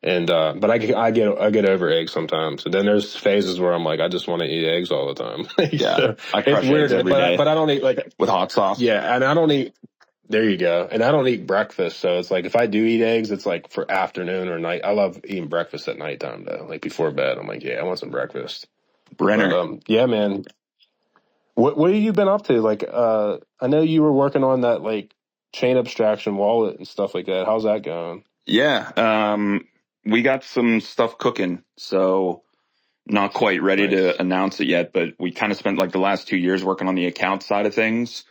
And but I get over eggs sometimes. And then there's phases where I'm like, I just want to eat eggs all the time. Yeah, So I crush it's weird, eggs every day. But I don't eat like with hot sauce. Yeah, and I don't eat. There you go. And I don't eat breakfast, so it's like if I do eat eggs, it's like for afternoon or night. I love eating breakfast at nighttime though, like before bed. I'm like, yeah, I want some breakfast. Brenner. But, yeah, man. What have you been up to? Like, I know you were working on that like chain abstraction wallet and stuff like that. How's that going? Yeah, we got some stuff cooking, so not quite ready to announce it yet. But we kind of spent like the last 2 years working on the account side of things.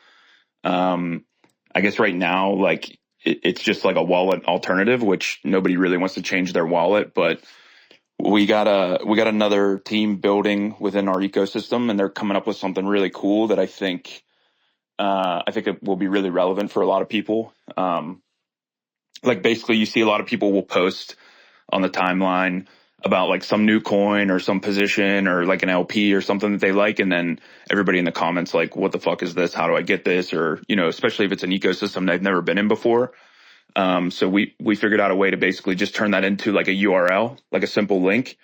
I guess right now, like it's just like a wallet alternative, which nobody really wants to change their wallet. But we got another team building within our ecosystem, and they're coming up with something really cool that I think it will be really relevant for a lot of people. Like basically, you see a lot of people will post on the timeline about like some new coin or some position or like an LP or something that they like. And then everybody in the comments like, what the fuck is this? How do I get this? Or, you know, especially if it's an ecosystem they've never been in before. So we figured out a way to basically just turn that into like a URL, like a simple link.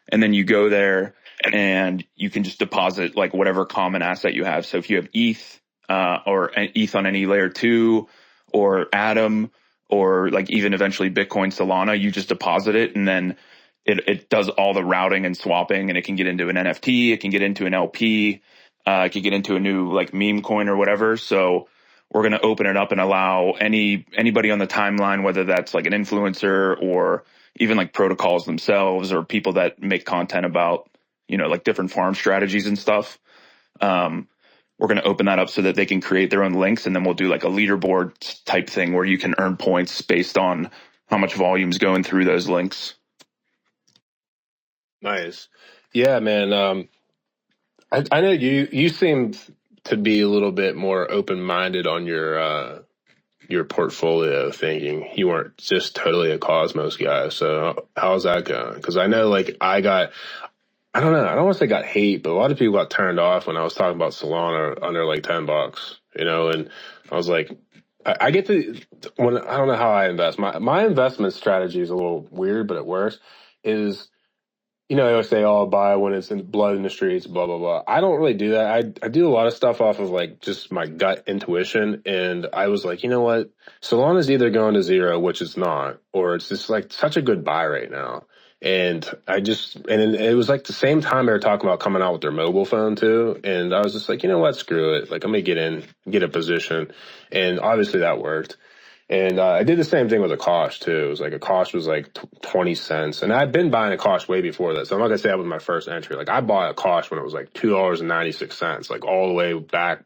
And then you go there and you can just deposit like whatever common asset you have. So if you have ETH, or ETH on any layer 2 or Atom or like even eventually Bitcoin Solana, you just deposit it and then it does all the routing and swapping, and it can get into an NFT, it can get into an LP, it can get into a new like meme coin or whatever. So we're going to open it up and allow anybody on the timeline, whether that's like an influencer or even like protocols themselves or people that make content about, you know, like different farm strategies and stuff. We're going to open that up so that they can create their own links, and then we'll do like a leaderboard type thing where you can earn points based on how much volume's going through those links. Nice. Yeah, man. I know you seemed to be a little bit more open-minded on your portfolio thinking. You weren't just totally a Cosmos guy. So how's that going? Because I know like I don't know, I don't want to say got hate, but a lot of people got turned off when I was talking about Solana under like $10, you know, and I was like, I get to, when I don't know how I invest. My investment strategy is a little weird, but it works. Is, you know, I always say, oh, I'll buy when it's in blood in the streets, blah, blah, blah. I don't really do that. I do a lot of stuff off of like just my gut intuition. And I was like, you know what? Solana's either going to zero, which it's not, or it's just like such a good buy right now. And it was like the same time they were talking about coming out with their mobile phone too. And I was just like, you know what? Screw it. Like, I'm going to get a position. And obviously that worked. And I did the same thing with a Kosh too. It was like a Kosh was like 20 cents. And I'd been buying a Kosh way before that. So I'm not going to say that was my first entry. Like I bought a Kosh when it was like $2.96, like all the way back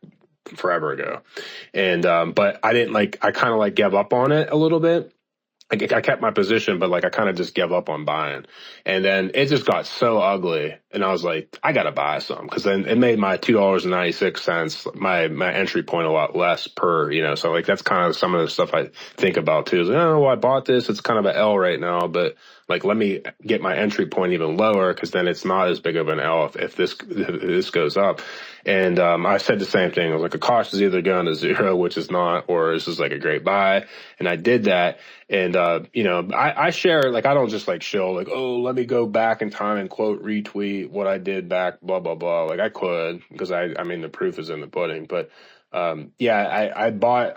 forever ago. And, but I didn't like, I kind of like gave up on it a little bit. I kept my position, but like I kind of just gave up on buying. And then it just got so ugly. And I was like, I got to buy some, because then it made my $2.96, my entry point a lot less per, you know. So like that's kind of some of the stuff I think about too. Is like, oh, well, I bought this. It's kind of an L right now, but like let me get my entry point even lower, because then it's not as big of an L if this goes up. And I said the same thing. I was like, a Kosh is either going to zero, which is not, or this is like a great buy. And I did that. And, you know, I share, like, I don't just like show like, oh, let me go back in time and quote retweet what I did back, blah, blah, blah. Like I could, because I mean, the proof is in the pudding. But, yeah, I bought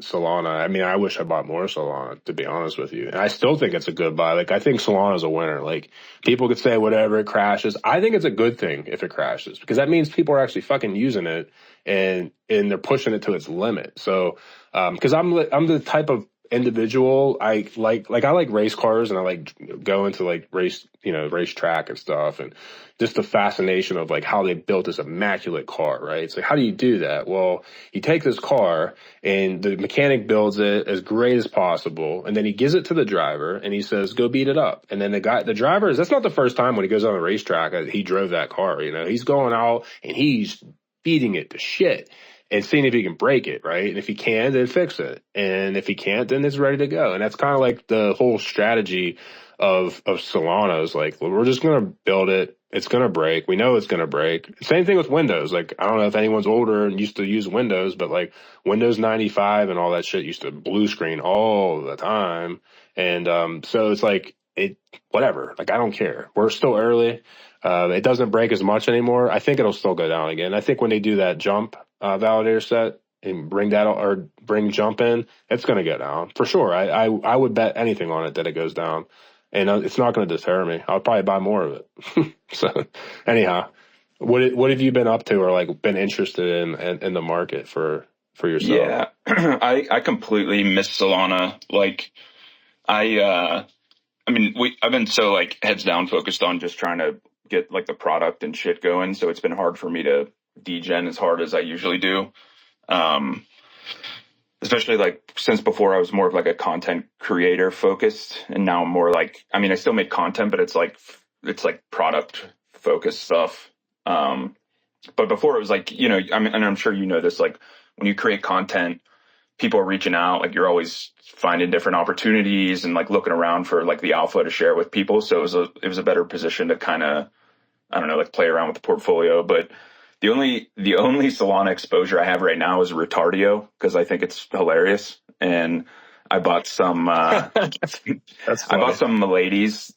Solana. I mean, I wish I bought more Solana, to be honest with you. And I still think it's a good buy. Like, I think Solana is a winner. Like, people could say whatever, it crashes. I think it's a good thing if it crashes, because that means people are actually fucking using it and they're pushing it to its limit. So, because I'm the type of individual, I like race cars, and I like go into like racetrack and stuff, and just the fascination of like how they built this immaculate car, right? It's like, how do you do that? Well, you take this car and the mechanic builds it as great as possible, and then he gives it to the driver and he says, go beat it up. And then the driver that's not the first time when he goes on the racetrack that he drove that car, you know, he's going out and he's beating it to shit and seeing if he can break it, right? And if he can, then fix it. And if he can't, then it's ready to go. And that's kind of like the whole strategy of Solana is like, well, we're just going to build it. It's going to break. We know it's going to break. Same thing with Windows. Like, I don't know if anyone's older and used to use Windows, but like Windows 95 and all that shit used to blue screen all the time. And so it's like, whatever. Like, I don't care. We're still early. It doesn't break as much anymore. I think it'll still go down again. I think when they do that jump validator set and bring jump in, it's going to go down for sure. I would bet anything on it that it goes down, and it's not going to deter me. I'll probably buy more of it. So anyhow, what have you been up to, or like been interested in the market for yourself? Yeah, I completely miss Solana. Like I mean, I've been so like heads down focused on just trying to get like the product and shit going. So it's been hard for me to degen as hard as I usually do. Especially like since before I was more of like a content creator focused, and now I'm more like, I mean, I still make content, but it's like product focused stuff. But before it was like, you know, I mean, and I'm sure you know this, like when you create content, people are reaching out, like you're always finding different opportunities and like looking around for like the alpha to share with people. So it was a better position to kind of, I don't know, like play around with the portfolio. But the only Solana exposure I have right now is Retardio, because I think it's hilarious. And I bought some, I bought some Miladies,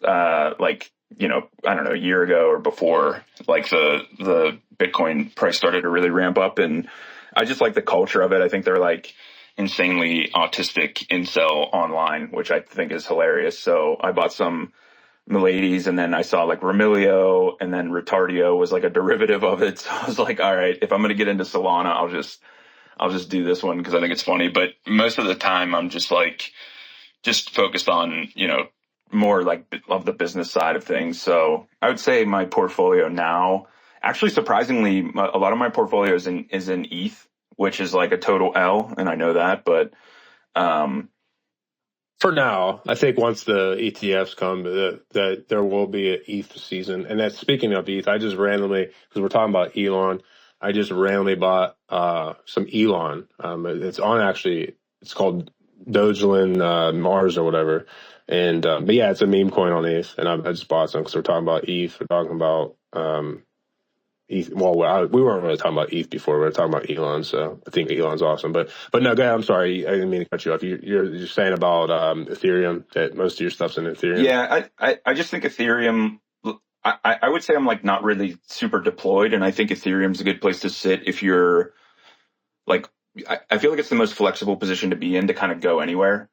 like, I don't know, a year ago or before, like the Bitcoin price started to really ramp up. And I just like the culture of it. I think they're like insanely autistic incel online, which I think is hilarious. So I bought some Miladies, and then I saw like Remilio, and then Retardio was like a derivative of it. So I was like, all right, if I'm going to get into Solana, I'll just do this one because I think it's funny. But most of the time I'm just focused on, more like of the business side of things. So I would say my portfolio now, actually surprisingly, a lot of my portfolio is in ETH, which is like a total L. And I know that, but, for now, I think once the ETFs come, that there will be an ETH season. And that's, speaking of ETH, I just randomly, because we're talking about Elon, I just randomly bought some Elon. It's called Dogeland Mars or whatever. And but yeah, it's a meme coin on ETH, and I just bought some because we're talking about ETH. We're talking about ETH. Well, we weren't really talking about ETH before. We were talking about Elon, so I think Elon's awesome. But no, go ahead. I'm sorry, I didn't mean to cut you off. You're saying about Ethereum, that most of your stuff's in Ethereum. Yeah, I just think Ethereum. I would say I'm like not really super deployed, and I think Ethereum's a good place to sit if you're like. I feel like it's the most flexible position to be in to kind of go anywhere.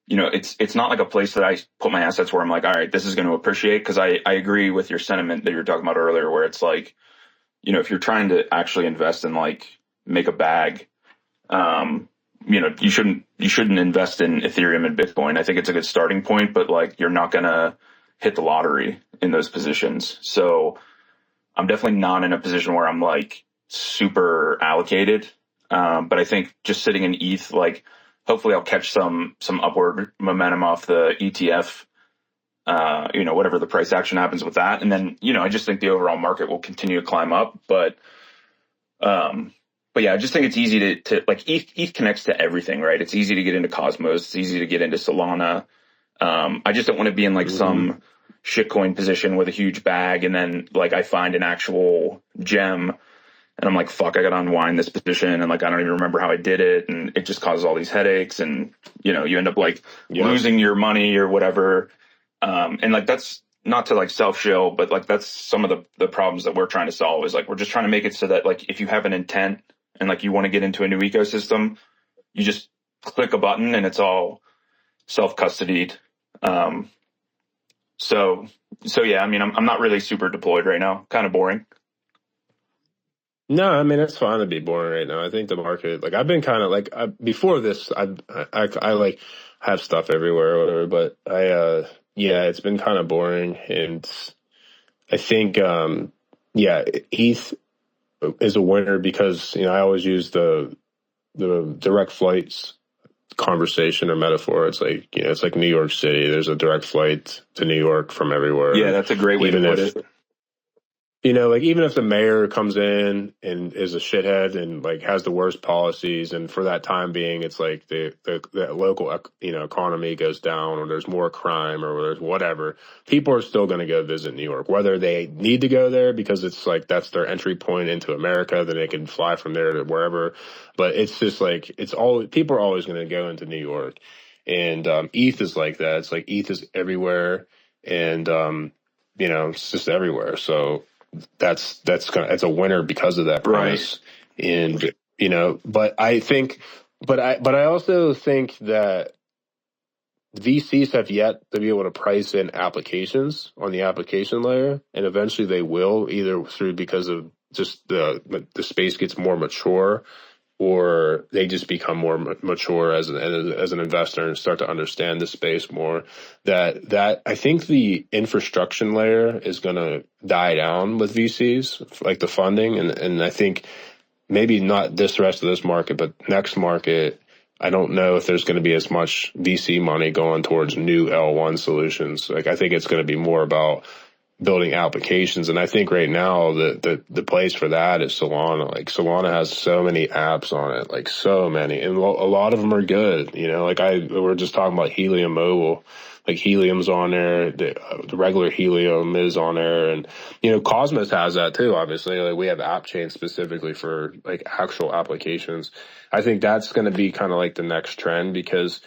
It's not like a place that I put my assets where I'm like, all right, this is going to appreciate, because I agree with your sentiment that you were talking about earlier, where it's like, if you're trying to actually invest and like make a bag, you shouldn't invest in Ethereum and Bitcoin. I think it's a good starting point, but like you're not going to hit the lottery in those positions. So I'm definitely not in a position where I'm like super allocated. But I think just sitting in ETH, like, hopefully I'll catch some upward momentum off the ETF, whatever the price action happens with that. And then, I just think the overall market will continue to climb up. But yeah, I just think it's easy to like ETH connects to everything, right? It's easy to get into Cosmos. It's easy to get into Solana. I just don't want to be in like some shitcoin position with a huge bag, and then like I find an actual gem and I'm like, fuck, I got to unwind this position. And like, I don't even remember how I did it. And it just causes all these headaches. And, you end up like losing your money or whatever. And like, that's not to like self-shill, but like, that's some of the problems that we're trying to solve, is like, we're just trying to make it so that like, if you have an intent and like you want to get into a new ecosystem, you just click a button and it's all self-custodied. So yeah, I mean, I'm not really super deployed right now. Kind of boring. No, I mean, it's fine to be boring right now. I think the market, like, I've been kind of like, before this, I like have stuff everywhere or whatever, but it's been kind of boring. And I think, ETH is a winner because, I always use the direct flights conversation or metaphor. It's like, it's like New York City. There's a direct flight to New York from everywhere. Yeah, that's a great way to put it. Like, even if the mayor comes in and is a shithead and like has the worst policies, and for that time being, it's like the local, economy goes down, or there's more crime, or there's whatever, people are still going to go visit New York, whether they need to go there because it's like, that's their entry point into America, then they can fly from there to wherever. But it's just like, people are always going to go into New York. And, ETH is like that. It's like ETH is everywhere, and, it's just everywhere. So, it's a winner because of that premise. Right. And but I also think that VCs have yet to be able to price in applications on the application layer, and eventually they will, either because of just the space gets more mature, or they just become more mature as an investor and start to understand the space more. That I think the infrastructure layer is going to die down with VCs, like the funding, and I think maybe not this rest of this market, but next market, I don't know if there's going to be as much VC money going towards new L1 solutions. Like, I think it's going to be more about building applications. And I think right now the place for that is Solana. Like Solana has so many apps on it, like so many, and a lot of them are good. Like we're just talking about Helium Mobile. Like Helium's on there, the regular Helium is on there, and Cosmos has that too. Obviously, like we have app chains specifically for like actual applications. I think that's going to be kind of like the next trend, because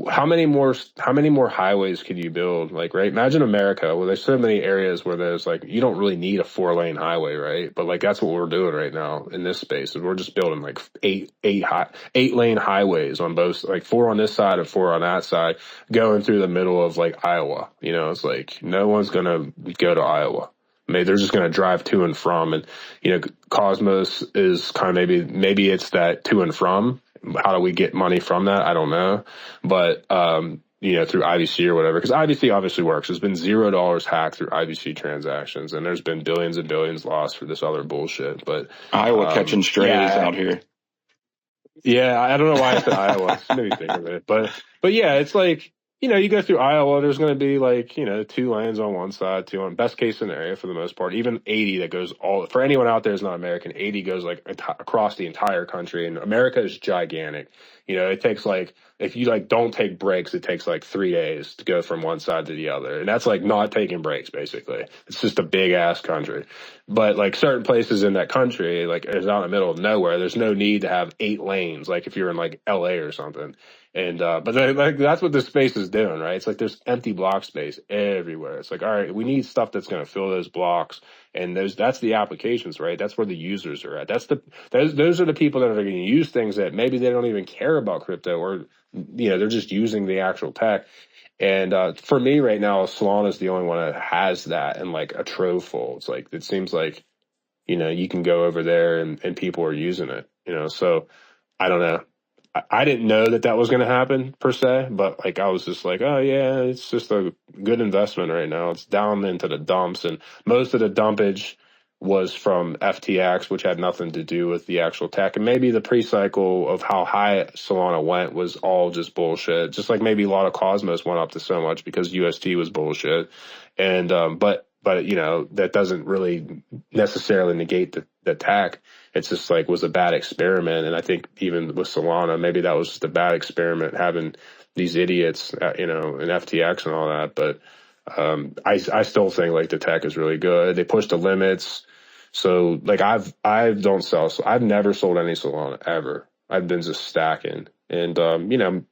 how many more highways could you build? Like, right? Imagine America, where there's so many areas where there's like, you don't really need a 4-lane highway, right? But like, that's what we're doing right now in this space, is we're just building like 8-lane highways on both, like 4 on this side and 4 on that side, going through the middle of like Iowa. It's like, no one's going to go to Iowa. Maybe they're just going to drive to and from, and Cosmos is kind of maybe it's that to and from. How do we get money from that? I don't know, but through IBC or whatever, because IBC obviously works. There's been $0 hacked through IBC transactions, and there's been billions and billions lost for this other bullshit. But Iowa catching strays out here. Yeah, I don't know why I said Iowa. Maybe think of it, but yeah, it's like. You go through Iowa, there's going to be like, 2 lanes on one side, 2 on best case scenario for the most part. Even 80 that goes for anyone out there who's not American, 80 goes like across the entire country. And America is gigantic. It takes like, if you like don't take breaks, it takes like 3 days to go from one side to the other. And that's like not taking breaks, basically. It's just a big ass country. But like certain places in that country, like it's out in the middle of nowhere, there's no need to have 8 lanes. Like if you're in like LA or something. And, but like, that's what this space is doing, right? It's like there's empty block space everywhere. It's like, all right, we need stuff that's going to fill those blocks. And that's the applications, right? That's where the users are at. Those are the people that are going to use things that maybe they don't even care about crypto, or, they're just using the actual tech. And, for me right now, Solana is the only one that has that, and like a trove full. It's like, it seems like, you can go over there and people are using it, so I don't know. I didn't know that was going to happen per se, but like I was just like, oh yeah, it's just a good investment right now. It's down into the dumps, and most of the dumpage was from FTX, which had nothing to do with the actual tech. And maybe the pre-cycle of how high Solana went was all just bullshit. Just like maybe a lot of Cosmos went up to so much because UST was bullshit. And but that doesn't really necessarily negate the tech. It's just like was a bad experiment. And I think even with Solana, maybe that was just a bad experiment, having these idiots, in FTX and all that. But I still think like the tech is really good. They push the limits. So like I don't sell. So I've never sold any Solana ever. I've been just stacking. And,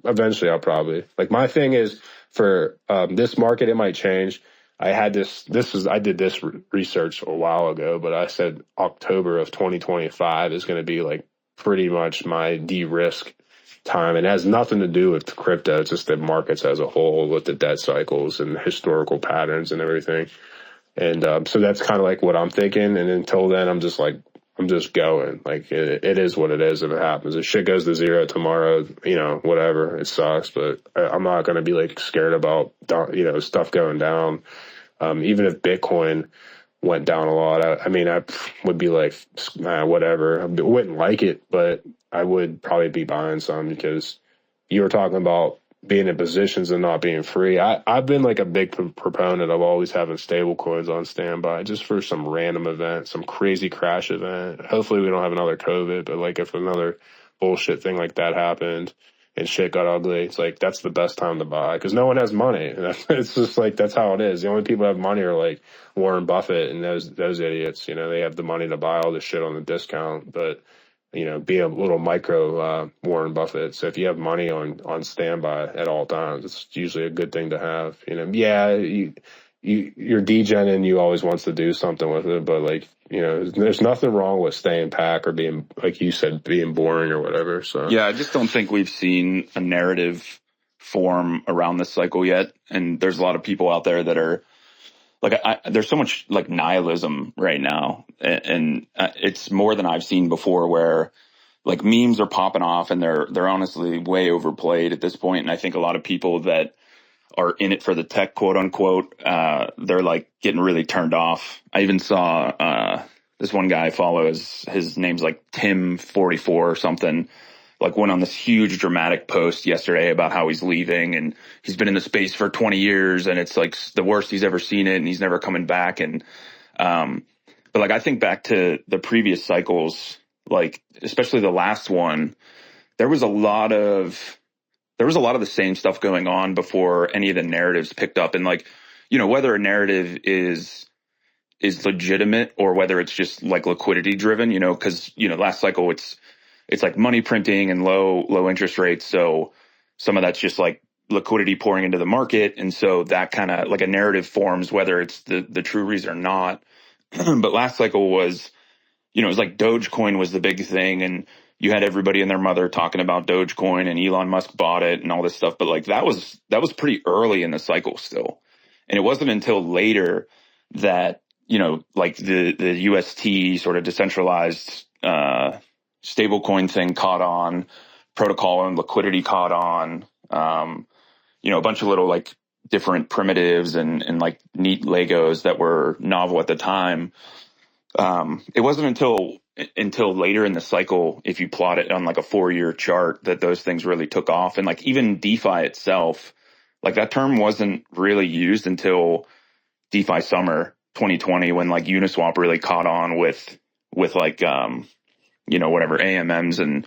eventually I'll probably, like, my thing is for this market, it might change. I had I did this research a while ago, but I said October of 2025 is going to be like pretty much my de-risk time. And it has nothing to do with crypto. It's just the markets as a whole, with the debt cycles and historical patterns and everything. And so that's kind of like what I'm thinking. And until then, I'm just going. Like it is what it is. If it happens, if shit goes to zero tomorrow, whatever, it sucks. But I'm not going to be like scared about stuff going down. Even if Bitcoin went down a lot, I would be like, whatever. I wouldn't like it, but I would probably be buying some, because you were talking about being in positions and not being free. I've been like a big proponent of always having stable coins on standby, just for some random event, some crazy crash event. Hopefully we don't have another COVID, but like if another bullshit thing like that happened and shit got ugly, it's like that's the best time to buy, because no one has money. It's just like that's how it is. The only people that have money are like Warren Buffett and those idiots. They have the money to buy all this shit on the discount, but be a little micro Warren Buffett. So if you have money on standby at all times, it's usually a good thing to have. You're degen and you always wants to do something with it, but like, there's nothing wrong with staying pack or being, like you said, being boring or whatever. So yeah, I just don't think we've seen a narrative form around this cycle yet. And there's a lot of people out there that are like, there's so much like nihilism right now, and it's more than I've seen before, where like memes are popping off and they're honestly way overplayed at this point. And I think a lot of people that are in it for the tech, quote unquote, they're like getting really turned off. I even saw this one guy I follow, his name's like Tim44 or something. like went on this huge dramatic post yesterday about how he's leaving and he's been in the space for 20 years and it's like the worst he's ever seen it and he's never coming back. And, but like, I think back to the previous cycles, like especially the last one, there was a lot of the same stuff going on before any of the narratives picked up. And like, you know, whether a narrative is legitimate or whether it's just like liquidity driven, you know, cause you know, last cycle it's like money printing and low interest rates. So some of that's just like liquidity pouring into the market. And so that kind of like a narrative forms, whether it's the true reason or not. But last cycle was, you know, it was like Dogecoin was the big thing. And you had everybody and their mother talking about Dogecoin and Elon Musk bought it and all this stuff. But like that was pretty early in the cycle still. And it wasn't until later that, you know, like the UST sort of decentralized stablecoin thing caught on, protocol and liquidity caught on, you know, a bunch of little like different primitives and like neat Legos that were novel at the time. It wasn't until later in the cycle, if you plot it on like a 4-year chart, that those things really took off. And like even DeFi itself, like that term wasn't really used until DeFi summer 2020, when like Uniswap really caught on with like, you know, whatever AMMs and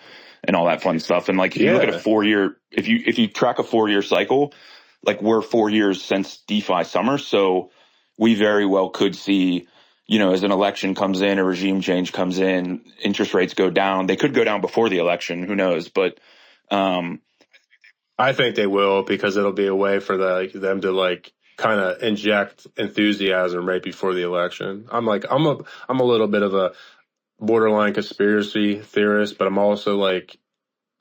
all that fun stuff. And like, if you look at a 4-year, if you track a 4-year cycle, like we're 4 years since DeFi summer. So we very well could see, you know, as an election comes in, a regime change comes in, interest rates go down. They could go down before the election. Who knows? But, I think they will, because it'll be a way for them to like kind of inject enthusiasm right before the election. I'm a little bit of a borderline conspiracy theorist, but I'm also like,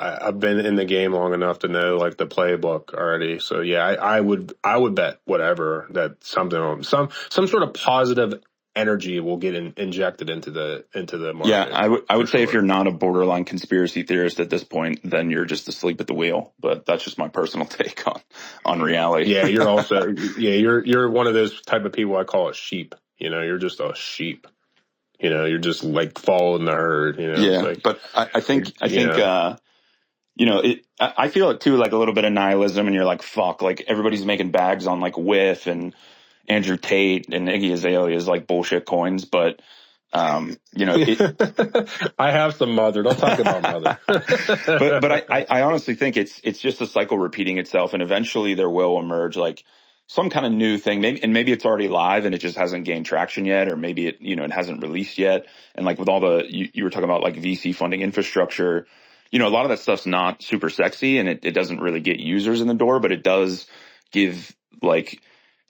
I've been in the game long enough to know like the playbook already. So yeah, I would bet whatever that some sort of positive energy will get injected into the market. Yeah, I would say if you're not a borderline conspiracy theorist at this point, then you're just asleep at the wheel. But that's just my personal take on reality. Yeah, you're also you're one of those type of people, I call it sheep. You know, you're just a sheep. You know, you're just like following the herd. You know, yeah. Like, but I think you know, I feel it too, like a little bit of nihilism, and you're like, fuck, like everybody's making bags on like WIF and Andrew Tate and Iggy Azalea's like bullshit coins, but you know, I have some Mother. Don't talk about Mother. but I honestly think it's just a cycle repeating itself, and eventually there will emerge like some kind of new thing. Maybe it's already live and it just hasn't gained traction yet, or maybe it hasn't released yet. And like with all the you were talking about like VC funding infrastructure, you know, a lot of that stuff's not super sexy and it doesn't really get users in the door, but it does give like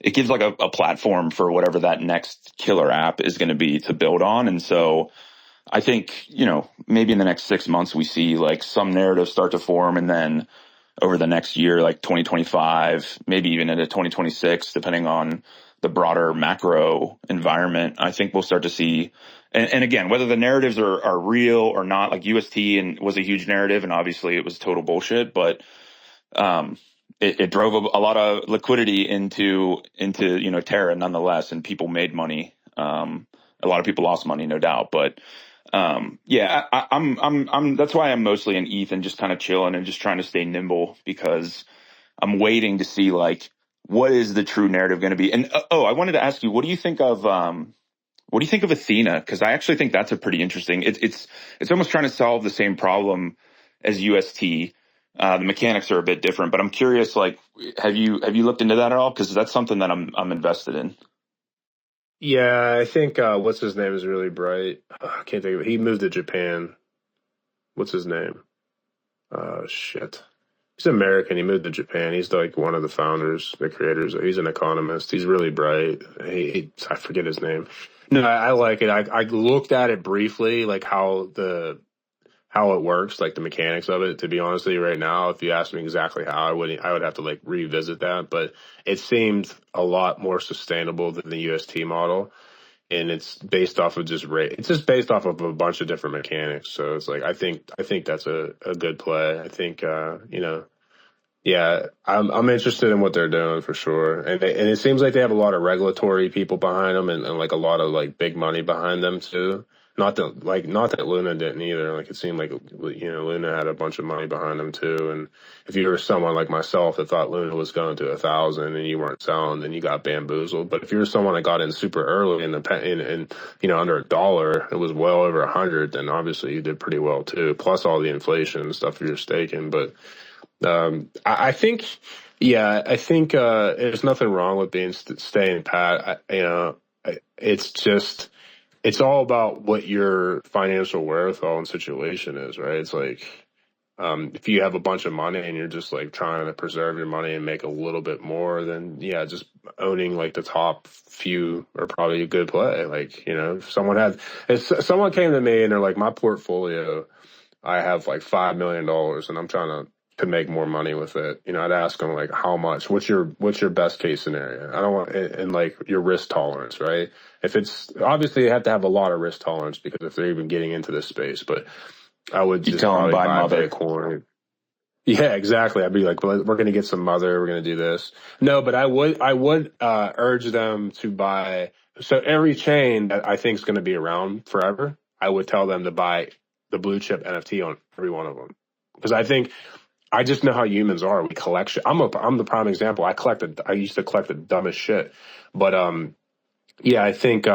a platform for whatever that next killer app is going to be to build on. And so I think, you know, maybe in the next 6 months we see like some narrative start to form, and then over the next year, like 2025, maybe even into 2026, depending on the broader macro environment, I think we'll start to see, and again, whether the narratives are real or not, like UST and was a huge narrative and obviously it was total bullshit, but, it drove a lot of liquidity into, you know, Terra nonetheless, and people made money. A lot of people lost money, no doubt, but, yeah, I'm that's why I'm mostly in ETH and just kind of chilling and just trying to stay nimble, because I'm waiting to see like, what is the true narrative going to be? And, I wanted to ask you, what do you think of Athena? Cause I actually think that's a pretty interesting, it's almost trying to solve the same problem as UST. The mechanics are a bit different, but I'm curious, like, have you looked into that at all? Cause that's something that I'm invested in. Yeah, I think what's his name is really bright. I can't think of it. He moved to Japan. What's his name? Shit. He's American. He moved to Japan. He's like one of the founders, the creators. He's an economist. He's really bright. I forget his name. No, I like it. I looked at it briefly, like how it works, like the mechanics of it. To be honest with you, right now, if you ask me exactly how, I would have to like revisit that. But it seemed a lot more sustainable than the UST model, and it's based off of just rate. It's just based off of a bunch of different mechanics. So it's like I think that's a good play. I think yeah, I'm interested in what they're doing for sure, and and it seems like they have a lot of regulatory people behind them, and like a lot of like big money behind them too. Not that Luna didn't either. Like, it seemed like, Luna had a bunch of money behind them too. And if you were someone like myself that thought Luna was going to 1,000 and you weren't selling, then you got bamboozled. But if you were someone that got in super early and under $1, it was well over 100, then obviously you did pretty well too. Plus all the inflation and stuff you're staking. But I think there's nothing wrong with staying pat. It's just, it's all about what your financial wherewithal and situation is, right? It's like, if you have a bunch of money and you're just like trying to preserve your money and make a little bit more, then yeah, just owning like the top few are probably a good play. Like, if someone came to me and they're like, my portfolio, I have like $5 million and I'm trying to make more money with it. I'd ask them like, how much? What's your best case scenario? I don't want, and like your risk tolerance, right? If it's obviously you have to have a lot of risk tolerance because if they're even getting into this space, but I would You just tell them probably buy buy Mother. Bitcoin. Yeah, exactly. I'd be like, well, we're going to get some Mother. We're going to do this. No, but I would urge them to buy. So every chain that I think is going to be around forever, I would tell them to buy the blue chip NFT on every one of them. Because I just know how humans are. We collect shit. I'm the prime example. I used to collect the dumbest shit. But, yeah, I think,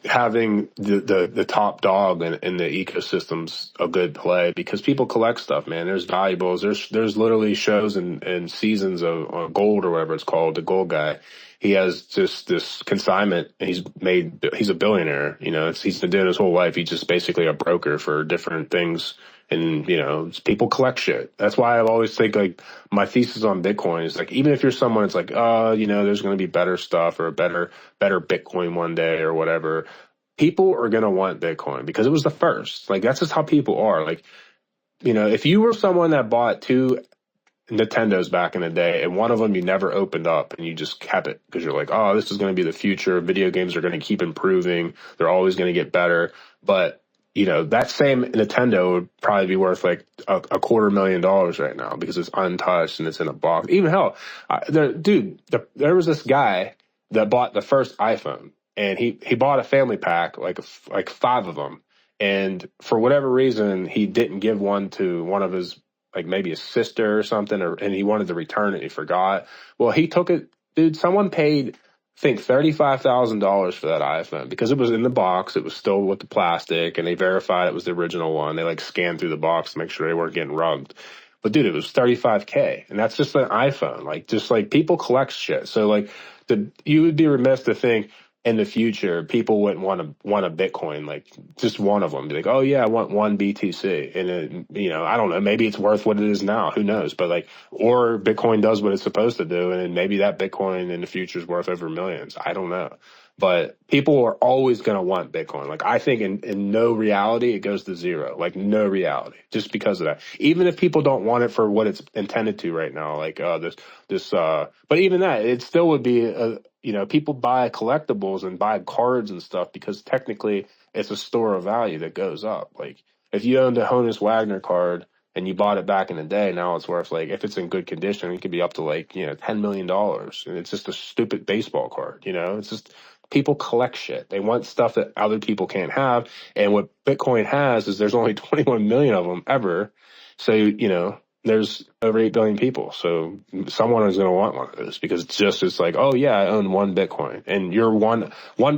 having the top dog in the ecosystem's a good play because people collect stuff, man. There's valuables. There's literally shows and seasons of gold or whatever it's called. The gold guy, he has just this consignment. And he's a billionaire. He's been doing his whole life. He's just basically a broker for different things. And, people collect shit. That's why I've always think like my thesis on Bitcoin is like, even if you're someone, it's like, there's going to be better stuff or a better Bitcoin one day or whatever. People are going to want Bitcoin because it was the first. Like, that's just how people are. Like, if you were someone that bought 2 Nintendos back in the day and one of them you never opened up and you just kept it because you're like, oh, this is going to be the future. Video games are going to keep improving. They're always going to get better. But that same Nintendo would probably be worth like a $250,000 right now because it's untouched and it's in a box. Even hell, there was this guy that bought the first iPhone and he bought a family pack, like 5 of them. And for whatever reason, he didn't give one to one of his, like maybe his sister or something, and he wanted to return it and he forgot. Well, he took it, dude, someone paid, I think $35,000 for that iPhone because it was in the box. It was still with the plastic and they verified it was the original one. They like scanned through the box to make sure they weren't getting rubbed. But dude, it was $35K and that's just an iPhone. Like, just like people collect shit. So like you would be remiss to think in the future, people wouldn't want a Bitcoin, like just one of them. Be like, oh yeah, I want one BTC. And then, I don't know, maybe it's worth what it is now. Who knows? But like, or Bitcoin does what it's supposed to do. And maybe that Bitcoin in the future is worth over millions. I don't know. But people are always going to want Bitcoin. Like, I think in no reality, it goes to zero. Like, no reality, just because of that. Even if people don't want it for what it's intended to right now, like but even that, it still would be people buy collectibles and buy cards and stuff because technically it's a store of value that goes up. Like, if you owned a Honus Wagner card and you bought it back in the day, now it's worth, like, if it's in good condition, it could be up to like, $10 million. And it's just a stupid baseball card. It's just, people collect shit. They want stuff that other people can't have. And what Bitcoin has is there's only 21 million of them ever. So, there's over 8 billion people. So someone is going to want one of those because it's like, oh yeah, I own one Bitcoin. And you're one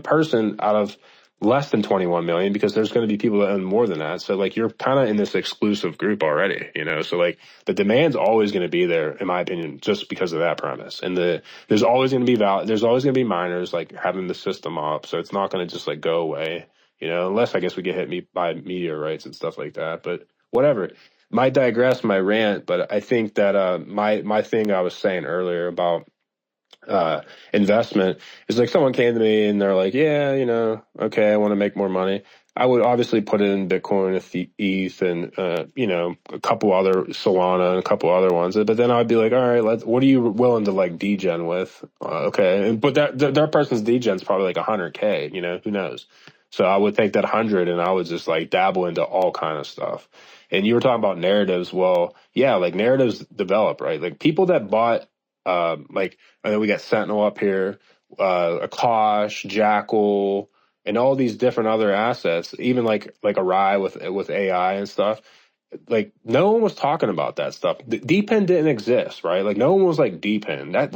person out of less than 21 million because there's going to be people that own more than that. So like, you're kind of in this exclusive group already, so like the demand's always going to be there, in my opinion, just because of that premise. And there's always going to be miners like having the system up. So it's not going to just like go away, unless I guess we get hit by meteorites and stuff like that, but whatever. Might digress my rant, but I think that, my thing I was saying earlier about investment is like someone came to me and they're like, yeah, okay, I want to make more money. I would obviously put it in Bitcoin, ETH, and a couple other Solana and a couple other ones. But then I'd be like, all right, what are you willing to like degen with? Okay, but that person's degen is probably like 100K. Who knows? So I would take that 100 and I would just like dabble into all kind of stuff. And you were talking about narratives. Well, yeah, like narratives develop, right? Like people that bought. Like, I know we got Sentinel up here, Akash, Jackal, and all these different other assets, even like a Rye with AI and stuff. Like no one was talking about that stuff. DePIN didn't exist, right? Like no one was like DePIN. That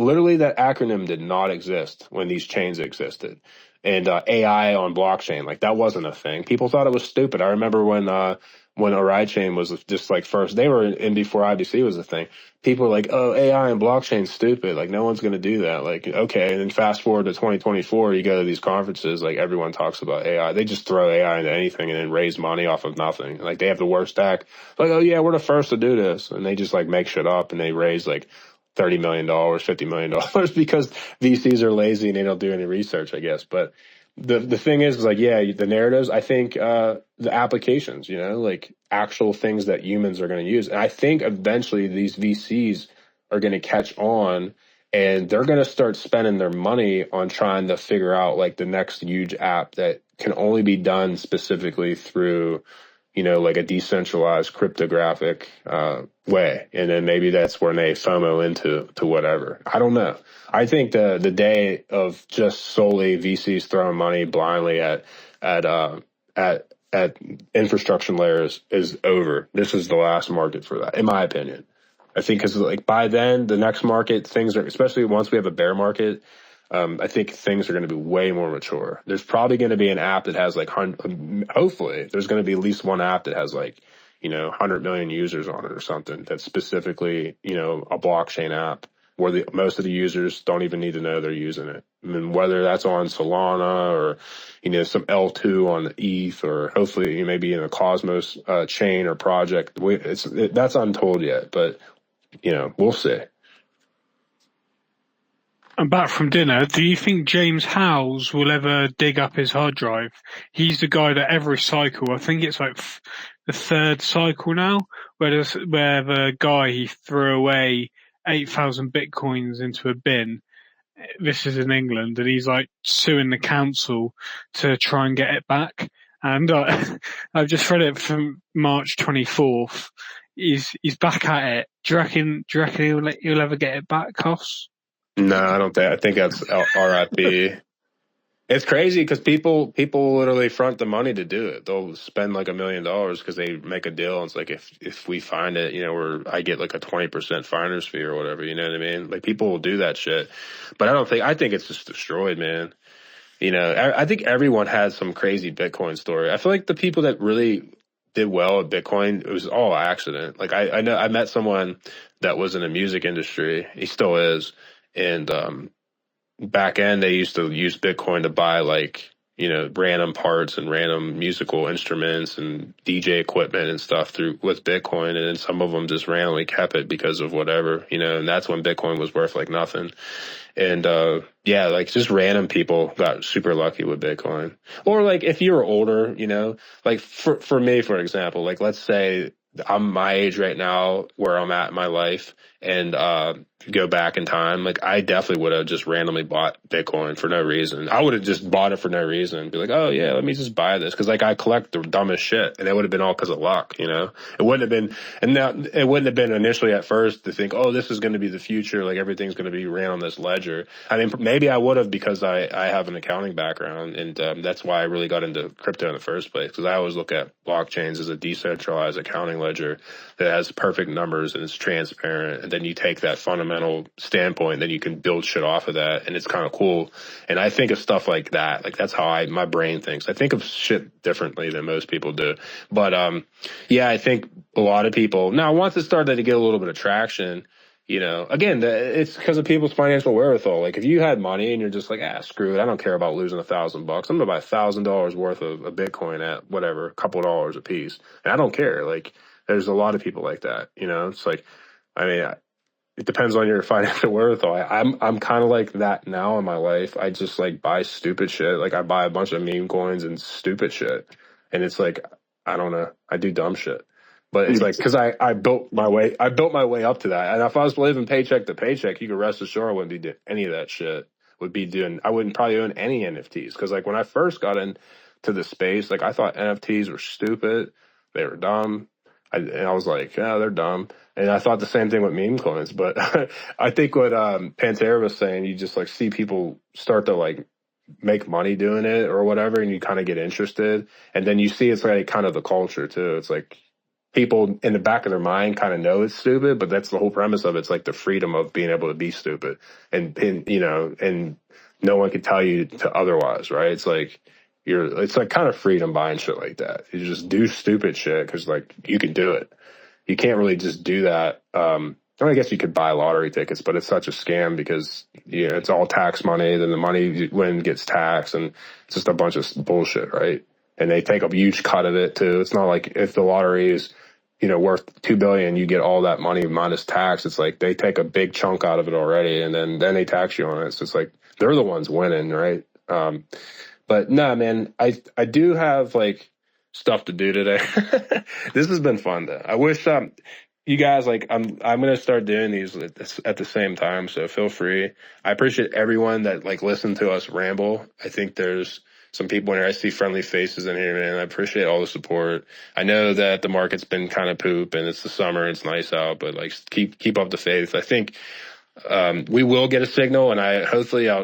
acronym did not exist when these chains existed. And AI on blockchain, like that wasn't a thing. People thought it was stupid. I remember when Arai chain was just like first, they were in before IBC was a thing. People were like, "Oh, AI and blockchain's stupid. Like no one's going to do that." Like okay, and then fast forward to 2024, you go to these conferences, like everyone talks about AI. They just throw AI into anything and then raise money off of nothing. Like they have the worst tech. Like, oh yeah, we're the first to do this, and they just like make shit up and they raise like $30 million, $50 million because VCs are lazy and they don't do any research, I guess. But the thing is like, yeah, the narratives, I think the applications, like actual things that humans are going to use. And I think eventually these VCs are going to catch on and they're going to start spending their money on trying to figure out like the next huge app that can only be done specifically through like a decentralized cryptographic way. And then maybe that's when they FOMO into whatever. I don't know. I think the day of just solely VCs throwing money blindly at infrastructure layers is over. This is the last market for that, in my opinion. I think because like by then the next market, things are, especially once we have a bear market, I think things are going to be way more mature. There's probably going to be an app that has like, hopefully there's going to be at least one app that has like, 100 million users on it or something that's specifically, a blockchain app where most of the users don't even need to know they're using it. I mean, whether that's on Solana or, some L2 on ETH or hopefully maybe in a Cosmos chain or project. That's untold yet, but, we'll see. I'm back from dinner. Do you think James Howells will ever dig up his hard drive? He's the guy that every cycle, I think it's like the third cycle now, where the guy, he threw away 8,000 Bitcoins into a bin. This is in England, and he's like suing the council to try and get it back. And I've just read it from March 24th. He's back at it. Do you reckon he'll ever get it back, HOSS? No, I don't think. I think that's RIP. It's crazy because people literally front the money to do it. They'll spend like $1 million because they make a deal. And it's like if we find it, I get like a 20% finder's fee or whatever. You know what I mean? Like people will do that shit. But I think it's just destroyed, man. I think everyone has some crazy Bitcoin story. I feel like the people that really did well at Bitcoin, it was all accident. Like I know I met someone that was in the music industry. He still is. And back end, they used to use Bitcoin to buy like, random parts and random musical instruments and DJ equipment and stuff with Bitcoin. And then some of them just randomly kept it because of whatever, and that's when Bitcoin was worth like nothing. And yeah, like just random people got super lucky with Bitcoin. Or like if you were older, like for me, for example, like let's say I'm my age right now where I'm at in my life and go back in time, like I definitely would have just randomly bought Bitcoin for no reason. I would have just bought it for no reason and be like, oh yeah, let me just buy this. Cause like I collect the dumbest shit and it would have been all cause of luck, it wouldn't have been, and now it wouldn't have been initially at first to think, oh, this is going to be the future. Like everything's going to be ran on this ledger. I mean, maybe I would have because I have an accounting background and that's why I really got into crypto in the first place. Cause I always look at blockchains as a decentralized accounting ledger that has perfect numbers and it's transparent. And then you take that fundamental standpoint, then you can build shit off of that. And it's kind of cool. And I think of stuff like that. Like that's how my brain thinks. I think of shit differently than most people do. But, yeah, I think a lot of people now once it started to get a little bit of traction, again, it's because of people's financial wherewithal. Like if you had money and you're just like, screw it. I don't care about losing $1,000. I'm going to buy $1,000 worth of a Bitcoin at whatever, a couple of dollars a piece. And I don't care. Like there's a lot of people like that, it's like, I mean, it depends on your financial wherewithal. I'm kind of like that now in my life. I just like buy stupid shit. Like I buy a bunch of meme coins and stupid shit. And it's like, I don't know. I do dumb shit. But it's like, cause I built my way up to that. And if I was living paycheck to paycheck, you could rest assured I wouldn't be doing any of that shit. I wouldn't probably own any NFTs. Cause like when I first got into the space, like I thought NFTs were stupid. They were dumb. And I was like, yeah, they're dumb. And I thought the same thing with meme coins. But I think what Pantera was saying, you just like see people start to like make money doing it or whatever, and you kind of get interested, and then you see it's like kind of the culture too. It's like people in the back of their mind kind of know it's stupid, but that's the whole premise of it. It's like the freedom of being able to be stupid, and you know, and no one can tell you to otherwise, right? It's like it's like kind of freedom buying shit like that. You just do stupid shit because like you can do it. You can't really just do that. I guess you could buy lottery tickets, but it's such a scam because it's all tax money. Then the money you win gets taxed, and it's just a bunch of bullshit, right? And they take a huge cut of it too. It's not like if the lottery is worth $2 billion, you get all that money minus tax. It's like they take a big chunk out of it already, and then they tax you on it. So it's like they're the ones winning, right? But no, man, I do have like stuff to do today. This has been fun though. I wish you guys like I'm gonna start doing these at the same time. So feel free. I appreciate everyone that like listened to us ramble. I think there's some people in here. I see friendly faces in here, man. I appreciate all the support. I know that the market's been kind of poop and it's the summer. It's nice out, but like keep up the faith. I think we will get a signal, and I hopefully I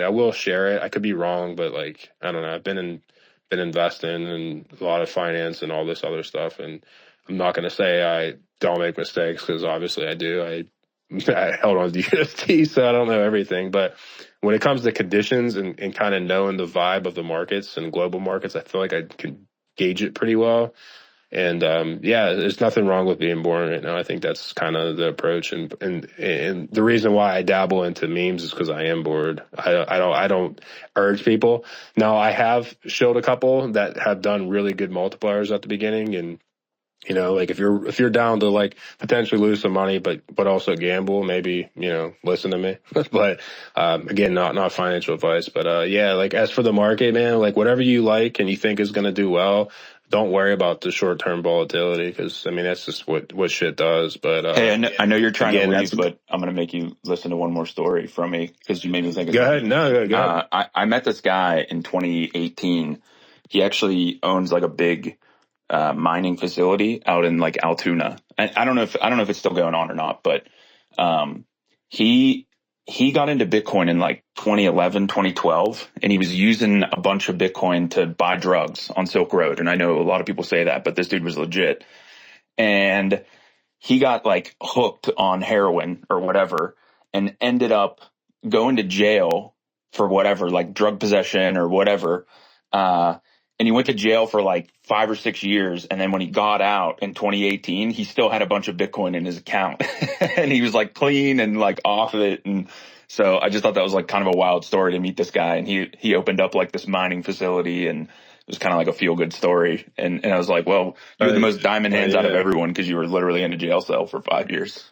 will share it. I could be wrong, but like I don't know. I've been investing in a lot of finance and all this other stuff, and I'm not going to say I don't make mistakes because obviously I do. I held on to UST, so I don't know everything. But when it comes to conditions and kind of knowing the vibe of the markets and global markets, I feel like I can gauge it pretty well. And there's nothing wrong with being boring right now. I think that's kind of the approach, and the reason why I dabble into memes is because I am bored. I don't urge people. Now I have showed a couple that have done really good multipliers at the beginning, and like if you're down to like potentially lose some money, but also gamble, maybe, listen to me. But, again, not financial advice, but, like as for the market, man, like whatever you like and you think is going to do well, don't worry about the short-term volatility. Cause I mean, that's just what shit does. But, hey, I know you're trying to leave, but I'm going to make you listen to one more story from me because you made me think of Go ahead. No, go ahead. I met this guy in 2018. He actually owns like a big, mining facility out in like Altoona. I don't know if it's still going on or not, but he got into Bitcoin in like 2011, 2012, and he was using a bunch of Bitcoin to buy drugs on Silk Road. And I know a lot of people say that, but this dude was legit. And he got like hooked on heroin or whatever and ended up going to jail for whatever, like drug possession or whatever. And he went to jail for like 5 or 6 years. And then when he got out in 2018, he still had a bunch of Bitcoin in his account and he was like clean and like off of it. And so I just thought that was like kind of a wild story to meet this guy. And he opened up like this mining facility, and it was kind of like a feel good story. And I was like, well, you're the most diamond hands out of everyone because you were literally in a jail cell for 5 years.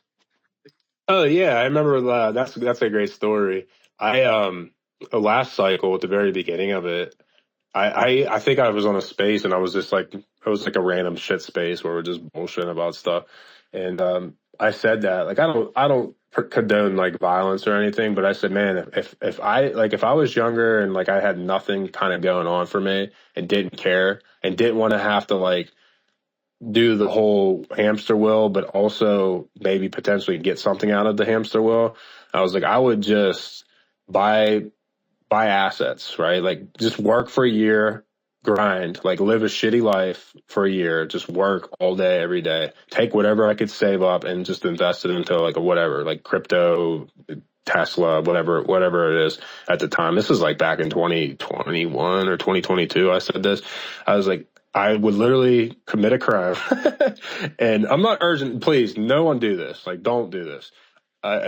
Oh yeah. I remember that's a great story. Last cycle at the very beginning of it, I think I was on a space and I was like a random shit space where we're just bullshitting about stuff. And, I said that, like, I don't condone like violence or anything, but I said, man, if I was younger and like I had nothing kind of going on for me and didn't care and didn't want to have to like do the whole hamster wheel, but also maybe potentially get something out of the hamster wheel, I was like, I would just buy assets, right? Like just work for a year, grind, like live a shitty life for a year, just work all day, every day, take whatever I could save up and just invest it into like a whatever, like crypto, Tesla, whatever it is at the time. This was like back in 2021 or 2022. I said this. I was like, I would literally commit a crime. And I'm not urgent. Please, no one do this. Like, don't do this.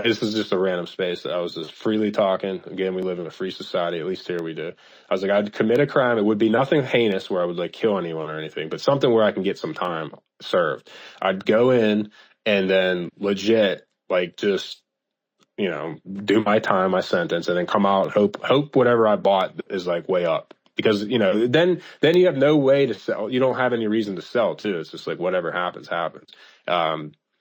This is just a random space that I was just freely talking. Again, we live in a free society. At least here we do. I was like, I'd commit a crime. It would be nothing heinous where I would like kill anyone or anything, but something where I can get some time served. I'd go in and then legit, like just, do my time, my sentence, and then come out, hope whatever I bought is like way up. Because, then you have no way to sell. You don't have any reason to sell too. It's just like whatever happens.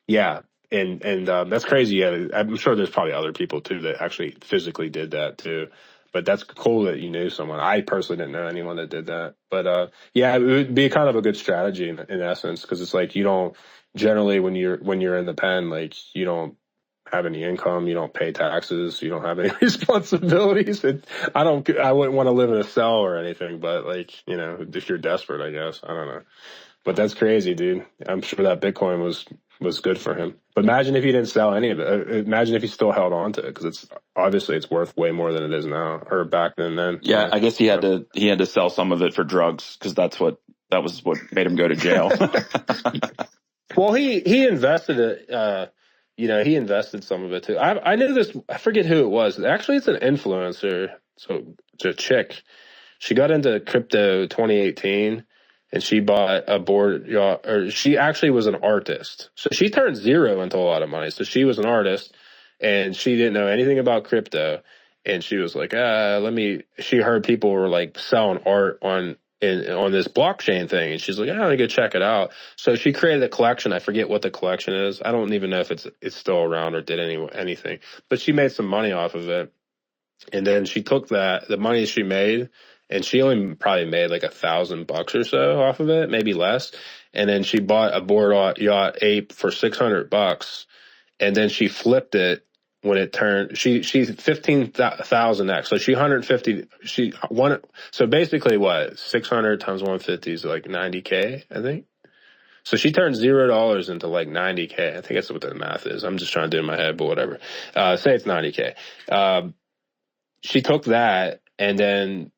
Yeah. And that's crazy. Yeah, I'm sure there's probably other people too that actually physically did that too. But that's cool that you knew someone. I personally didn't know anyone that did that. But it would be kind of a good strategy in essence, because it's like you don't generally when you're in the pen, like you don't have any income, you don't pay taxes, you don't have any responsibilities. I wouldn't want to live in a cell or anything, but like, you know, if you're desperate, I guess, I don't know. But that's crazy, dude. I'm sure that Bitcoin was good for him. But imagine if he didn't sell any of it. Imagine if he still held on to it, because it's worth way more than it is now, or back then. Yeah, I guess he had to sell some of it for drugs, because that was what made him go to jail. Well, he invested it. He invested some of it too. I knew this. I forget who it was. Actually, it's an influencer. So it's a chick. She got into crypto 2018. And she bought a board yacht, or she actually was an artist. So she turned zero into a lot of money. So she was an artist, and she didn't know anything about crypto. And she was like, she heard people were like selling art on this blockchain thing. And she's like, I'm gonna go check it out. So she created a collection. I forget what the collection is. I don't even know if it's still around or did anything. But she made some money off of it. And then she took the money she made, and she only probably made like $1,000 or so off of it, maybe less. And then she bought a board yacht ape for $600, and then she flipped it when it turned. She's 15,000x, so she 150. She won. So basically, what 600 times 150 is like 90K, I think. So she turned $0 into like 90K. I think that's what the math is. I'm just trying to do it in my head, but whatever. Say it's 90K. She took that and then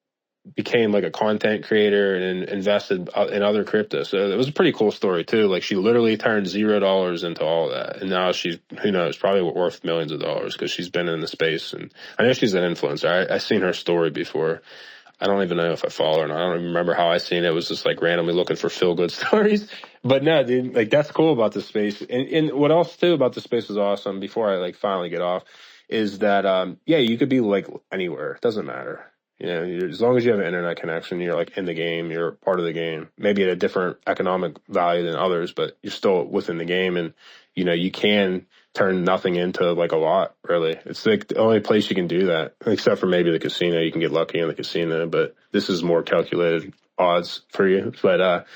became like a content creator and invested in other crypto. So it was a pretty cool story too. Like she literally turned $0 into all of that. And now she's, who knows, probably worth millions of dollars, because she's been in the space. And I know she's an influencer. I've seen her story before. I don't even know if I follow her, and I don't even remember how I seen it. It was just like randomly looking for feel good stories. But no, dude, like that's cool about this space. And what else too about the space is awesome, before I like finally get off, is that you could be like anywhere. It doesn't matter. You know, as long as you have an internet connection, you're like in the game, you're part of the game, maybe at a different economic value than others, but you're still within the game. And, you know, you can turn nothing into like a lot, really. It's like the only place you can do that, except for maybe the casino. You can get lucky in the casino, but this is more calculated odds for you. But,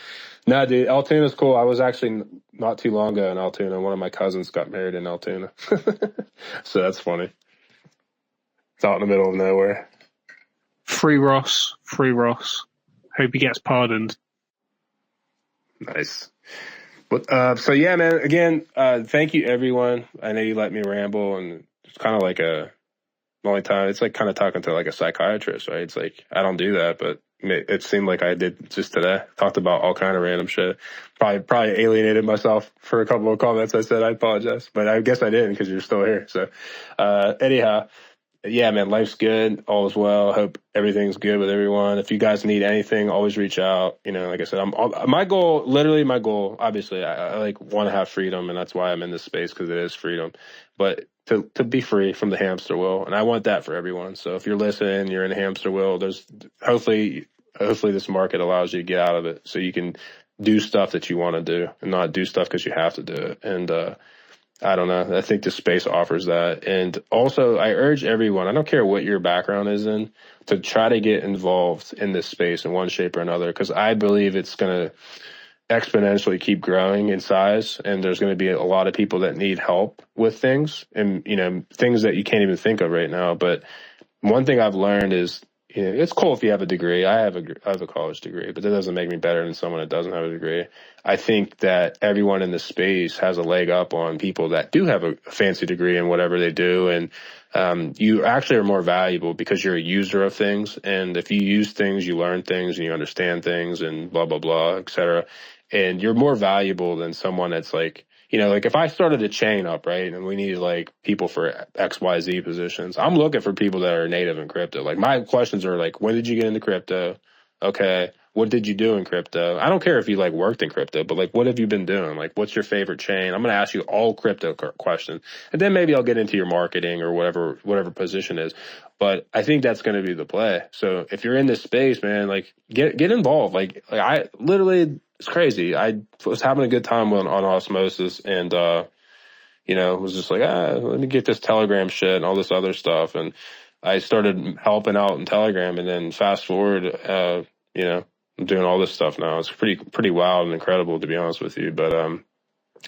no, dude, Altoona's cool. I was actually not too long ago in Altoona. One of my cousins got married in Altoona. So that's funny. It's out in the middle of nowhere. Free Ross. Hope he gets pardoned. Nice. But so yeah, man. Again, thank you, everyone. I know you let me ramble, and it's kind of like a only time. It's like kind of talking to like a psychiatrist, right? It's like I don't do that, but it seemed like I did just today. Talked about all kind of random shit. Probably alienated myself for a couple of comments I said. I apologize, but I guess I didn't, because you're still here. So anyhow. Yeah, man, life's good. All is well. Hope everything's good with everyone. If you guys need anything, always reach out. You know, like I said, my goal, obviously, I like want to have freedom, and that's why I'm in this space, because it is freedom. But to be free from the hamster wheel, and I want that for everyone. So if you're listening, you're in a hamster wheel, there's hopefully this market allows you to get out of it, so you can do stuff that you want to do and not do stuff because you have to do it. And I don't know. I think the space offers that. And also, I urge everyone, I don't care what your background is in, to try to get involved in this space in one shape or another, because I believe it's going to exponentially keep growing in size. And there's going to be a lot of people that need help with things, and, you know, things that you can't even think of right now. But one thing I've learned is, you know, it's cool if you have a degree. I have a college degree, but that doesn't make me better than someone that doesn't have a degree. I think that everyone in this space has a leg up on people that do have a fancy degree in whatever they do. And you actually are more valuable because you're a user of things. And if you use things, you learn things and you understand things and blah, blah, blah, et cetera. And you're more valuable than someone that's like, you know, like if I started a chain up, right, and we needed like people for XYZ positions, I'm looking for people that are native in crypto. Like my questions are like, when did you get into crypto? Okay. What did you do in crypto? I don't care if you like worked in crypto, but like, what have you been doing? Like, what's your favorite chain? I'm going to ask you all crypto questions, and then maybe I'll get into your marketing or whatever position is. But I think that's going to be the play. So if you're in this space, man, like get involved. Like I literally, it's crazy. I was having a good time on osmosis, and, you know, was just like, let me get this Telegram shit and all this other stuff. And I started helping out in Telegram, and then fast forward, you know, I'm doing all this stuff now. It's pretty wild and incredible, to be honest with you. But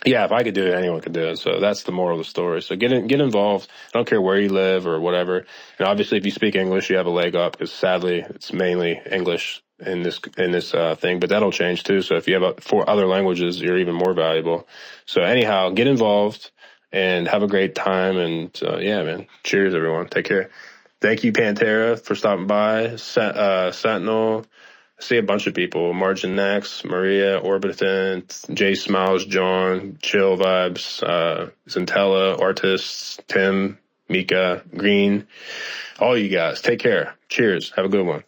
Yeah, if I could do it, anyone could do it. So that's the moral of the story. So get involved. I don't care where you live or whatever. And obviously, if you speak English, you have a leg up because sadly, it's mainly English in this thing. But that'll change too. So if you have 4 other languages, you're even more valuable. So anyhow, get involved and have a great time. And yeah, man, cheers, everyone. Take care. Thank you, Pantera, for stopping by. Sentinel. I see a bunch of people: MarginX, Maria, Orbitant, Jay Smiles, John, Chill Vibes, Zentella, Artists, Tim, Mika, Green, all you guys. Take care. Cheers. Have a good one.